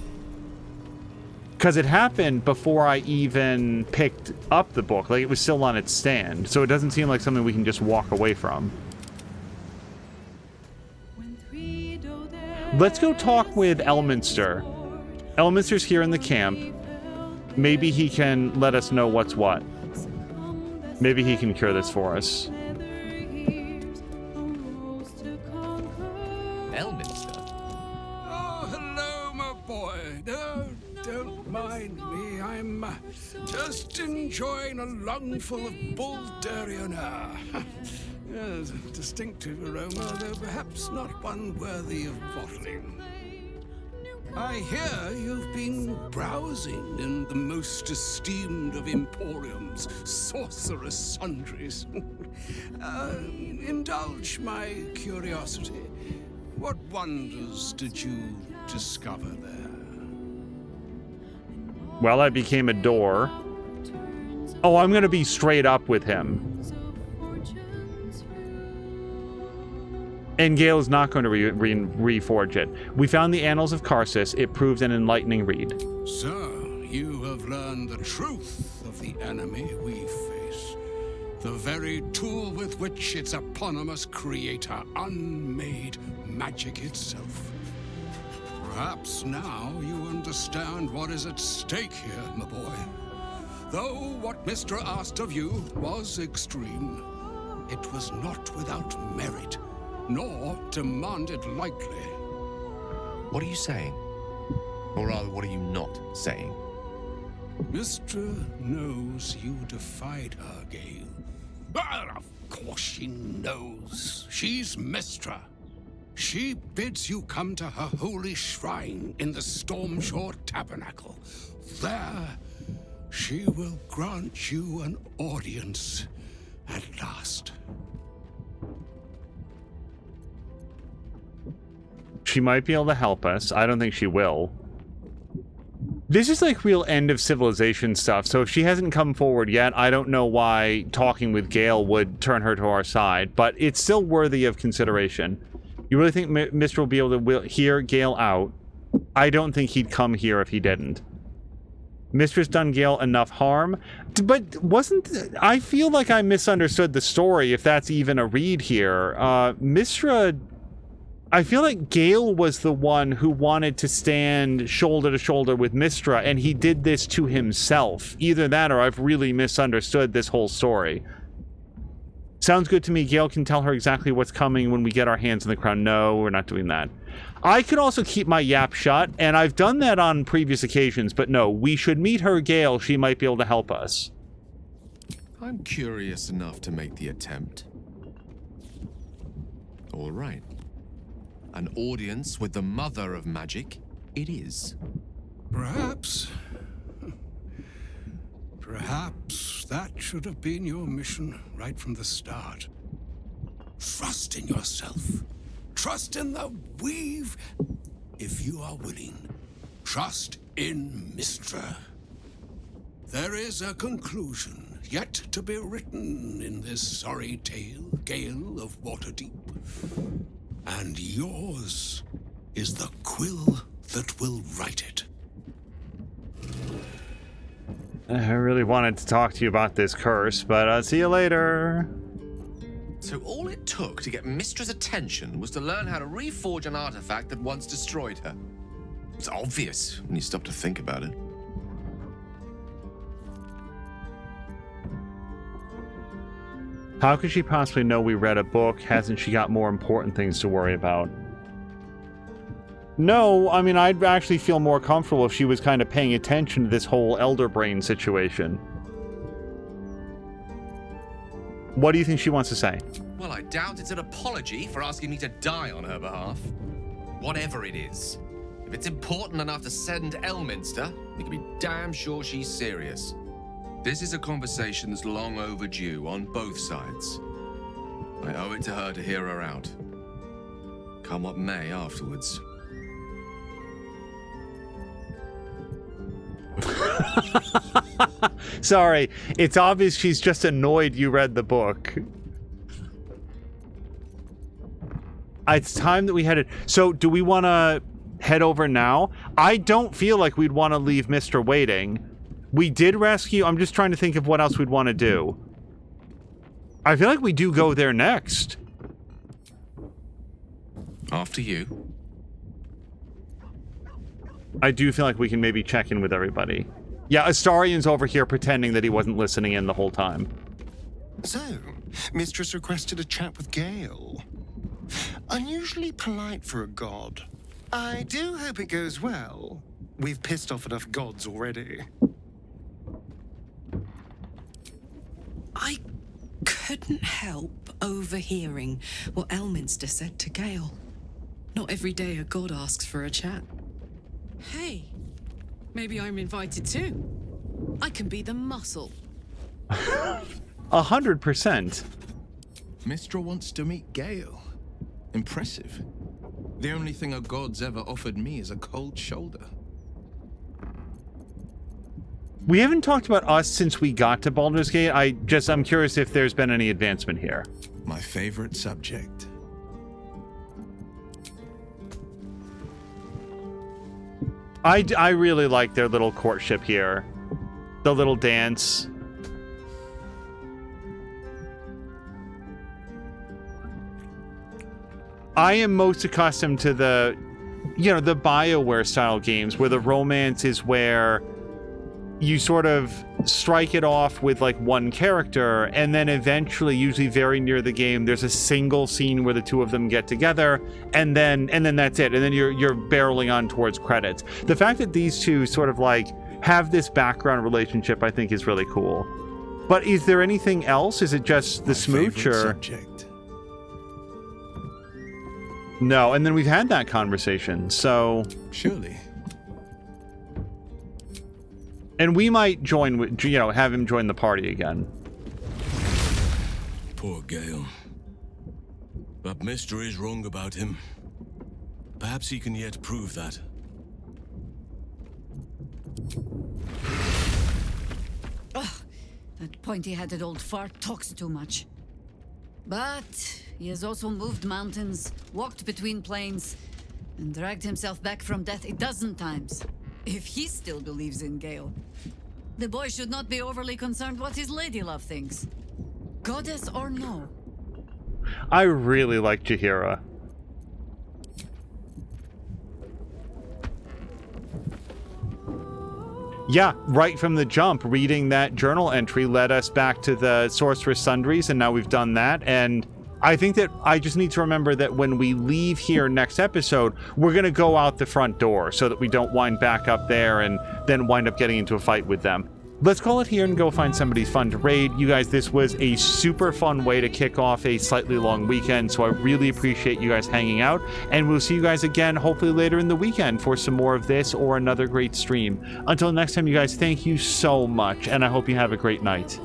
Because it happened before I even picked up the book. Like, it was still on its stand. So it doesn't seem like something we can just walk away from. Let's go talk with Elminster. Elminster's here in the camp. Maybe he can let us know what's what. Maybe he can cure this for us. Elminster? Oh, hello, my boy. Don't mind me. I'm just enjoying a lungful of Baldurian air. Yes, a distinctive aroma, though perhaps not one worthy of bottling. I hear you've been browsing in the most esteemed of emporiums, sorcerous sundries. Indulge my curiosity. What wonders did you discover there? Well, I became a door. Oh, I'm gonna be straight up with him. And Gale is not going to reforge it. We found the Annals of Karsus. It proved an enlightening read. So, you have learned the truth of the enemy we face. The very tool with which its eponymous creator unmade magic itself. Perhaps now you understand what is at stake here, my boy. Though what Mr. asked of you was extreme, it was not without merit, nor demanded lightly. What are you saying? Or rather, what are you not saying? Mistra knows you defied her, Gale. But of course she knows. She's Mistra. She bids you come to her holy shrine in the Stormshore Tabernacle. There, she will grant you an audience at last. She might be able to help us. I don't think she will. This is like real end of civilization stuff, so if she hasn't come forward yet, I don't know why talking with Gale would turn her to our side, but it's still worthy of consideration. You really think Mr. will be able to hear Gale out? I don't think he'd come here if he didn't. Mistress done Gale enough harm, but wasn't... I feel like I misunderstood the story, if that's even a read here. Mistra I feel like Gale was the one who wanted to stand shoulder to shoulder with Mystra, and he did this to himself. Either that or I've really misunderstood this whole story. Sounds good to me. Gale can tell her exactly what's coming when we get our hands on the crown. No, we're not doing that. I could also keep my yap shut, and I've done that on previous occasions, but no, we should meet her, Gale. She might be able to help us. I'm curious enough to make the attempt. All right. An audience with the mother of magic, it is. Perhaps that should have been your mission right from the start. Trust in yourself. Trust in the weave, if you are willing. Trust in Mystra. There is a conclusion yet to be written in this sorry tale, Gale of Waterdeep. And yours is the quill that will write it. I really wanted to talk to you about this curse, but I'll see you later. So all it took to get Mystra's attention was to learn how to reforge an artifact that once destroyed her. It's obvious when you stop to think about it. How could she possibly know we read a book? Hasn't she got more important things to worry about? No, I mean, I'd actually feel more comfortable if she was kind of paying attention to this whole elder brain situation. What do you think she wants to say? Well, I doubt it's an apology for asking me to die on her behalf. Whatever it is. If it's important enough to send Elminster, we can be damn sure she's serious. This is a conversation that's long overdue on both sides. I owe it to her to hear her out. Come what may afterwards. Sorry, it's obvious she's just annoyed you read the book. It's time that we headed. So, do we want to head over now? I don't feel like we'd want to leave Mr. waiting. We did rescue. I'm just trying to think of what else we'd want to do. I feel like we do go there next. After you. I do feel like we can maybe check in with everybody. Yeah, Astarian's over here pretending that he wasn't listening in the whole time. So, Mistress requested a chat with Gale. Unusually polite for a god. I do hope it goes well. We've pissed off enough gods already. I couldn't help overhearing what Elminster said to Gale. Not every day a god asks for a chat. Hey, maybe I'm invited too. I can be the muscle. 100%. Mystra wants to meet Gale. Impressive. The only thing a god's ever offered me is a cold shoulder. We haven't talked about us since we got to Baldur's Gate. I'm curious if there's been any advancement here. My favorite subject. I really like their little courtship here. The little dance. I am most accustomed to the BioWare style games where the romance is where you sort of strike it off with like one character, and then eventually, usually very near the game, there's a single scene where the two of them get together, and then that's it, and then you're barreling on towards credits. The fact that these two sort of like have this background relationship, I think, is really cool. But is there anything else? Is it just the smooch, or subject? No? And then we've had that conversation, so surely. And we might join with, have him join the party again. Poor Gale. But Mystra is wrong about him. Perhaps he can yet prove that. Ugh, that pointy-headed old fart talks too much. But he has also moved mountains, walked between planes, and dragged himself back from death a dozen times. If he still believes in Gale, the boy should not be overly concerned what his ladylove thinks. Goddess or no. I really like Jaheira. yeah, right from the jump, reading that journal entry led us back to the Sorceress Sundries, and now we've done that. And I think that I just need to remember that when we leave here next episode, we're going to go out the front door so that we don't wind back up there and then wind up getting into a fight with them. Let's call it here and go find somebody fun to raid. You guys, this was a super fun way to kick off a slightly long weekend, so I really appreciate you guys hanging out, and we'll see you guys again hopefully later in the weekend for some more of this or another great stream. Until next time, you guys, thank you so much, and I hope you have a great night.